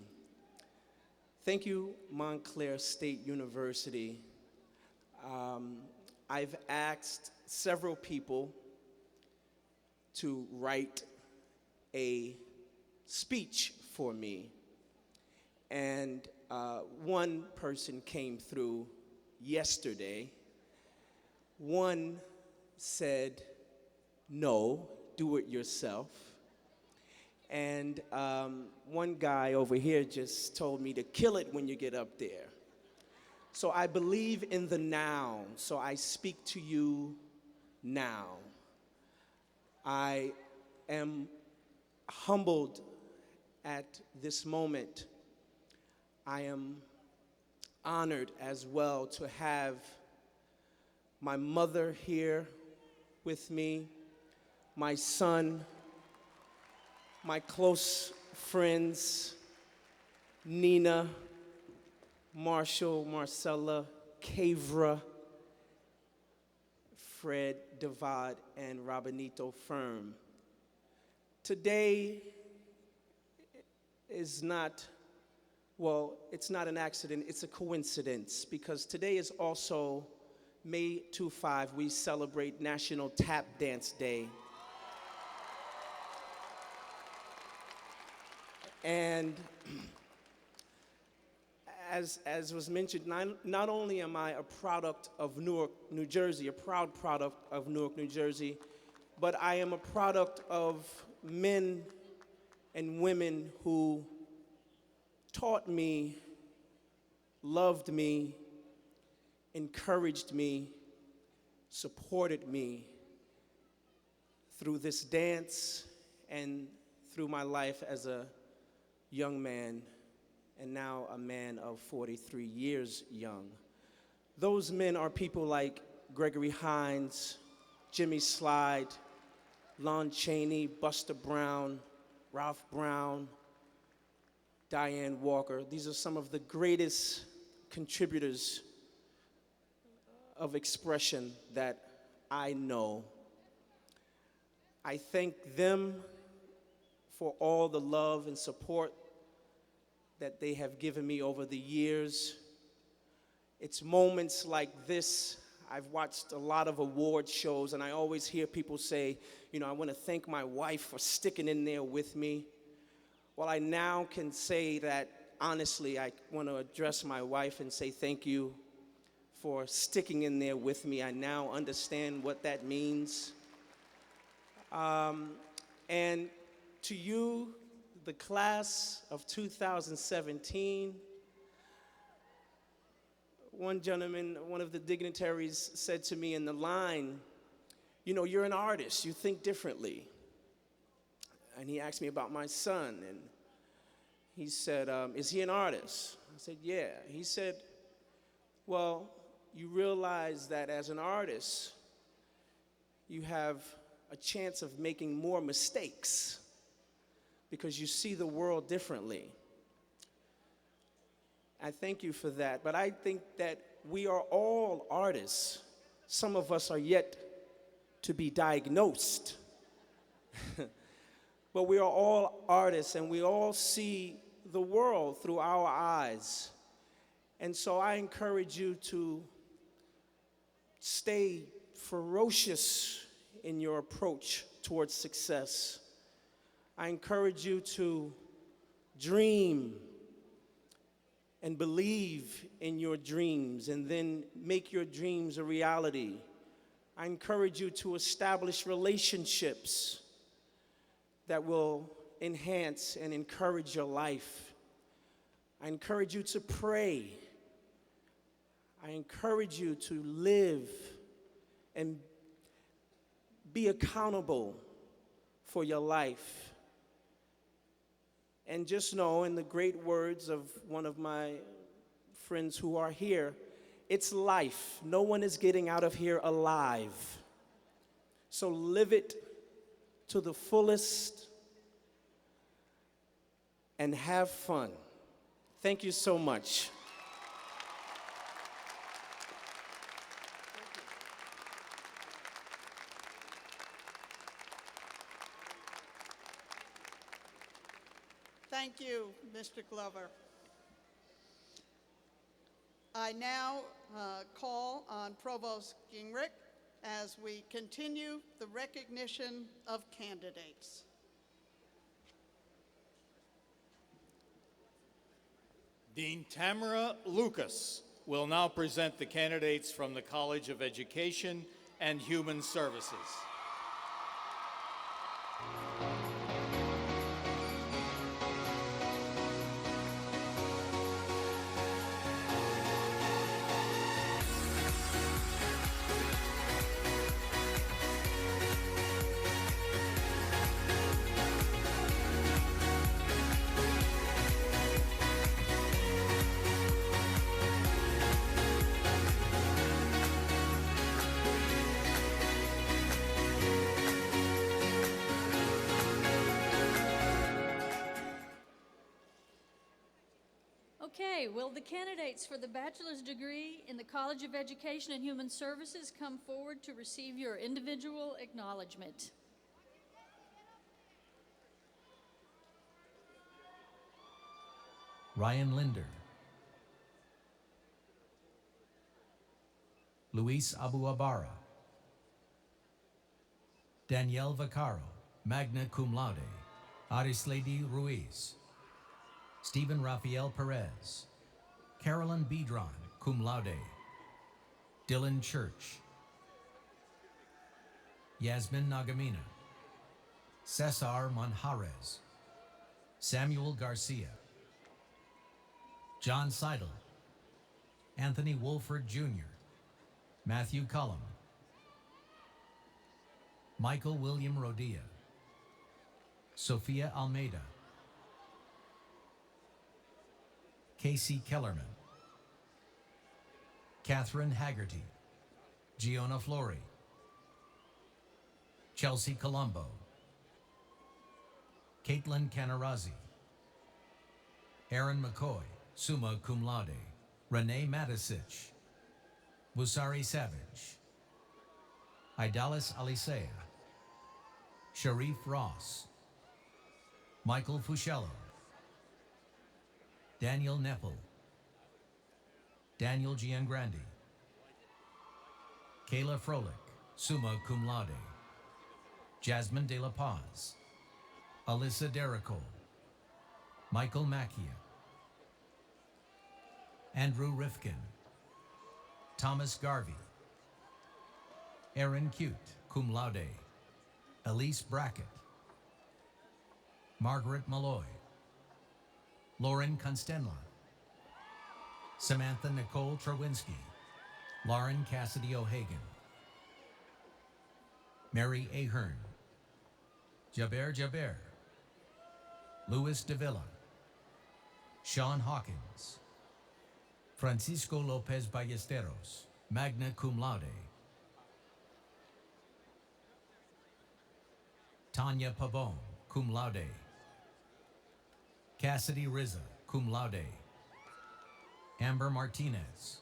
Thank you, Montclair State University. I've asked several people to write a speech for me, and one person came through yesterday. One said, no, do it yourself. And one guy over here just told me to kill it when you get up there. So I believe in the now, so I speak to you now. I am humbled at this moment. I am honored as well to have my mother here with me, my son, my close friends, Nina, Marshall, Marcella, Kavra, Fred, Devad, and Robinito Firm. Today is not, well, it's not an accident, it's a coincidence, because today is also May 25, we celebrate National Tap Dance Day. And as was mentioned, not only am I a product of Newark, New Jersey, a proud product of Newark, New Jersey, but I am a product of men and women who taught me, loved me, encouraged me, supported me through this dance and through my life as a young man, and now a man of 43 years young. Those men are people like Gregory Hines, Jimmy Slide, Lon Chaney, Buster Brown, Ralph Brown, Diane Walker. These are some of the greatest contributors of expression that I know. I thank them for all the love and support that they have given me over the years. It's moments like this. I've watched a lot of award shows, and I always hear people say, you know, I want to thank my wife for sticking in there with me. Well, I now can say that, honestly, I want to address my wife and say thank you for sticking in there with me. I now understand what that means. And to you, the class of 2017, one gentleman, one of the dignitaries said to me in the line, you know, you're an artist, you think differently. And he asked me about my son, and he said, is he an artist? I said, yeah. He said, well, you realize that as an artist, you have a chance of making more mistakes because you see the world differently. I thank you for that, but I think that we are all artists. Some of us are yet to be diagnosed. But we are all artists, and we all see the world through our eyes. And so I encourage you to stay ferocious in your approach towards success. I encourage you to dream and believe in your dreams and then make your dreams a reality. I encourage you to establish relationships that will enhance and encourage your life. I encourage you to pray. I encourage you to live and be accountable for your life. And just know, in the great words of one of my friends who are here, it's life. No one is getting out of here alive. So live it to the fullest and have fun. Thank you so much. Thank you, Mr. Glover. I now call on Provost Gingrich as we continue the recognition of candidates. Dean Tamara Lucas will now present the candidates from the College of Education and Human Services. Okay, will the candidates for the bachelor's degree in the College of Education and Human Services come forward to receive your individual acknowledgement? Ryan Linder, Luis Abu-Abara, Danielle Vaccaro, magna cum laude, Arislady Ruiz, Stephen Rafael Perez, Carolyn Bedron, cum laude, Dylan Church, Yasmin Nagamina, Cesar Manjarez, Samuel Garcia, John Seidel, Anthony Wolford Jr., Matthew Cullum, Michael William Rodia, Sophia Almeida, Casey Kellerman, Catherine Haggerty, Giona Flori, Chelsea Colombo, Caitlin Canarazzi, Aaron McCoy, summa cum laude, Renee Matisich, Busari Savage, Idalis Alisea, Sharif Ross, Michael Fuscello, Daniel Neppel, Daniel Giangrandi, Kayla Froelich, summa cum laude, Jasmine De La Paz, Alyssa Derricole, Michael Macchia, Andrew Rifkin, Thomas Garvey, Aaron Cute, cum laude, Elise Brackett, Margaret Malloy, Lauren Constenla, Samantha Nicole Trowinski, Lauren Cassidy O'Hagan, Mary Ahern, Jaber Jaber, Louis Davila, Sean Hawkins, Francisco Lopez Ballesteros, magna cum laude, Tanya Pavone, cum laude, Cassidy Rizza, cum laude, Amber Martinez,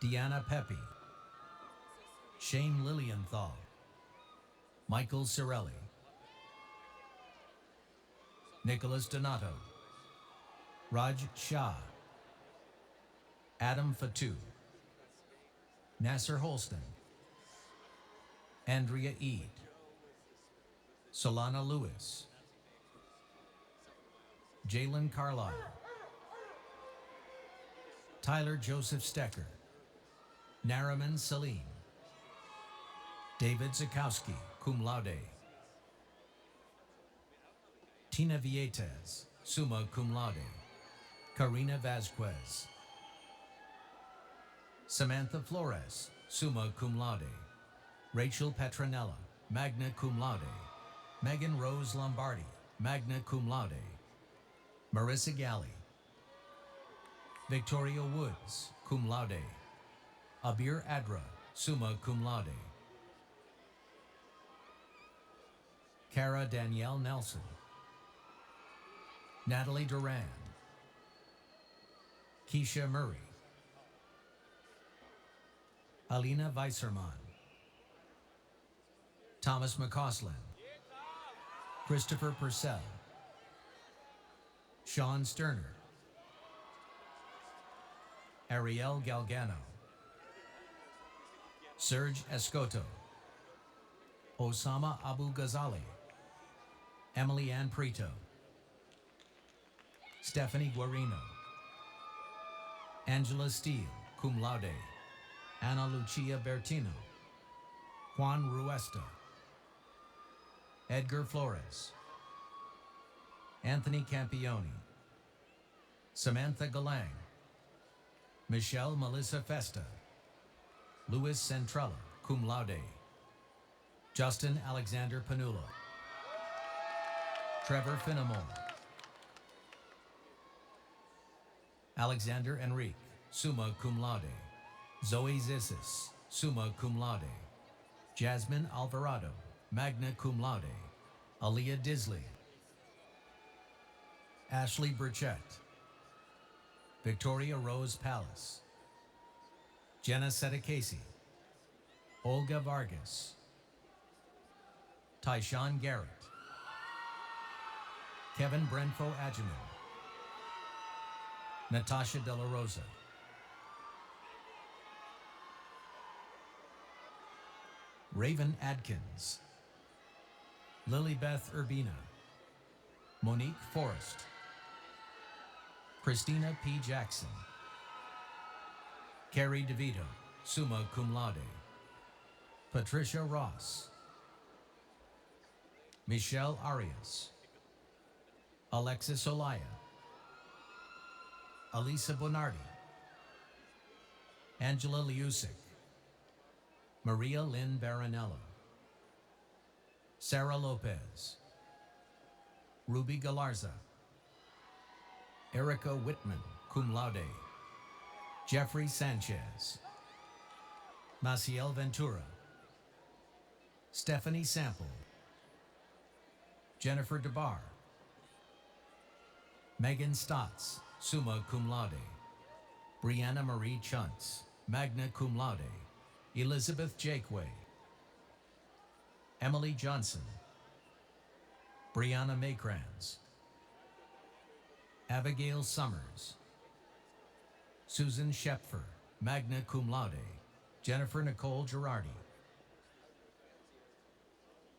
Deanna Pepe, Shane Lilienthal, Michael Cirelli, Nicholas Donato, Raj Shah, Adam Fatou, Nasser Holston, Andrea Eid, Solana Lewis, Jalen Carlisle, Tyler Joseph Stecker, Nariman Salim, David Zakowski, cum laude. Tina Vietes, summa cum laude. Karina Vasquez. Samantha Flores, summa cum laude. Rachel Petronella, magna cum laude. Megan Rose Lombardi, magna cum laude. Marissa Galley. Victoria Woods, cum laude. Abir Adra, summa cum laude. Cara Danielle Nelson. Natalie Duran. Keisha Murray. Alina Weisserman. Thomas McCausland. Christopher Purcell. Sean Sterner. Ariel Galgano. Serge Escoto. Osama Abu Ghazali. Emily Ann Prito. Stephanie Guarino. Angela Steele, cum laude. Ana Lucia Bertino. Juan Ruesta. Edgar Flores. Anthony Campioni. Samantha Galang. Michelle Melissa Festa. Louis Centrella, cum laude. Justin Alexander Panula. Trevor Finamore. Alexander Enrique, summa cum laude. Zoe Zissis, summa cum laude. Jasmine Alvarado, magna cum laude. Aaliyah Disley. Ashley Burchett. Victoria Rose Palace. Jenna Sedekasi. Olga Vargas. Tyshawn Garrett. Kevin Brenfo Ajamin. Natasha De La Rosa. Raven Adkins. Lilybeth Urbina. Monique Forrest. Christina P. Jackson. Carrie DeVito, summa cum laude. Patricia Ross. Michelle Arias. Alexis Olaya. Elisa Bonardi. Angela Liusic. Maria Lynn Baranello. Sarah Lopez. Ruby Galarza. Erica Whitman, cum laude. Jeffrey Sanchez. Maciel Ventura. Stephanie Sample. Jennifer DeBar. Megan Stotts, summa cum laude. Brianna Marie Chuntz, magna cum laude. Elizabeth Jakeway. Emily Johnson. Brianna Maykrans. Abigail Summers. Susan Shepfer, magna cum laude. Jennifer Nicole Girardi.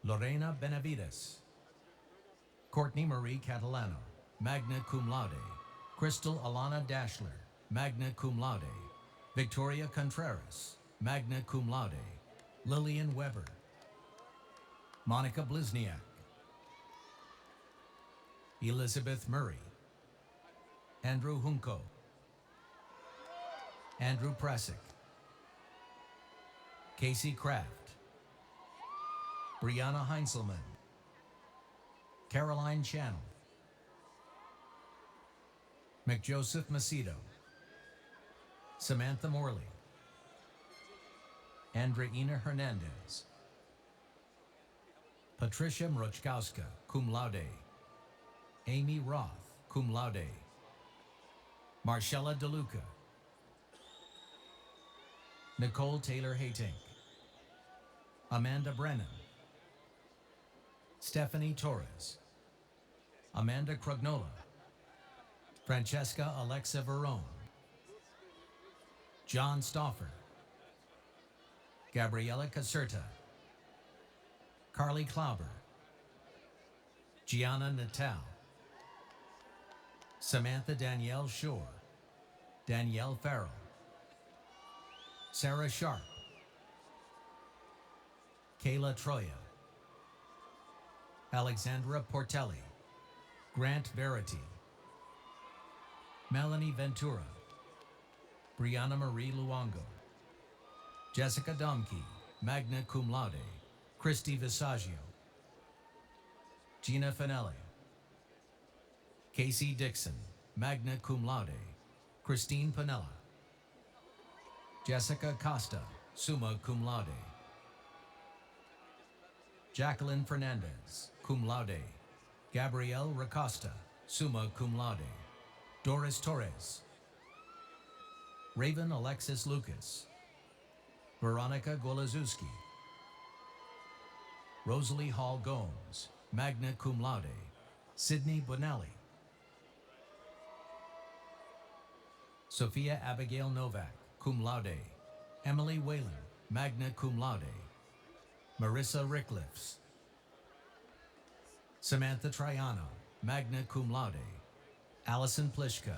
Lorena Benavides. Courtney Marie Catalano, magna cum laude. Crystal Alana Dashler, magna cum laude. Victoria Contreras, magna cum laude. Lillian Weber. Monica Blizniak. Elizabeth Murray. Andrew Hunko. Andrew Pressick. Casey Kraft. Brianna Heinzelman. Caroline Channel. McJoseph Macedo. Samantha Morley. Andreina Hernandez. Patricia Mrochkowska, cum laude. Amy Roth, cum laude. Marcella DeLuca. Nicole Taylor Haytink. Amanda Brennan. Stephanie Torres. Amanda Crugnola. Francesca Alexa Verone. John Stauffer. Gabriela Caserta. Carly Klauber. Gianna Natal. Samantha Danielle Shore. Danielle Farrell, Sarah Sharp, Kayla Troya, Alexandra Portelli, Grant Verity, Melanie Ventura, Brianna Marie Luongo, Jessica Domke, magna cum laude, Christy Visaggio, Gina Finelli, Casey Dixon, magna cum laude, Christine Panella, Jessica Costa, summa cum laude, Jacqueline Fernandez, cum laude, Gabrielle Racosta, summa cum laude, Doris Torres, Raven Alexis Lucas, Veronica Golazewski, Rosalie Hall Gomes, magna cum laude, Sydney Bonelli, Sophia Abigail Novak, cum laude, Emily Whalen, magna cum laude, Marissa Rickliffs, Samantha Triano, magna cum laude, Allison Plishka,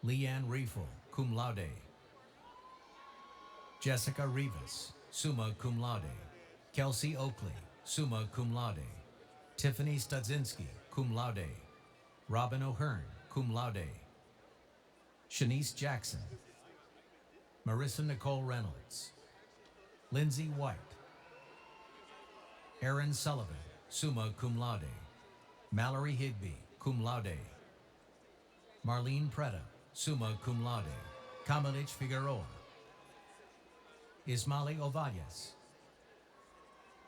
Leanne Riefel, cum laude, Jessica Rivas, summa cum laude, Kelsey Oakley, summa cum laude, Tiffany Studzinski, cum laude, Robin O'Hearn, cum laude, Shanice Jackson, Marissa Nicole Reynolds, Lindsay White, Aaron Sullivan, summa cum laude, Mallory Higby, cum laude, Marlene Preda, summa cum laude, Kamalich Figueroa, Ismaili Ovalles,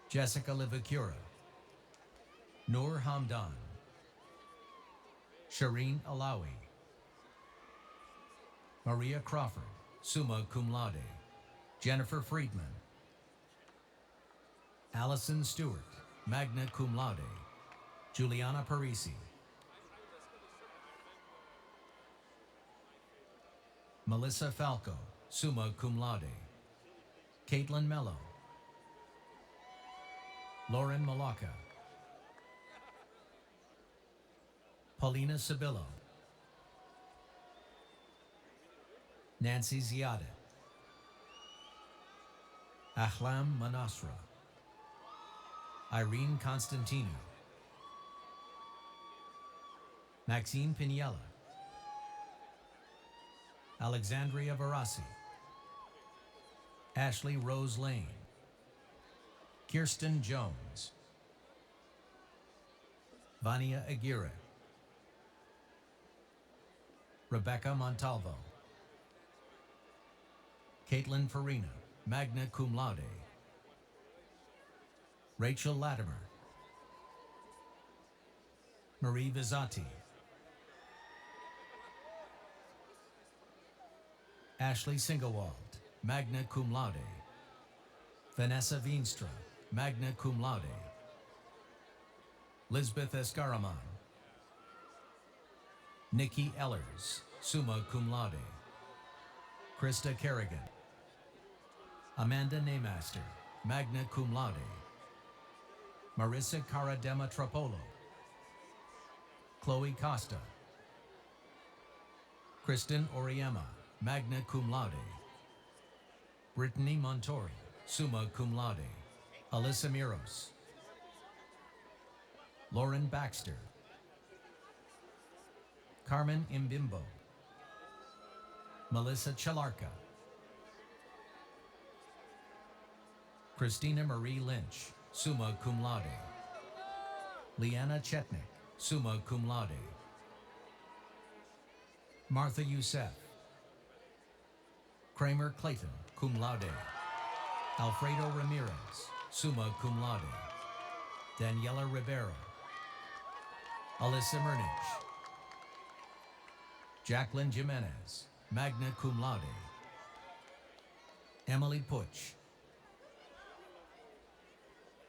Jessica Livacura, Noor Hamdan, Shireen Alawi, Maria Crawford, summa cum laude, Jennifer Friedman, Allison Stewart, magna cum laude, Juliana Parisi, Melissa Falco, summa cum laude, Caitlin Mello, Lauren Malacca, Paulina Sibillo, Nancy Ziada, Ahlam Manasra, Irene Constantino, Maxine Piniella, Alexandria Barassi, Ashley Rose Lane, Kirsten Jones, Vania Aguirre, Rebecca Montalvo, Caitlin Farina, magna cum laude, Rachel Latimer, Marie Vizzati, Ashley Singewald, magna cum laude, Vanessa Veenstra, magna cum laude, Lisbeth Escaraman, Nikki Ellers, summa cum laude, Krista Kerrigan, Amanda Neymaster, magna cum laude, Marissa Caradema Tropolo, Chloe Costa, Kristen Oriema, magna cum laude, Brittany Montori, summa cum laude, Alyssa Miros, Lauren Baxter, Carmen Imbimbo, Melissa Chalarka, Christina Marie Lynch, summa cum laude, Leanna Chetnik, summa cum laude, Martha Youssef, Kramer Clayton, cum laude, Alfredo Ramirez, summa cum laude, Daniela Rivera, Alyssa Murnich, Jacqueline Jimenez, magna cum laude, Emily Putsch,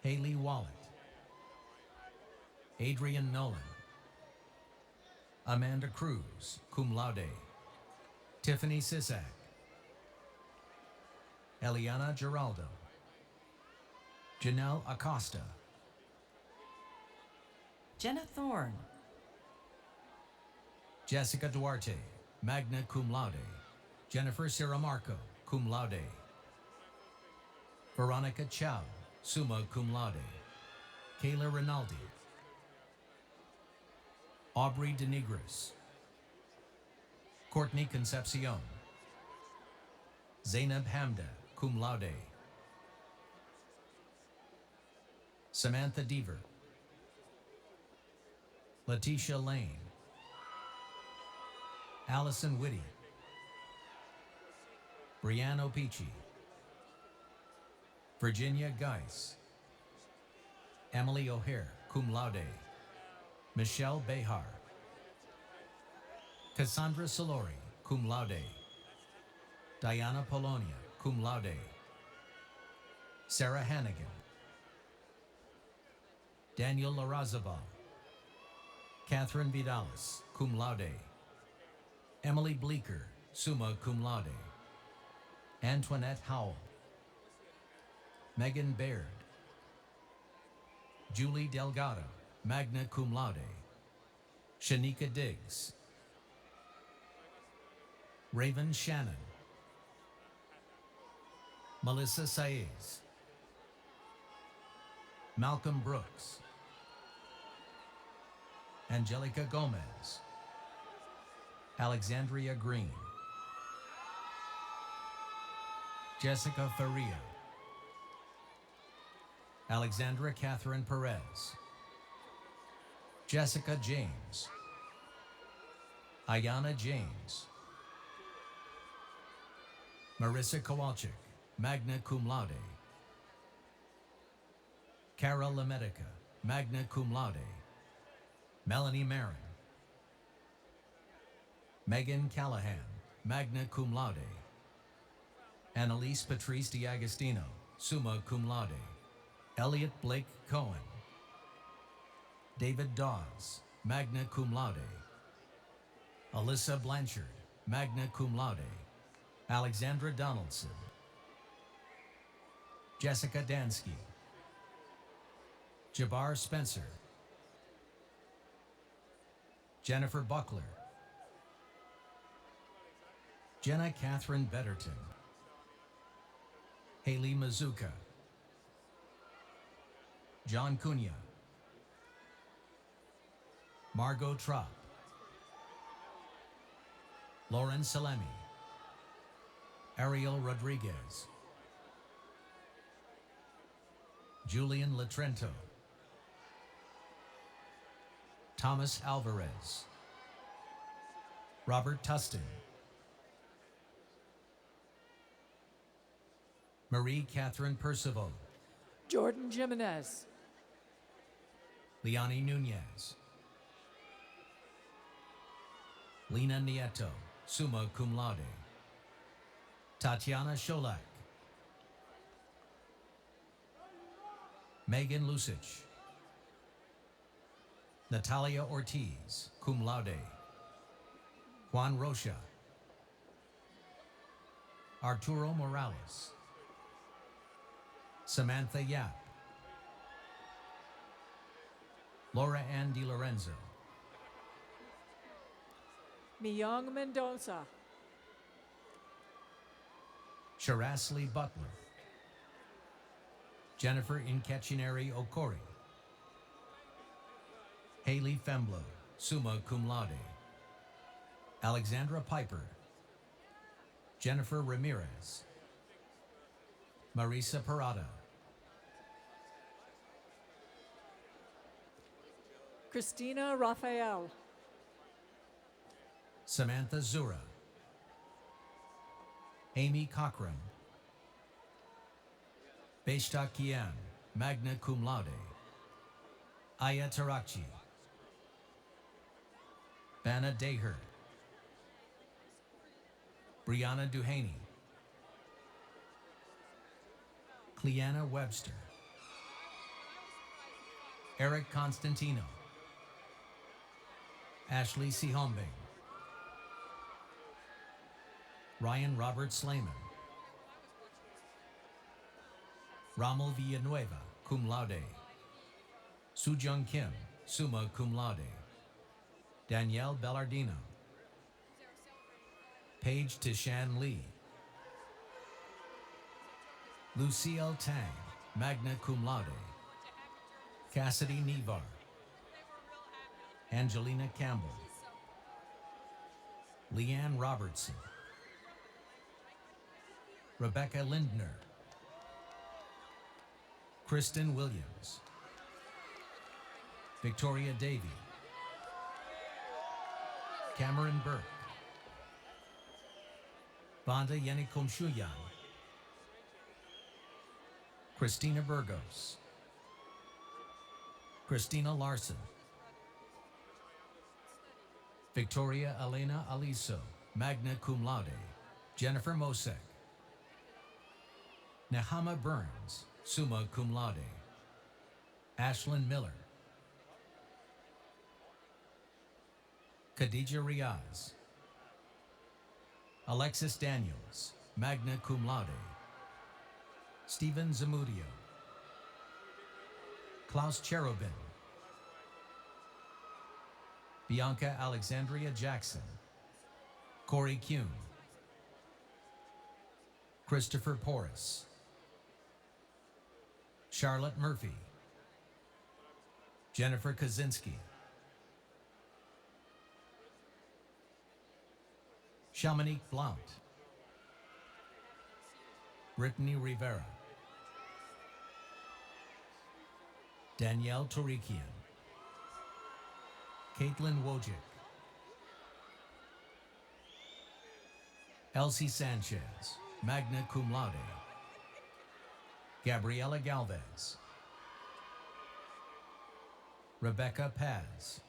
Haley Wallet, Adrian Nolan, Amanda Cruz, cum laude, Tiffany Sisak, Eliana Giraldo, Janelle Acosta, Jenna Thorne, Jessica Duarte, magna cum laude. Jennifer Saramarco, cum laude. Veronica Chow, summa cum laude. Kayla Rinaldi. Aubrey Denigris. Courtney Concepcion. Zainab Hamda, cum laude. Samantha Deaver. Letitia Lane. Allison Whitty. Brianne Opici. Virginia Geis. Emily O'Hare, cum laude. Michelle Behar. Cassandra Solori, cum laude. Diana Polonia, cum laude. Sarah Hannigan. Daniel Larazabal. Catherine Vidalis, cum laude. Emily Bleeker, summa cum laude. Antoinette Howell. Megan Baird. Julie Delgado, magna cum laude. Shanika Diggs. Raven Shannon. Melissa Saez. Malcolm Brooks. Angelica Gomez. Alexandria Green. Jessica Faria. Alexandra Catherine Perez. Jessica James. Ayana James. Marissa Kowalczyk, magna cum laude. Cara Lemedica, magna cum laude. Melanie Marin. Megan Callahan, magna cum laude. Annalise Patrice D'Agostino, summa cum laude. Elliot Blake Cohen. David Dawes, magna cum laude. Alyssa Blanchard, magna cum laude. Alexandra Donaldson. Jessica Dansky. Jabbar Spencer. Jennifer Buckler. Jenna Catherine Betterton. Haley Mazuka. John Cunha. Margot Trapp. Lauren Salemi. Ariel Rodriguez. Julian Latrento. Thomas Alvarez. Robert Tustin. Marie Catherine Percival. Jordan Jimenez. Liani Nunez. Lena Nieto, summa cum laude. Tatiana Sholak. Megan Lusich. Natalia Ortiz, cum laude. Juan Rocha. Arturo Morales. Samantha Yap. Laura Ann DiLorenzo. Myung Mendoza. Sharasli Butler. Jennifer Nkechineri Okori. Haley Femblo, summa cum laude. Alexandra Piper. Jennifer Ramirez. Marisa Parada. Christina Raphael. Samantha Zura. Amy Cochran. Beshta Kian, magna cum laude. Aya Tarakchi. Bana Daher. Brianna Duhaney. Cleanna Webster. Eric Constantino. Ashley Sihombing. Ryan Robert Slayman. Rommel Villanueva, cum laude. Sujung Kim, summa cum laude. Danielle Bellardino. Paige Tishan Lee. Lucille Tang, magna cum laude. Cassidy Nevar. Angelina Campbell. Leanne Robertson. Rebecca Lindner. Kristen Williams. Victoria Davy. Cameron Burke. Vanda Yenikomshuyan. Christina Burgos. Christina Larson. Victoria Elena Aliso, magna cum laude. Jennifer Mosek. Nehama Burns, summa cum laude. Ashlyn Miller. Khadija Riaz. Alexis Daniels, magna cum laude. Stephen Zamudio. Klaus Cherubin. Bianca Alexandria Jackson. Corey Kuhn. Christopher Porras. Charlotte Murphy. Jennifer Kaczynski. Shamanique Blount. Brittany Rivera. Danielle Torikian. Caitlin Wojcik. Elsie Sanchez, magna cum laude. Gabriela Galvez. Rebecca Paz.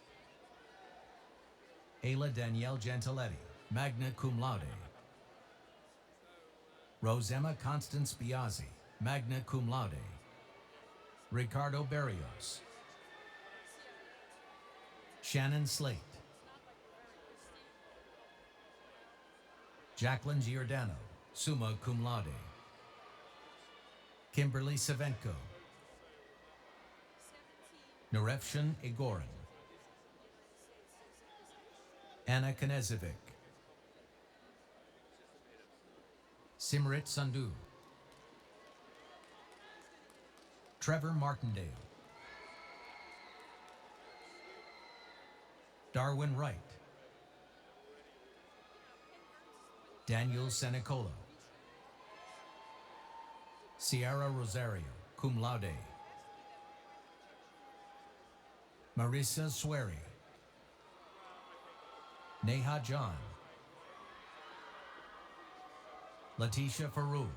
Ayla Danielle Gentiletti, magna cum laude. Rosemma Constance Biazzi, magna cum laude. Ricardo Barrios. Shannon Slate. Jacqueline Giordano, summa cum laude. Kimberly Savenko. Narefshan Igorin. Anna Knezovic. Simrit Sandhu. Trevor Martindale. Darwin Wright. Daniel Senicolo. Sierra Rosario, cum laude. Marissa Swery. Neha John. Letitia Faroul.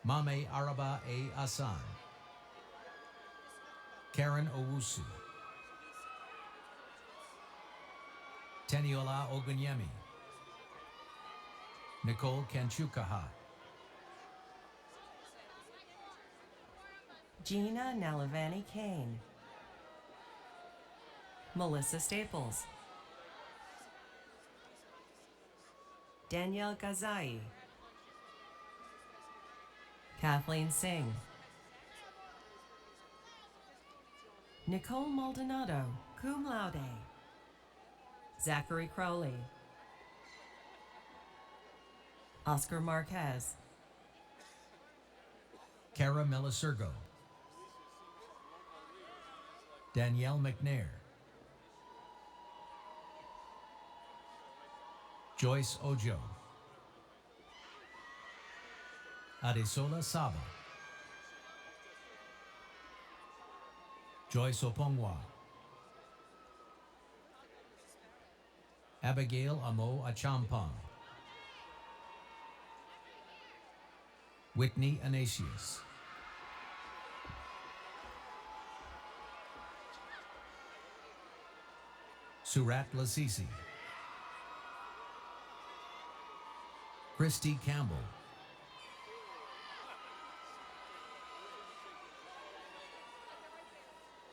Mame Araba A. Asan. Karen Owusu. Teniola Ogunyemi. Nicole Kanchukaha. Gina Nalavani Kane. Melissa Staples. Danielle Gazai. Kathleen Singh. Nicole Maldonado, cum laude. Zachary Crowley. Oscar Marquez. Cara Melisergo. Danielle McNair. Joyce Ojo. Adesola Saba. Joyce Opongwa. Abigail Amo Achampong. Whitney Anasius. Surat Lasisi. Christy Campbell.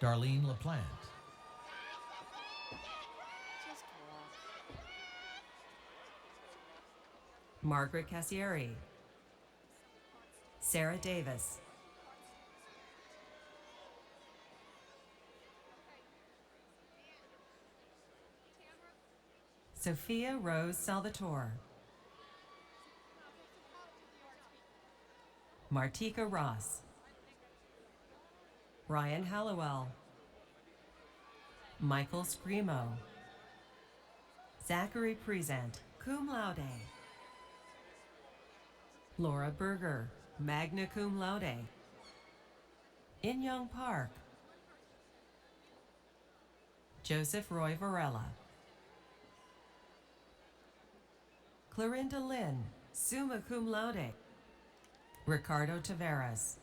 Darlene LaPlante. Margaret Cassieri. Sarah Davis. Sophia Rose Salvatore. Martika Ross. Ryan Hallowell. Michael Scrimo. Zachary Present, cum laude. Laura Berger, magna cum laude. In Young Park. Joseph Roy Varela. Clarinda Lynn, summa cum laude. Ricardo Taveras.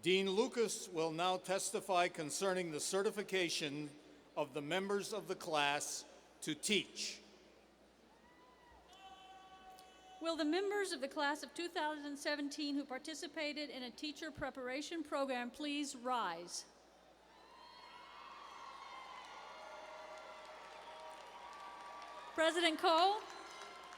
Dean Lucas will now testify concerning the certification of the members of the class to teach. Will the members of the class of 2017 who participated in a teacher preparation program please rise? President Cole,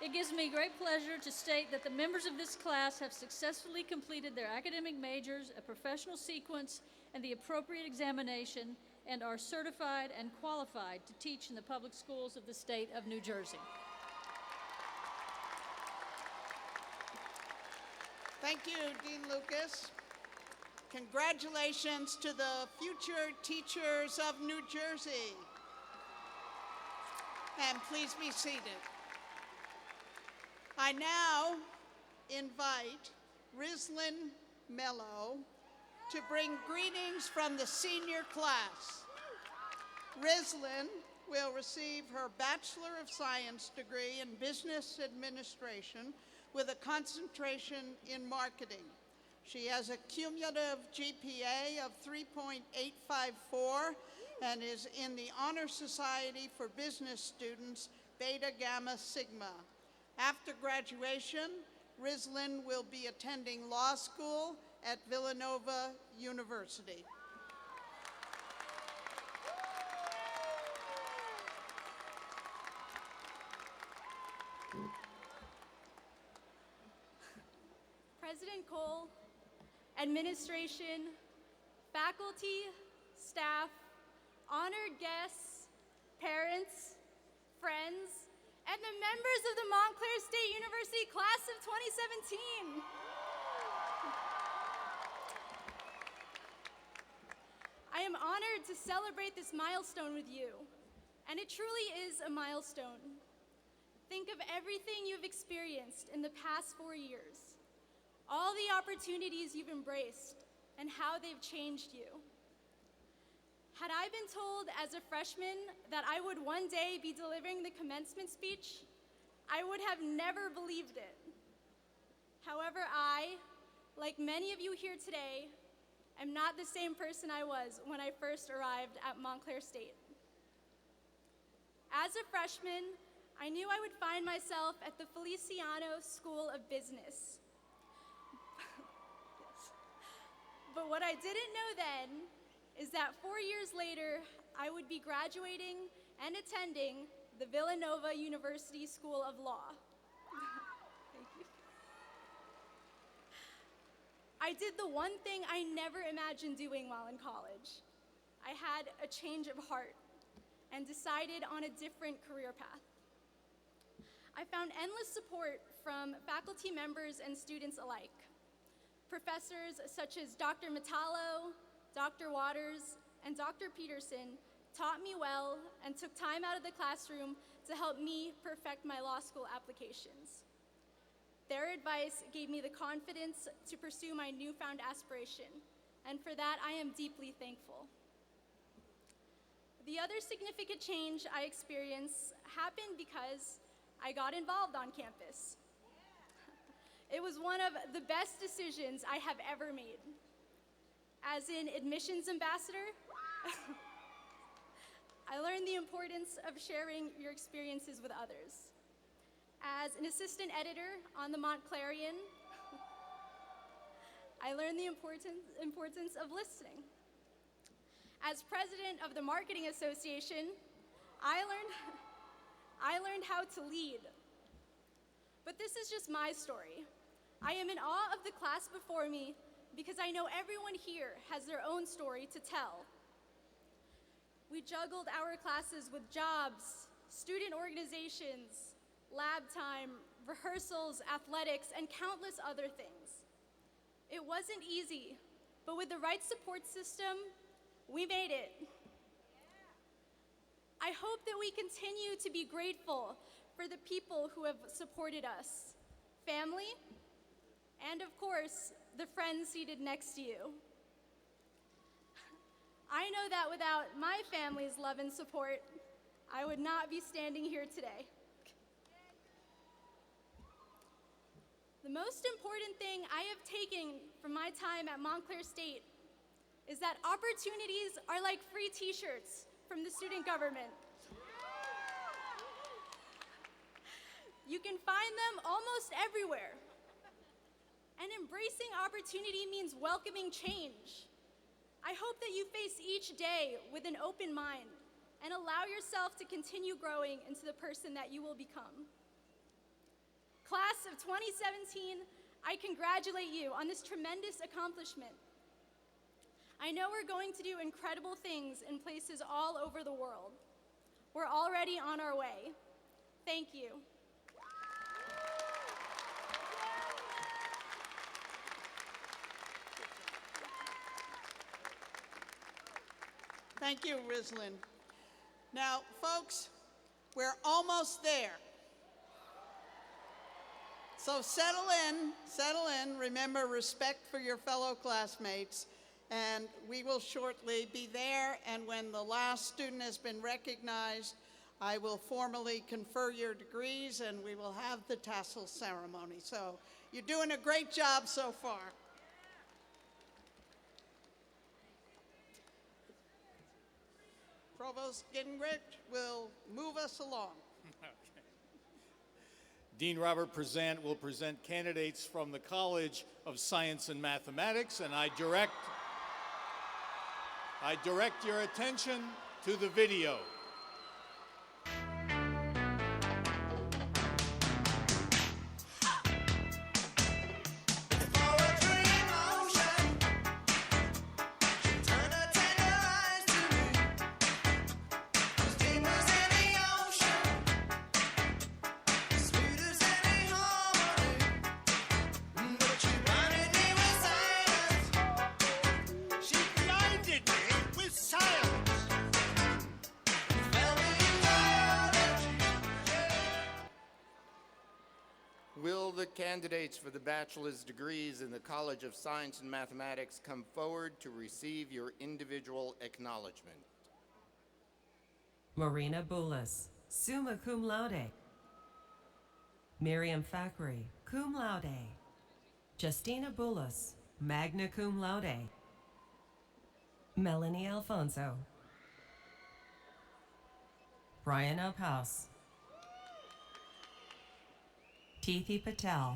it gives me great pleasure to state that the members of this class have successfully completed their academic majors, a professional sequence, and the appropriate examination, and are certified and qualified to teach in the public schools of the state of New Jersey. Thank you, Dean Lucas. Congratulations to the future teachers of New Jersey. And please be seated. I now invite Rizlin Mello to bring greetings from the senior class. Rizlin will receive her Bachelor of Science degree in Business Administration with a concentration in marketing. She has a cumulative GPA of 3.854 and is in the Honor Society for Business Students, Beta Gamma Sigma. After graduation, Rizlin will be attending law school at Villanova University. President Cole, administration, faculty, staff, honored guests, parents, friends, and the members of the Montclair State University class of 2017. I am honored to celebrate this milestone with you, and it truly is a milestone. Think of everything you've experienced in the past 4 years, all the opportunities you've embraced, and how they've changed you. Had I been told as a freshman that I would one day be delivering the commencement speech, I would have never believed it. However, I, like many of you here today, am not the same person I was when I first arrived at Montclair State. As a freshman, I knew I would find myself at the Feliciano School of Business. But what I didn't know then is that 4 years later, I would be graduating and attending the Villanova University School of Law. Thank you. I did the one thing I never imagined doing while in college. I had a change of heart and decided on a different career path. I found endless support from faculty members and students alike. Professors such as Dr. Metallo, Dr. Waters, and Dr. Peterson taught me well and took time out of the classroom to help me perfect my law school applications. Their advice gave me the confidence to pursue my newfound aspiration, and for that I am deeply thankful. The other significant change I experienced happened because I got involved on campus. It was one of the best decisions I have ever made. As an admissions ambassador, I learned the importance of sharing your experiences with others. As an assistant editor on the Montclarian, I learned the importance of listening. As president of the Marketing Association, I learned how to lead. But this is just my story. I am in awe of the class before me because I know everyone here has their own story to tell. We juggled our classes with jobs, student organizations, lab time, rehearsals, athletics, and countless other things. It wasn't easy, but with the right support system, we made it. I hope that we continue to be grateful for the people who have supported us, family, and of course, the friends seated next to you. I know that without my family's love and support, I would not be standing here today. The most important thing I have taken from my time at Montclair State is that opportunities are like free t-shirts from the student government. You can find them almost everywhere. And embracing opportunity means welcoming change. I hope that you face each day with an open mind and allow yourself to continue growing into the person that you will become. Class of 2017, I congratulate you on this tremendous accomplishment. I know we're going to do incredible things in places all over the world. We're already on our way. Thank you. Thank you, Rizlin. Now, folks, we're almost there. So settle in. Remember, respect for your fellow classmates, and we will shortly be there, and when the last student has been recognized, I will formally confer your degrees, and we will have the tassel ceremony. So you're doing a great job so far. Provost Gingrich will move us along. Dean Robert Prezant will present candidates from the College of Science and Mathematics, and I direct your attention to the video. Will the candidates for the bachelor's degrees in the College of Science and Mathematics come forward to receive your individual acknowledgement? Marina Boulos, summa cum laude. Miriam Fakhri, cum laude. Justina Boulos, magna cum laude. Melanie Alfonso. Brian Uphouse. Tithi Patel.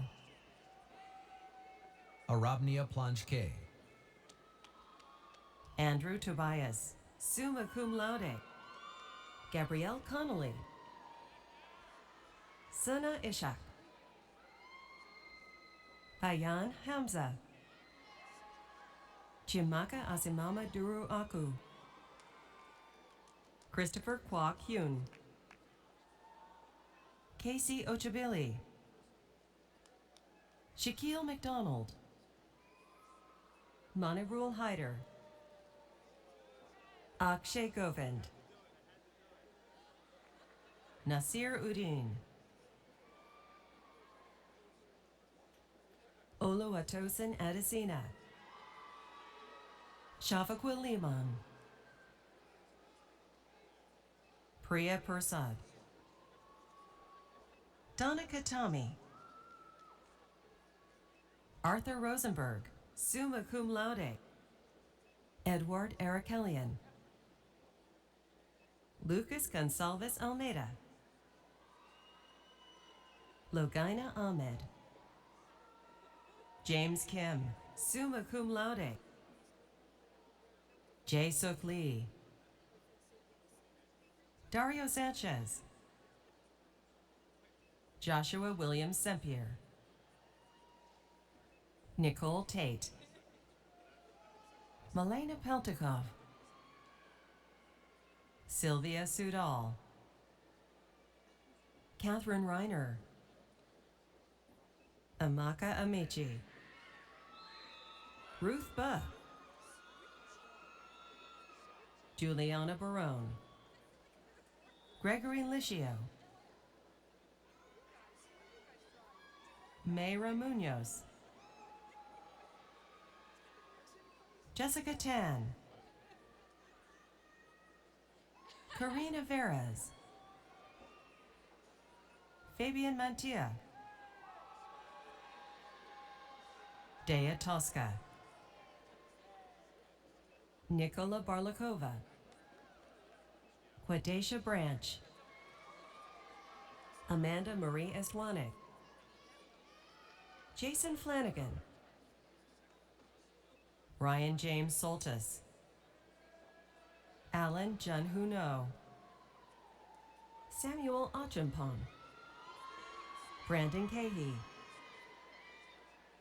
Arabnia Planchke. Andrew Tobias, summa cum laude. Gabrielle Connolly. Sana Ishak. Bayan Hamza. Chimaka Asimama Duru Aku. Christopher Kwok Hyun. Casey Ochabili. Shaquille McDonald. Manirul Haider. Akshay Govind. Nasir Udin. Oluwatosin Adesina. Shafaquil Liman. Priya Persad. Donna Katami. Arthur Rosenberg, summa cum laude. Edward Arakelian. Lucas Gonsalves Almeida. Logaina Ahmed. James Kim, summa cum laude. Jae Suk Lee. Dario Sanchez. Joshua Williams Sempier. Nicole Tate. Milena Peltikov, Sylvia Sudal, Catherine Reiner, Amaka Amici, Ruth Buck, Juliana Barone, Gregory Licio, Mayra Munoz, Jessica Tan, Karina Veras, Fabian Mantilla, Dea Tosca, Nicola Barlakova, Quadacia Branch, Amanda Marie Estwanek, Jason Flanagan, Ryan James Soltis, Alan Junhuno, Samuel Achampong, Brandon Cahey,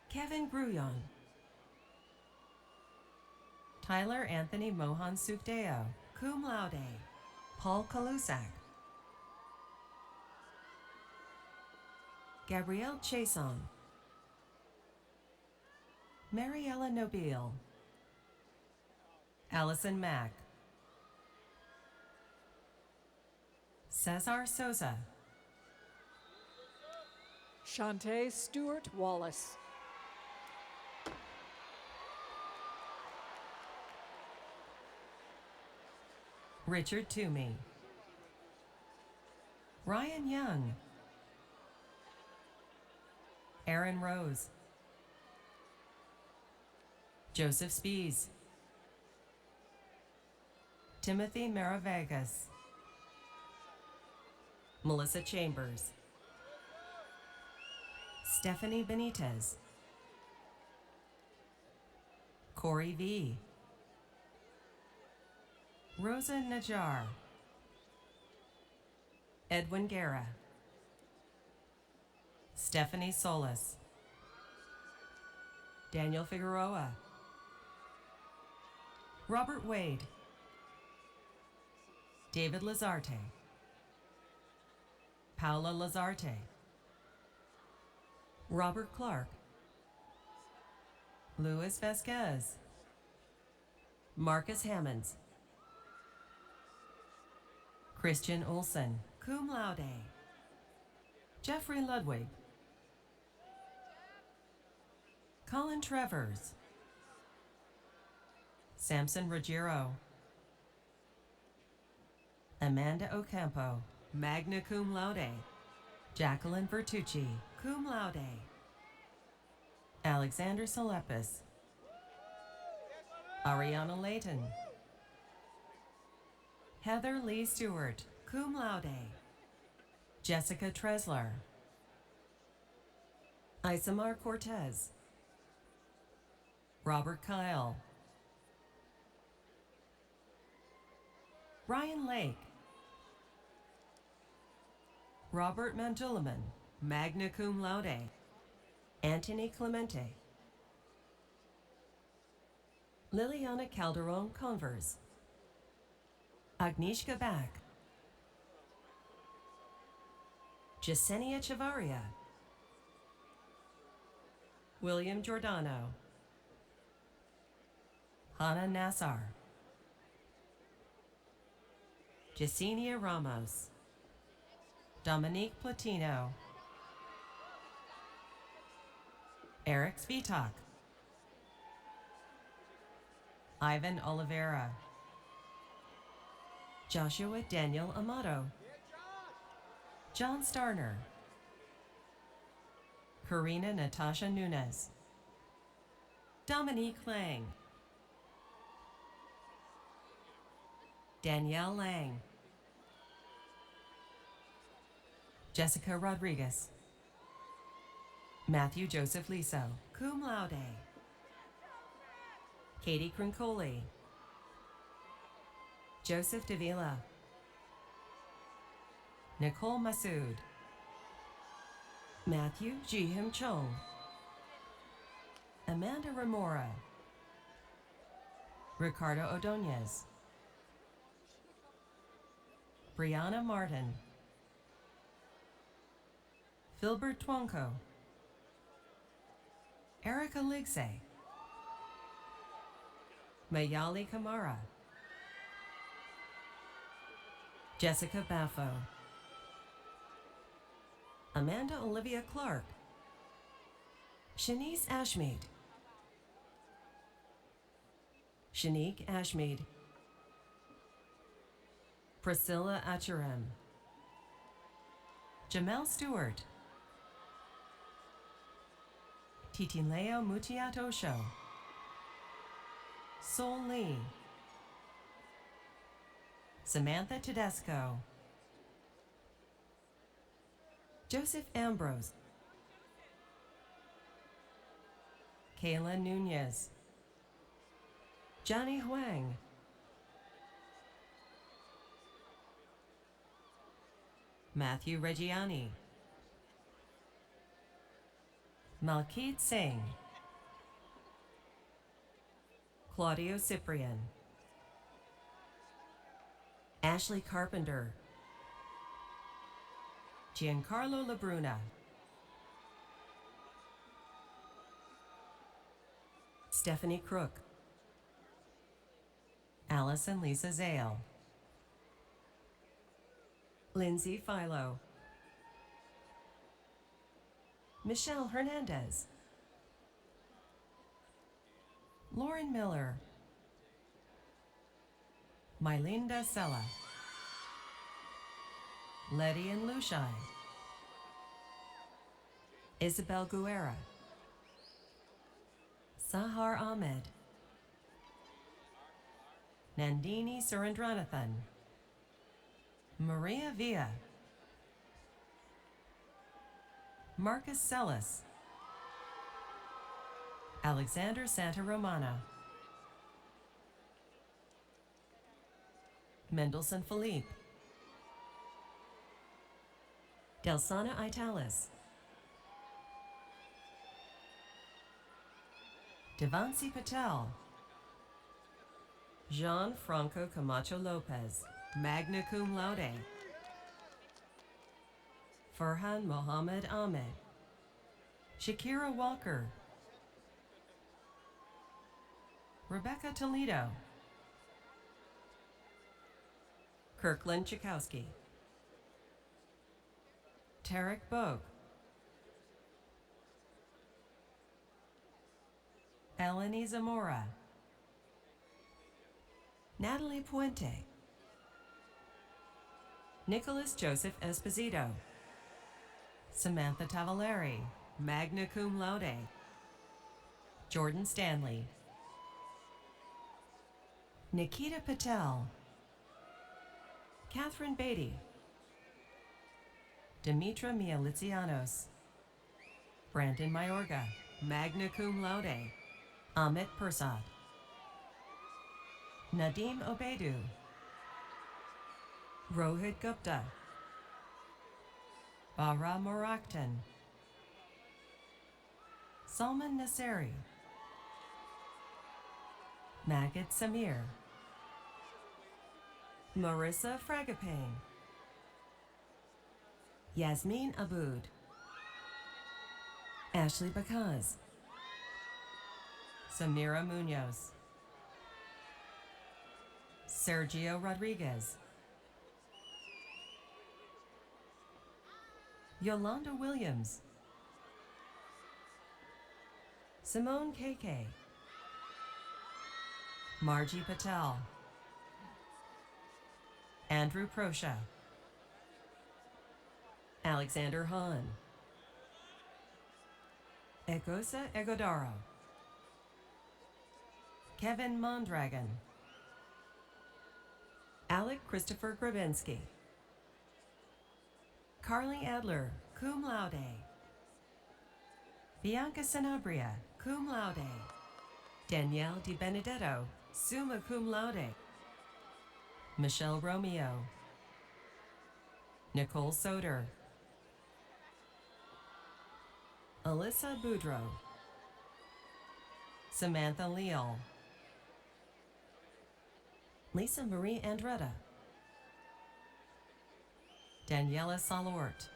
Kevin Gruyon, Tyler Anthony Mohan Sukdeo, cum laude, Paul Kalusak, Gabrielle Chason, Mariella Nobile, Allison Mack, Cesar Souza, Shantae Stewart Wallace. Richard Toomey, Ryan Young, Aaron Rose, Joseph Spees, Timothy Maravegas, Melissa Chambers, Stephanie Benitez, Corey V, Rosa Najjar, Edwin Guerra, Stephanie Solis, Daniel Figueroa, Robert Wade, David Lazarte, Paula Lazarte, Robert Clark, Luis Vasquez, Marcus Hammonds, Christian Olson, cum laude, Jeffrey Ludwig, Colin Trevors, Samson Ruggiero, Amanda Ocampo, magna cum laude, Jacqueline Bertucci, cum laude, Alexander Salepis, Ariana Layton, Heather Lee Stewart, cum laude, Jessica Tresler, Isamar Cortez, Robert Kyle, Ryan Lake, Robert Mandulaman, magna cum laude, Anthony Clemente, Liliana Calderon Converse, Agnieszka Bak, Jasenia Chavaria, William Giordano, Hannah Nassar, Jasenia Ramos, Dominique Platino, Eric Svitak, Ivan Oliveira, Joshua Daniel Amato, John Starner, Karina Natasha Nunez, Dominique Lang, Danielle Lang, Jessica Rodriguez, Matthew Joseph Liso, cum laude, Katie Crincoli, Joseph Davila, Nicole Massoud, Matthew Ji-Him Chung, Amanda Remora, Ricardo Ordonez, Brianna Martin, Filbert Twonko, Erica Ligsay, Mayali Kamara, Jessica Baffo, Amanda Olivia Clark, Shanice Ashmead, Shanique Ashmead, Priscilla Acharam, Jamel Stewart, Titinleo Mutiato Show, Sol Lee, Samantha Tedesco, Joseph Ambrose, Kayla Nunez, Johnny Huang, Matthew Reggiani, Malkeet Singh, Claudio Cyprian, Ashley Carpenter, Giancarlo Labruna, Stephanie Crook, Allison Lisa Zale, Lindsay Philo, Michelle Hernandez, Lauren Miller, Mylinda Sella, Letty and Lushai, Isabel Guerra, Sahar Ahmed, Nandini Surendranathan, Maria Villa, Marcus Sellis, Alexander Santa Romana, Mendelssohn Philippe, Delsana Italis, Devansi Patel, Jean Franco Camacho Lopez, magna cum laude, Farhan Mohammed Ahmed, Shakira Walker, Rebecca Toledo, Kirkland Chakowski, Tarek Bogue, Eleni Zamora, Natalie Puente, Nicholas Joseph Esposito, Samantha Tavaleri, magna cum laude, Jordan Stanley, Nikita Patel, Catherine Beatty, Dimitra Mialitsianos, Brandon Mayorga, magna cum laude, Amit Persad, Nadeem Obedu, Rohit Gupta, Bara Moraktan, Salman Nasseri, Magid Samir, Marissa Fragapane, Yasmin Aboud, Ashley Bakaz, Samira Munoz, Sergio Rodriguez, Yolanda Williams, Simone KK, Margie Patel, Andrew Prosha, Alexander Hahn, Egosa Egodaro, Kevin Mondragon, Alec Christopher Grabinski, Carly Adler, cum laude, Bianca Sanabria, cum laude, Danielle Di Benedetto, summa cum laude, Michelle Romeo, Nicole Soder, Alyssa Boudreau, Samantha Leal, Lisa Marie Andretta, Daniela Salort,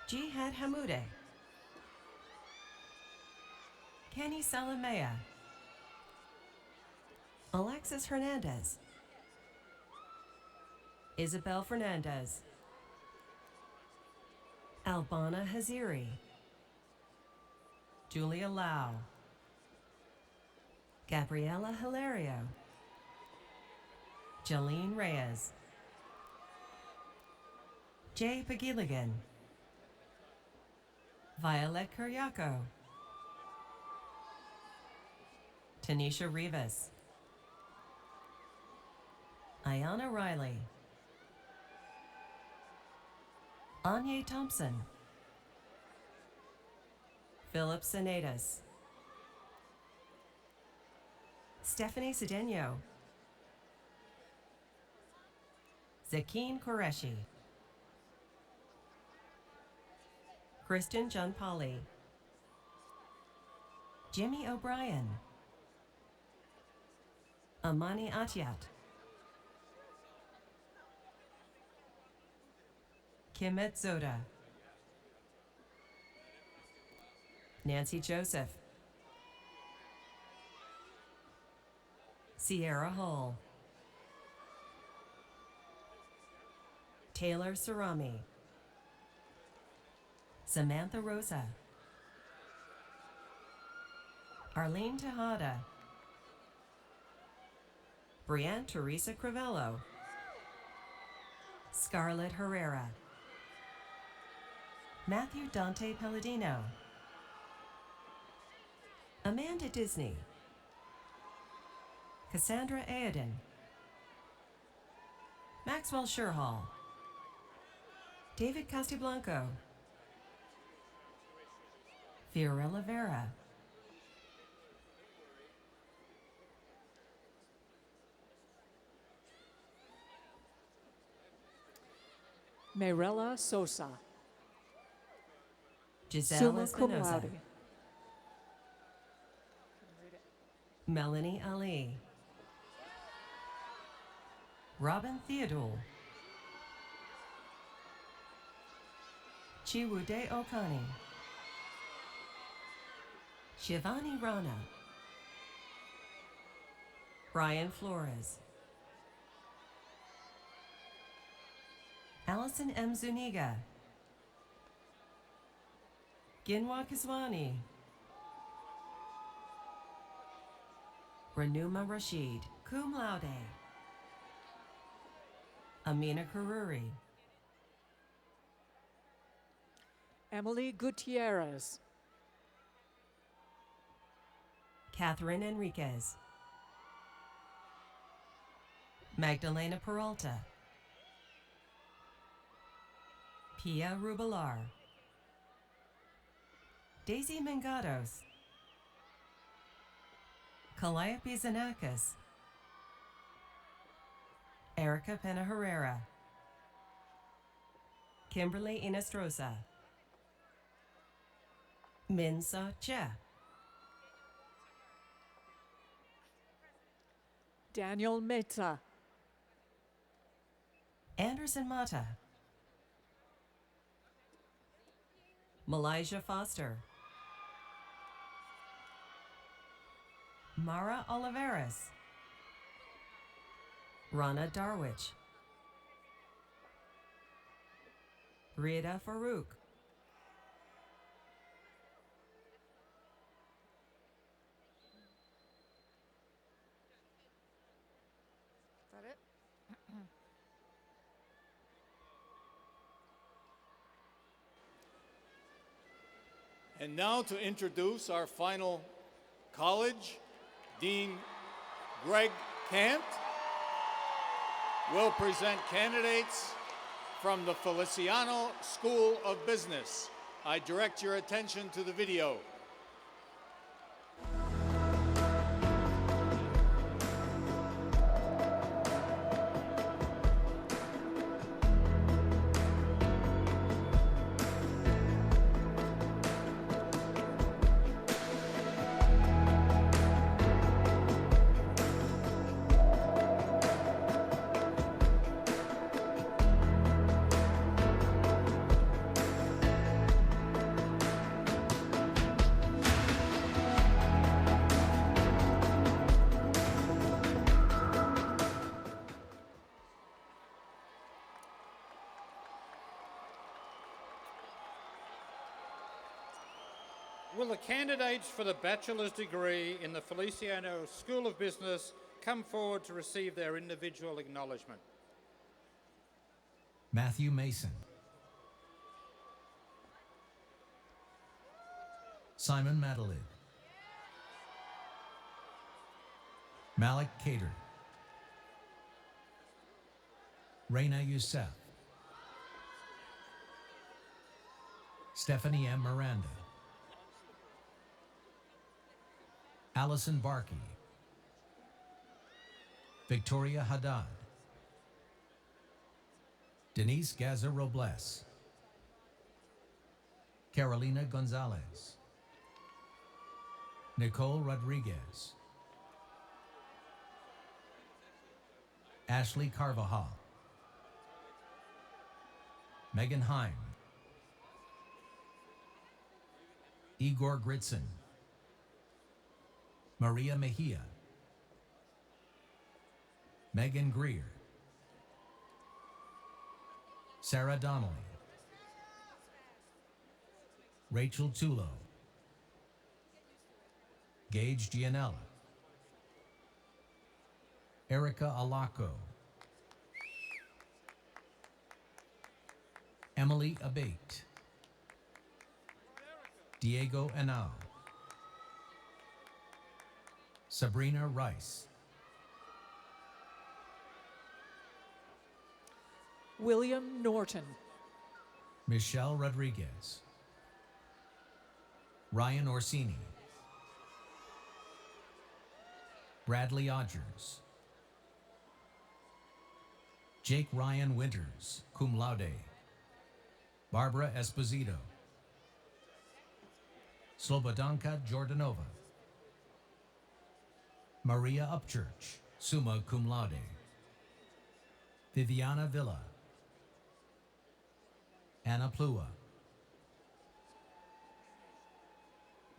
Jihad Hamoude, Kenny Salamea, Alexis Hernandez, Isabel Fernandez, Albana Haziri, Julia Lau, Gabriela Hilario, Jolene Reyes, Jay Pagiligan, Violet Kuryako, Tanisha Rivas, Ayana Riley, Anya Thompson, Philip Senatus, Stephanie Cedeno, Zakeen Qureshi, Kristen Johnpolly, Jimmy O'Brien, Amani Atiat, Kimet Zoda, Nancy Joseph, Sierra Hall, Taylor Sarami, Samantha Rosa, Arlene Tejada, Brianne Teresa Crivello, Scarlett Herrera, Matthew Dante Palladino, Amanda Disney, Cassandra Aiden, Maxwell Sherhall, David Castiblanco, Fiorella Vera, Mayrella Sosa, Giselle summa cum Espinosa, laude. Melanie Ali, Robin Theodore, Chiwude Okani, Shivani Rana, Brian Flores, Allison M. Zuniga, Ginwa Kiswani, Ranuma Rashid, cum laude, Amina Karuri, Emily Gutierrez, Catherine Enriquez, Magdalena Peralta, Pia Rubilar, Daisy Mengados, Calliope Zanakis, Erica Pena Herrera, Kimberly Inestrosa, Minsa Che, Daniel Meza, Anderson Mata, Malaysia Foster, Mara Oliveras, Rana Darwich, Rita Farouk, is that it? And now to introduce our final college, Dean Greg Kant will present candidates from the Feliciano School of Business. I direct your attention to the video. Will the candidates for the bachelor's degree in the Feliciano School of Business come forward to receive their individual acknowledgement? Matthew Mason, Simon Madelid, Malik Cater, Reina Youssef, Stephanie M. Miranda, Allison Barkey, Victoria Haddad, Denise Gaza Robles, Carolina Gonzalez, Nicole Rodriguez, Ashley Carvajal, Megan Heim, Igor Gritzin, Maria Mejia, Megan Greer, Sarah Donnelly, Rachel Tulo, Gage Gianella, Erica Alaco, Emily Abate, Diego Enal, Sabrina Rice, William Norton, Michelle Rodriguez, Ryan Orsini, Bradley Odgers, Jake Ryan Winters, cum laude, Barbara Esposito, Slobodanka Jordanova, Maria Upchurch, summa cum laude, Viviana Villa, Anna Plua,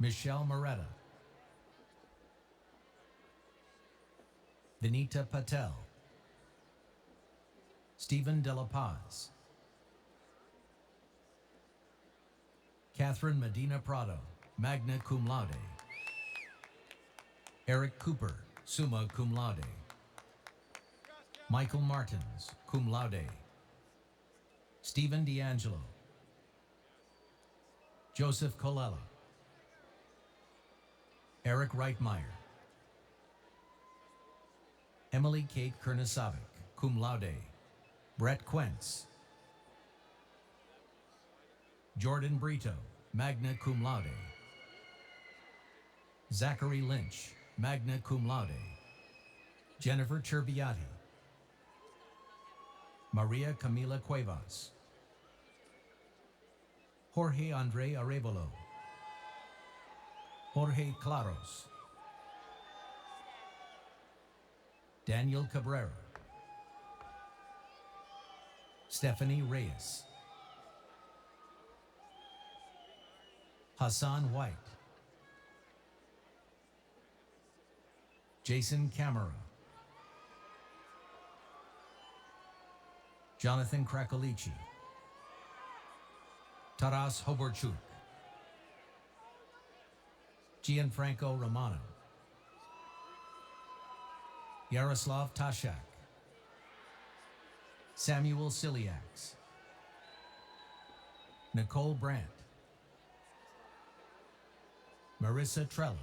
Michelle Moretta, Vinita Patel, Stephen De La Paz, Catherine Medina Prado, magna cum laude, Eric Cooper, summa cum laude, Michael Martins, cum laude, Stephen D'Angelo, Joseph Colella, Eric Reitmeyer, Emily Kate Kernisavic, cum laude, Brett Quentz, Jordan Brito, magna cum laude, Zachary Lynch, magna cum laude, Jennifer Cerbiati, Maria Camila Cuevas, Jorge Andre Arevalo, Jorge Claros, Daniel Cabrera, Stephanie Reyes, Hassan White, Jason Camera, Jonathan Krakolici, Taras Hoborchuk, Gianfranco Romano, Yaroslav Tashak, Samuel Siliax, Nicole Brandt, Marissa Trella,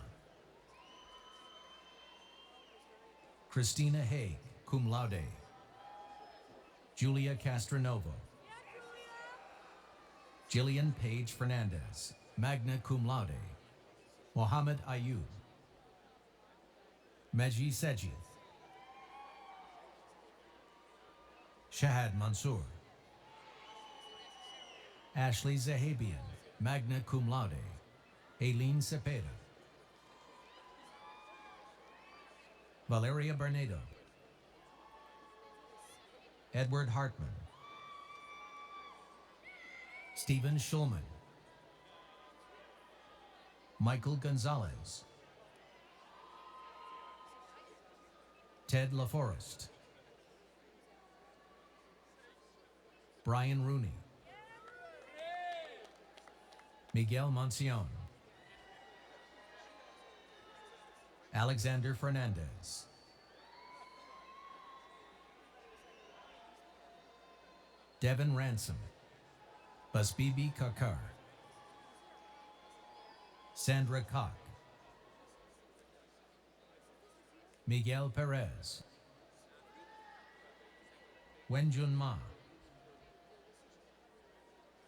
Christina Haig, cum laude, Julia Castronovo, Jillian Page Fernandez, magna cum laude, Mohammed Ayub, Meji Sejid, Shahad Mansour, Ashley Zahabian, magna cum laude, Aileen Cepeda, Valeria Bernardo, Edward Hartman, Stephen Schulman, Michael Gonzalez, Ted LaForest, Brian Rooney, Miguel Moncion, Alexander Fernandez. Devin Ransom. Basbibi Kakar. Sandra Koch. Miguel Perez. Wenjun Ma.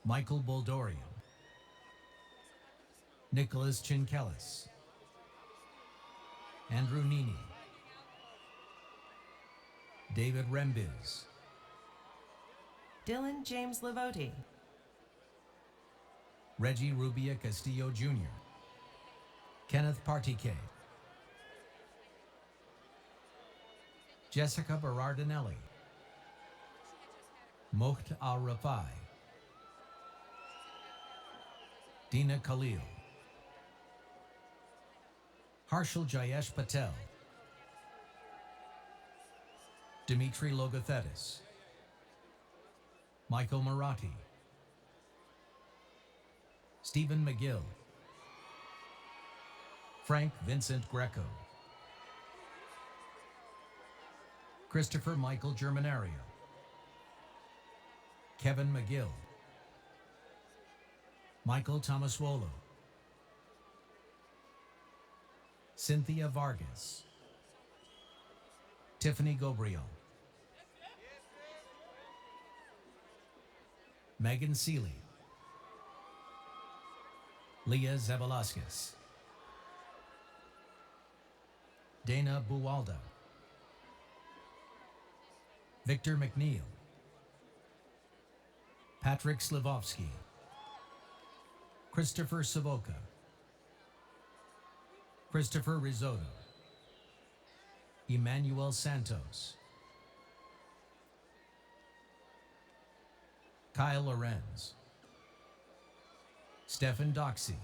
Michael Boldorian. Nicholas Chinkelis. Andrew Nini. David Rembiz. Dylan James Lavote. Reggie Rubia Castillo Jr. Kenneth Partike. Jessica Berardinelli. Moht Al-Rafai. Dina Khalil. Harshal Jayesh Patel. Dimitri Logothetis. Michael Marathi. Stephen McGill. Frank Vincent Greco. Christopher Michael Germanario. Kevin McGill. Michael Tomaswolo. Cynthia Vargas. Tiffany Gobriel. Megan Seeley. Leah Zabalaskis. Dana Buwalda. Victor McNeil. Patrick Slavovsky. Christopher Savoca. Christopher Risotto. Emmanuel Santos. Kyle Lorenz. Stephen Doxey.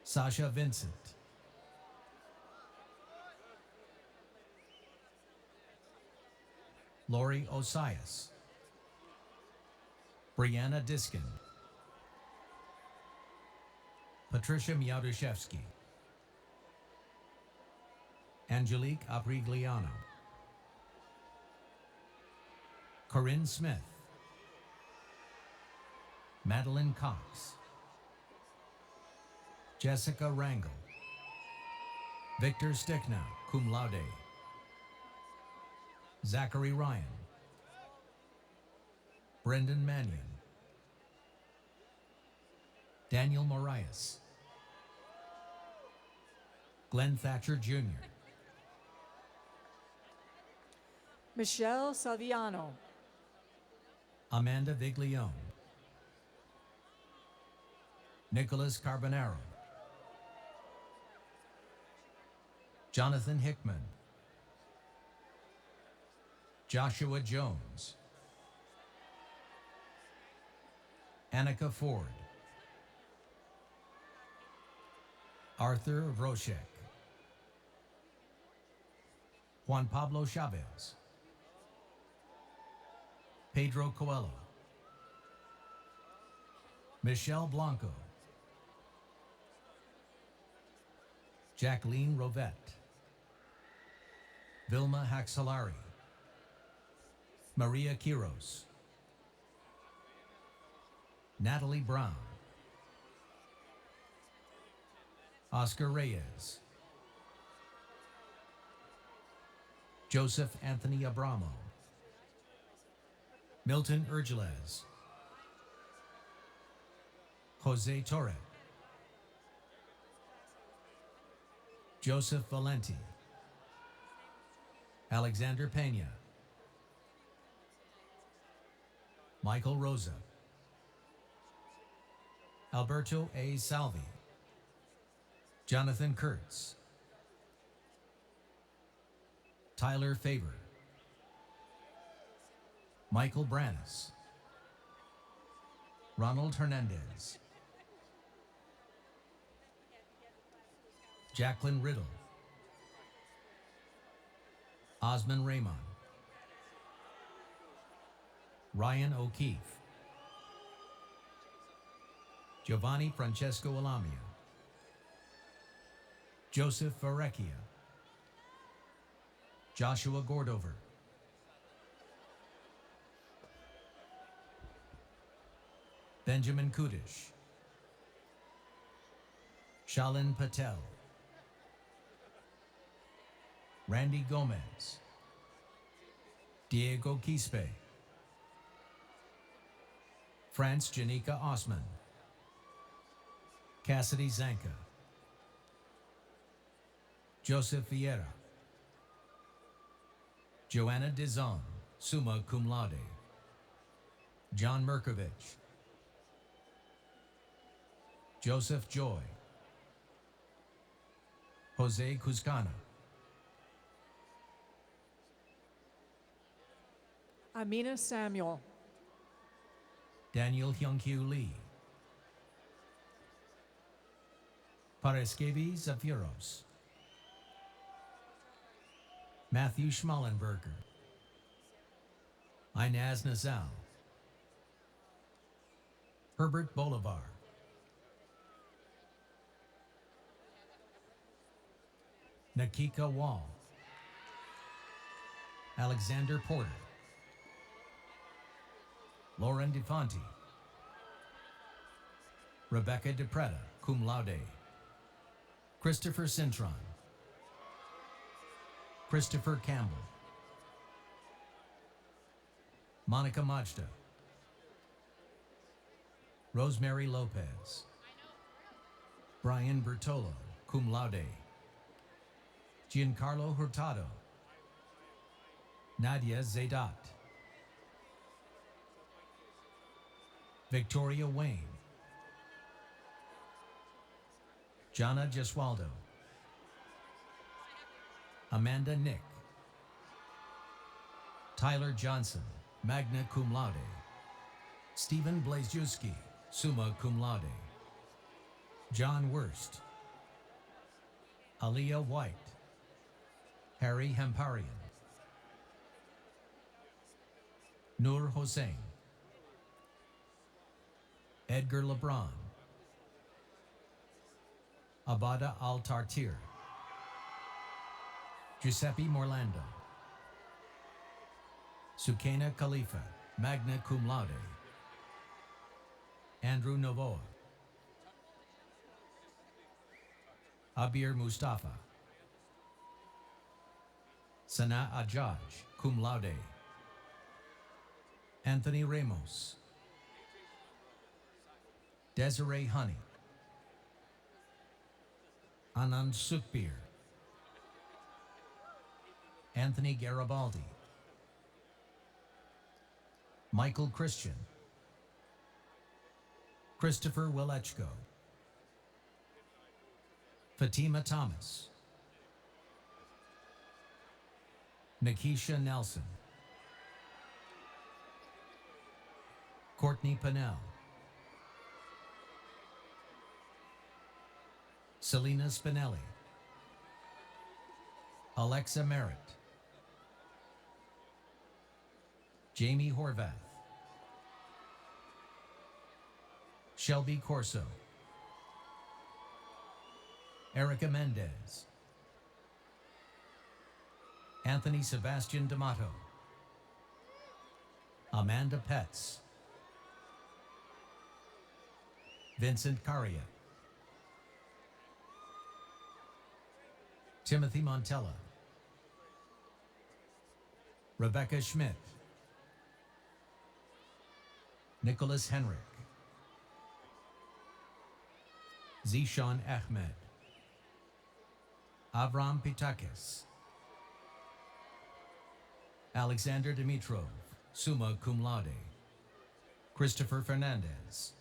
Sasha Vincent. Lori Osias. Brianna Diskin. Patricia Miauduszewski. Angelique Aprigliano. Corinne Smith. Madeline Cox. Jessica Rangel. Victor Sticknow, cum laude. Zachary Ryan. Brendan Mannion. Daniel Morias. Glenn Thatcher Jr. Michelle Saviano. Amanda Viglione. Nicholas Carbonaro. Jonathan Hickman. Joshua Jones. Annika Ford. Arthur Vroshek. Juan Pablo Chavez. Pedro Coelho. Michelle Blanco. Jacqueline Rovette. Vilma Haxalari. Maria Quiros. Natalie Brown. Oscar Reyes. Joseph Anthony Abramo. Milton Urgeles. Jose Torre. Joseph Valenti. Alexander Pena. Michael Rosa. Alberto A. Salvi. Jonathan Kurtz. Tyler Faber. Michael Brannis. Ronald Hernandez. Jacqueline Riddle. Osman Raymond. Ryan O'Keefe. Giovanni Francesco Alamia, Joseph Varecchia, Joshua Gordover, Benjamin Kudish, Shalin Patel, Randy Gomez, Diego Quispe, France Janika Osman, Cassidy Zanka, Joseph Vieira, Joanna Dizon, summa cum laude, John Merkovich, Joseph Joy, Jose Cuscana, Amina Samuel, Daniel Hyunkyu Lee, Paraskevi Zafiros, Matthew Schmallenberger, Inez Nazal, Herbert Bolivar, Nakika Wall, Alexander Porter, Lauren DeFonte, Rebecca DePretta, cum laude, Christopher Cintron, Christopher Campbell, Monica Majda, Rosemary Lopez, Brian Bertolo, cum laude, Giancarlo Hurtado, Nadia Zaydat, Victoria Wayne, Jana Jeswaldo, Amanda Nick, Tyler Johnson, magna cum laude, Stephen Blazewski, summa cum laude, John Wurst, Aaliyah White, Harry Hamparian, Noor Hossein, Edgar LeBron, Abada Al-Tartir, Giuseppe Morlando, Sukaina Khalifa, magna cum laude, Andrew Novoa, Abir Mustafa, Sana Ajaj, cum laude, Anthony Ramos, Desiree Honey, Anand Sukhbir, Anthony Garibaldi, Michael Christian, Christopher Willechko, Fatima Thomas, Nikisha Nelson, Courtney Pinnell, Selena Spinelli, Alexa Merritt, Jamie Horvath, Shelby Corso, Erica Mendez, Anthony Sebastian D'Amato, Amanda Petz, Vincent Caria, Timothy Montella, Rebecca Schmidt, Nicholas Henrik, Zishan Ahmed, Avram Pitakis, Alexander Dimitrov, summa cum laude, Christopher Fernandez,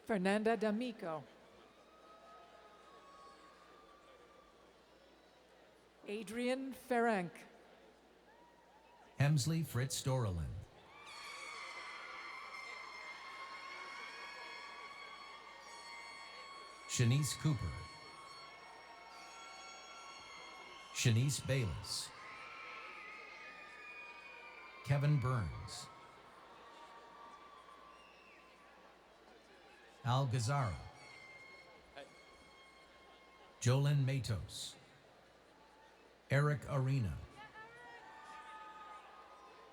Fernanda D'Amico, Adrian Ferenc, Hemsley Fritz Dorelin, Shanice Cooper, Shanice Bayless, Kevin Burns, Al Gazara, Jolyn Matos, Eric Arena,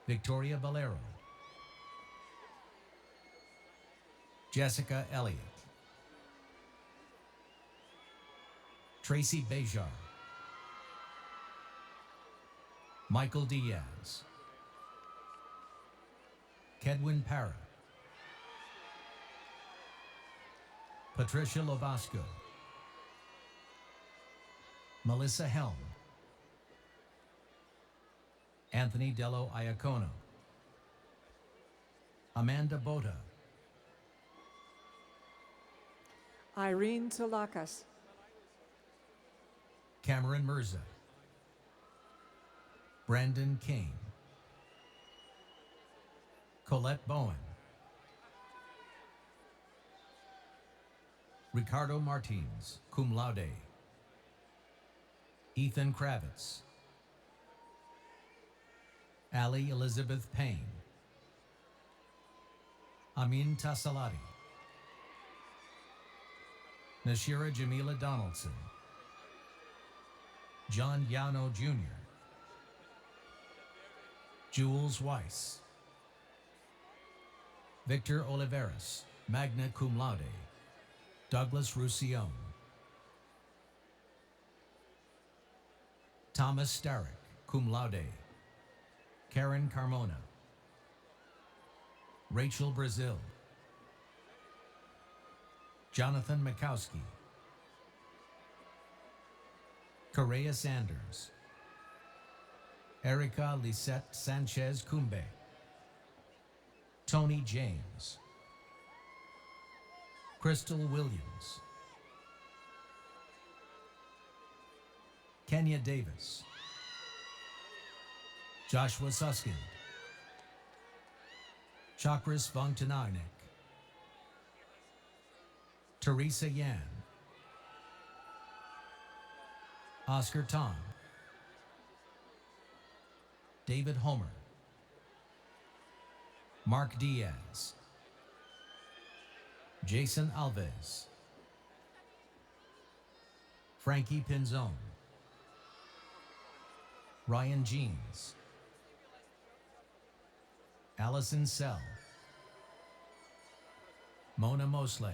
Victoria Valero, Jessica Elliott, Tracy Bejar, Michael Diaz, Kedwin Parra, Patricia Lovasco, Melissa Helm, Anthony Dello Iacono, Amanda Bota, Irene Talakas, Cameron Mirza, Brandon Kane, Colette Bowen, Ricardo Martins, cum laude, Ethan Kravitz, Ali Elizabeth Payne, Amin Tasalati, Nashira Jamila Donaldson, John Yano Jr., Jules Weiss, Victor Oliveras, magna cum laude, Douglas Roussillon, Thomas Starrick, cum laude, Karen Carmona, Rachel Brazil, Jonathan Mikowski, Correa Sanders, Erica Lisette Sanchez Cumbe, Tony James, Crystal Williams, Kenya Davis, Joshua Suskind, Chakras Vongtanarnik, Teresa Yan, Oscar Tong, David Homer, Mark Diaz, Jason Alves, Frankie Pinzon, Ryan Jeans, Allison Sell, Mona Mosley,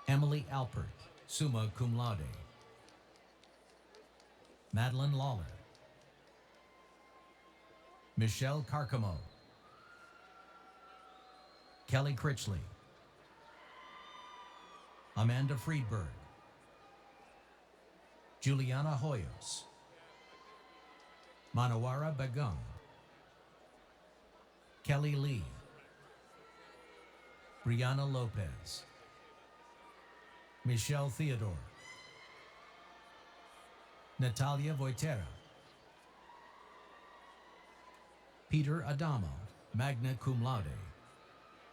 Emily Alpert, summa cum laude, Madeline Lawler, Michelle Carcamo, Kelly Critchley, Amanda Friedberg, Juliana Hoyos, Manawara Begum, Kelly Lee, Brianna Lopez, Michelle Theodore, Natalia Voitera, Peter Adamo, magna cum laude,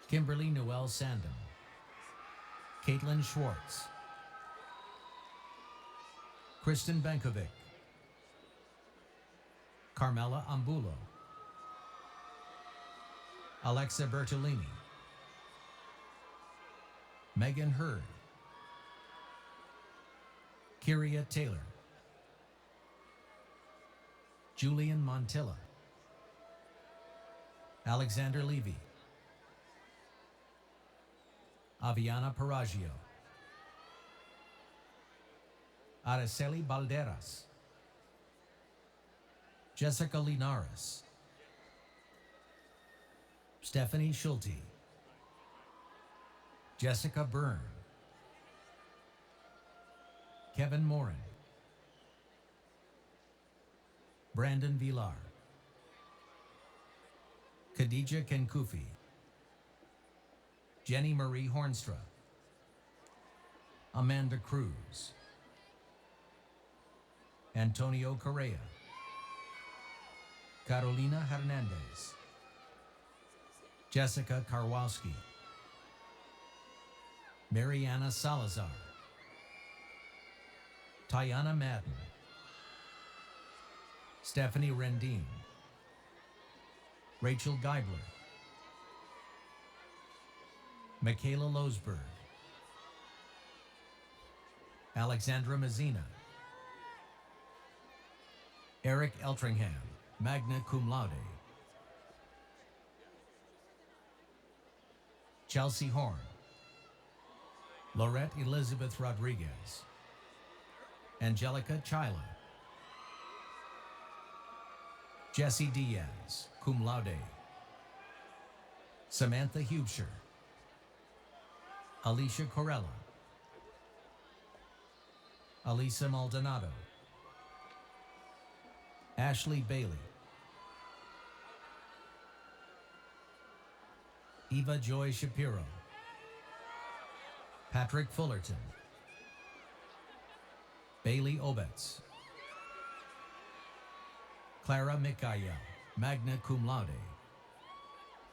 Kimberly Noel Sandon, Caitlin Schwartz, Kristen Bankovic, Carmela Ambulo, Alexa Bertolini, Megan Hurd, Kyria Taylor, Julian Montilla, Alexander Levy, Aviana Paraggio, Araceli Balderas, Jessica Linares, Stephanie Schulte, Jessica Byrne, Kevin Morin, Brandon Villar, Khadija Kenkufi, Jenny Marie Hornstra, Amanda Cruz, Antonio Correa, Carolina Hernandez, Jessica Karwowski, Mariana Salazar, Tayana Madden, Stephanie Rendine, Rachel Geibler, Michaela Losberg, Alexandra Mazzina, Eric Eltringham, magna cum laude, Chelsea Horn, Laurette Elizabeth Rodriguez, Angelica Chila, Jesse Diaz, cum laude, Samantha Hubscher, Alicia Corella, Alisa Maldonado, Ashley Bailey, Eva Joy Shapiro, Patrick Fullerton, Bailey Obetz, Clara Mikaya, magna cum laude,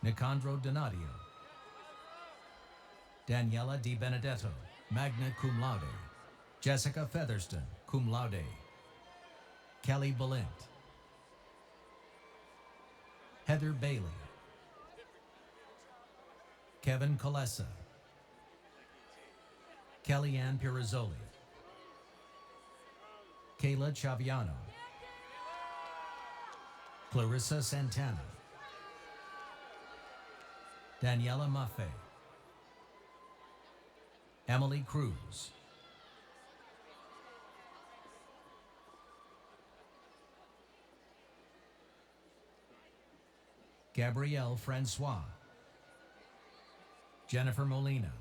Nicandro Donadio, Daniela Di Benedetto, magna cum laude, Jessica Featherston, cum laude, Kelly Balint, Heather Bailey, Kevin Colessa, Kellyanne Pirazzoli, Kayla Chaviano, Clarissa Santana, Daniela Maffei, Emily Cruz, Gabrielle Francois, Jennifer Molina,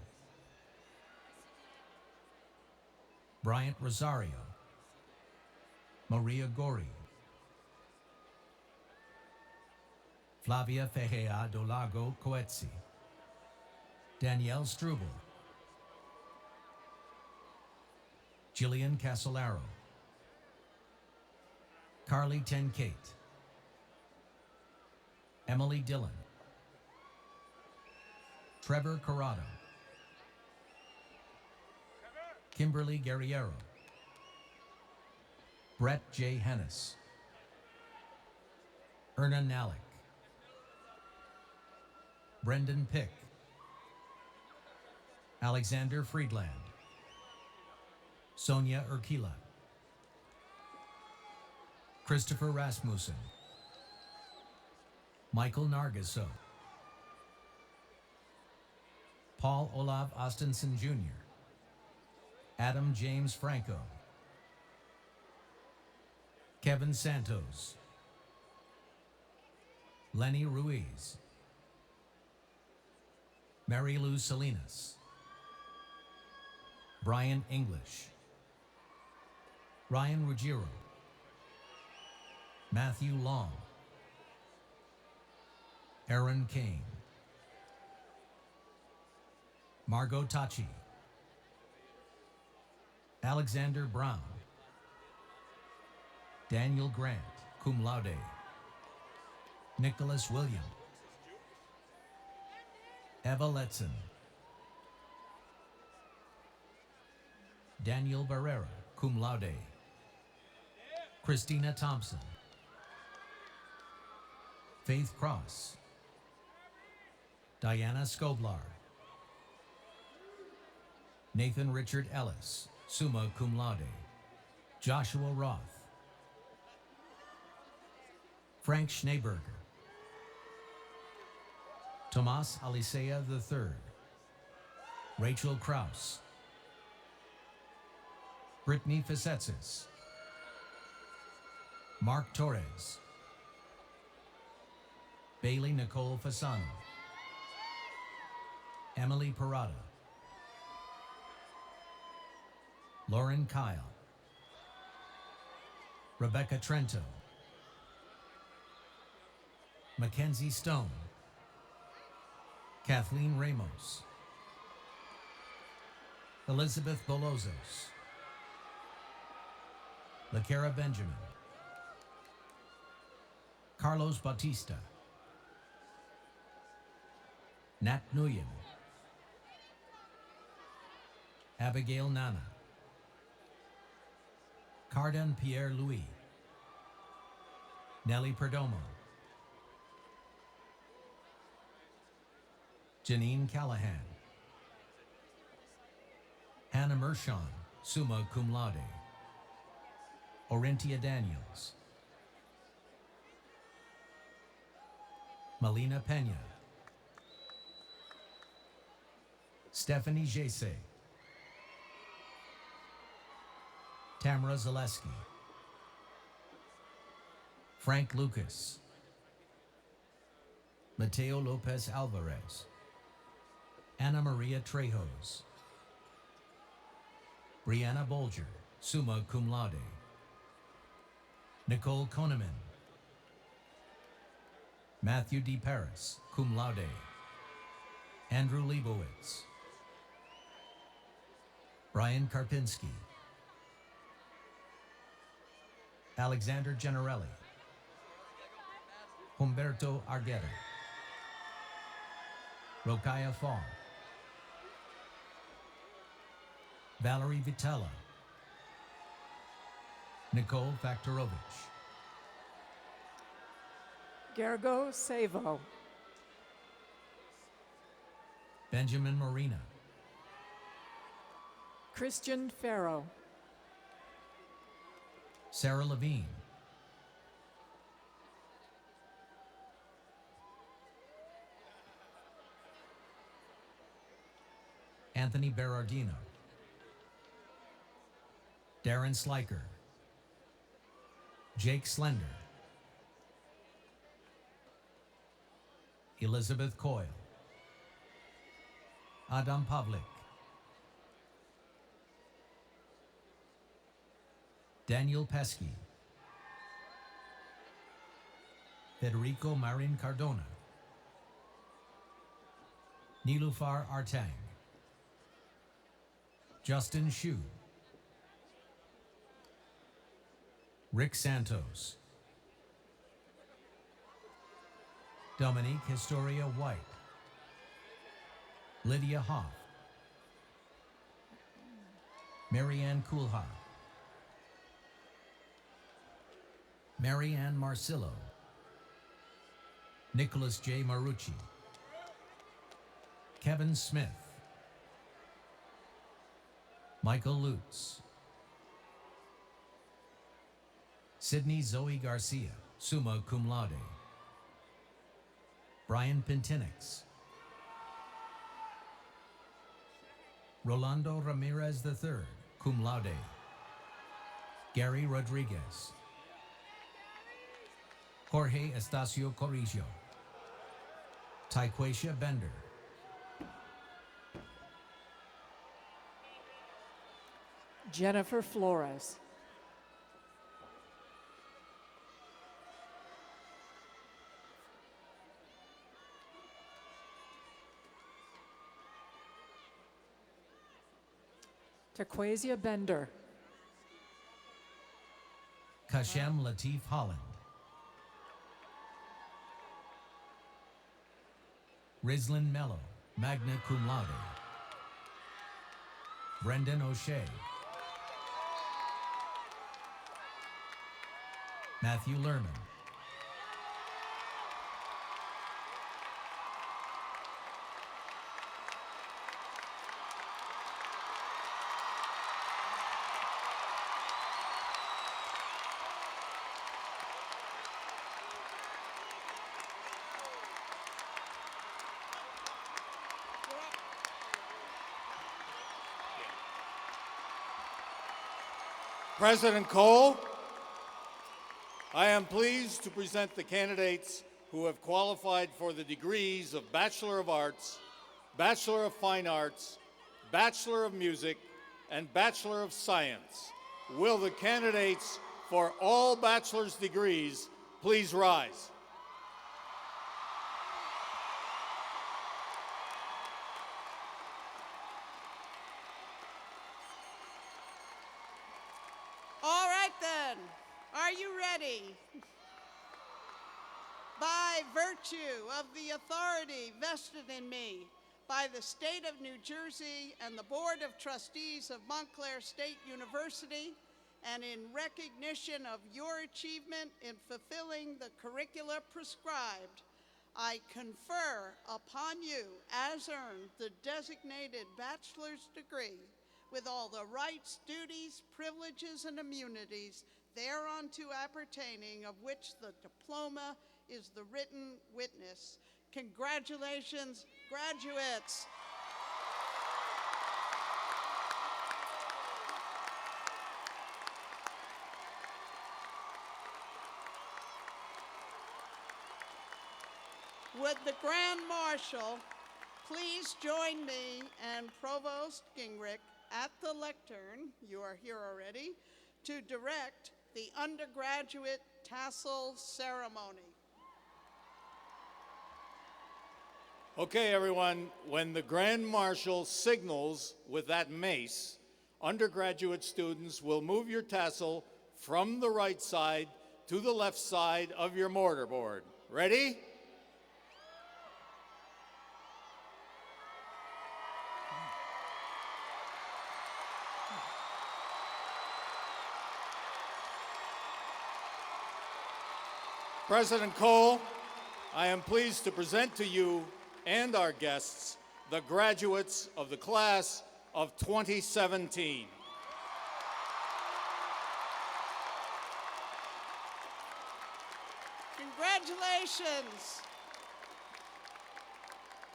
Bryant Rosario, Maria Gori, Flavia Fejea do Lago Coetzi, Danielle Struble, Jillian Casolaro, Carly Tenkate, Emily Dillon, Trevor Corrado, Kimberly Guerriero, Brett J. Hennis, Erna Nalick, Brendan Pick, Alexander Friedland, Sonia Urquila, Christopher Rasmussen, Michael Nargiso, Paul Olav Ostenson Jr., Adam James Franco, Kevin Santos, Lenny Ruiz, Mary Lou Salinas, Brian English, Ryan Ruggiero, Matthew Long, Aaron Kane, Margot Tachi, Alexander Brown, Daniel Grant, cum laude, Nicholas William, Eva Letzen, Daniel Barrera, cum laude, Christina Thompson, Faith Cross, Diana Skoblar, Nathan Richard Ellis, summa cum laude, Joshua Roth, Frank Schneeberger, Tomas Alicea III, Rachel Kraus, Brittany Facetsis, Mark Torres, Bailey Nicole Fasano, Emily Parada, Lauren Kyle, Rebecca Trento, Mackenzie Stone, Kathleen Ramos, Elizabeth Bolozos, LaCara Benjamin, Carlos Bautista, Nat Nguyen, Abigail Nana, Carden Pierre Louis, Nellie Perdomo, Janine Callahan, Hannah Mershon, summa cum laude. Orintia Daniels. Melina Pena. Stephanie Jesse. Tamara Zaleski. Frank Lucas. Mateo Lopez Alvarez. Ana Maria Trejos. Brianna Bolger, summa cum laude. Nicole Koneman. Matthew D. Paris, cum laude. Andrew Leibowitz. Brian Karpinski. Alexander Generelli. Humberto Argueta. Rokaya Fong. Valerie Vitella. Nicole Faktorovich. Gergo Savo. Benjamin Marina. Christian Farrow. Sarah Levine. Anthony Berardino. Darren Sliker. Jake Slender. Elizabeth Coyle. Adam Pavlik. Daniel Pesky. Federico Marin Cardona. Nilufar Artang. Justin Shu. Rick Santos. Dominique Historia White. Lydia Hoff. Marianne Coulha. Marianne Marcillo. Nicholas J. Marucci. Kevin Smith. Michael Lutz. Sydney Zoe Garcia, summa cum laude. Brian Pentinix. Rolando Ramirez III, cum laude. Gary Rodriguez. Jorge Estacio Corrijo. Taequacia Bender. Jennifer Flores. Taquasia Bender. Kashem Latif Holland. Rislin Mello, magna cum laude. Brendan O'Shea. Matthew Lerman. President Cole, I am pleased to present the candidates who have qualified for the degrees of Bachelor of Arts, Bachelor of Fine Arts, Bachelor of Music, and Bachelor of Science. Will the candidates for all bachelor's degrees please rise? All right then, are you ready? By virtue of the authority vested in me by the State of New Jersey and the Board of Trustees of Montclair State University, and in recognition of your achievement in fulfilling the curricula prescribed, I confer upon you, as earned, the designated bachelor's degree with all the rights, duties, privileges, and immunities thereunto appertaining, of which the diploma is the written witness. Congratulations, graduates. Would the Grand Marshal please join me and Provost Gingrich at the lectern, you are here already, to direct the undergraduate tassel ceremony. Okay, everyone, when the Grand Marshal signals with that mace, undergraduate students will move your tassel from the right side to the left side of your mortarboard. Ready? President Cole, I am pleased to present to you and our guests the graduates of the class of 2017. Congratulations.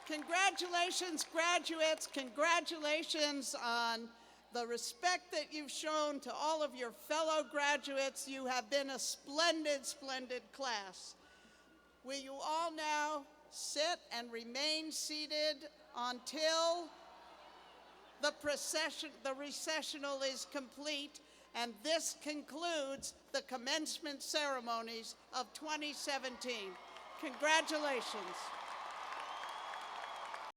Congratulations, graduates. Congratulations on the respect that you've shown to all of your fellow graduates. You have been a splendid, splendid class. Will you all now sit and remain seated until the recessional is complete, and this concludes the commencement ceremonies of 2017. Congratulations.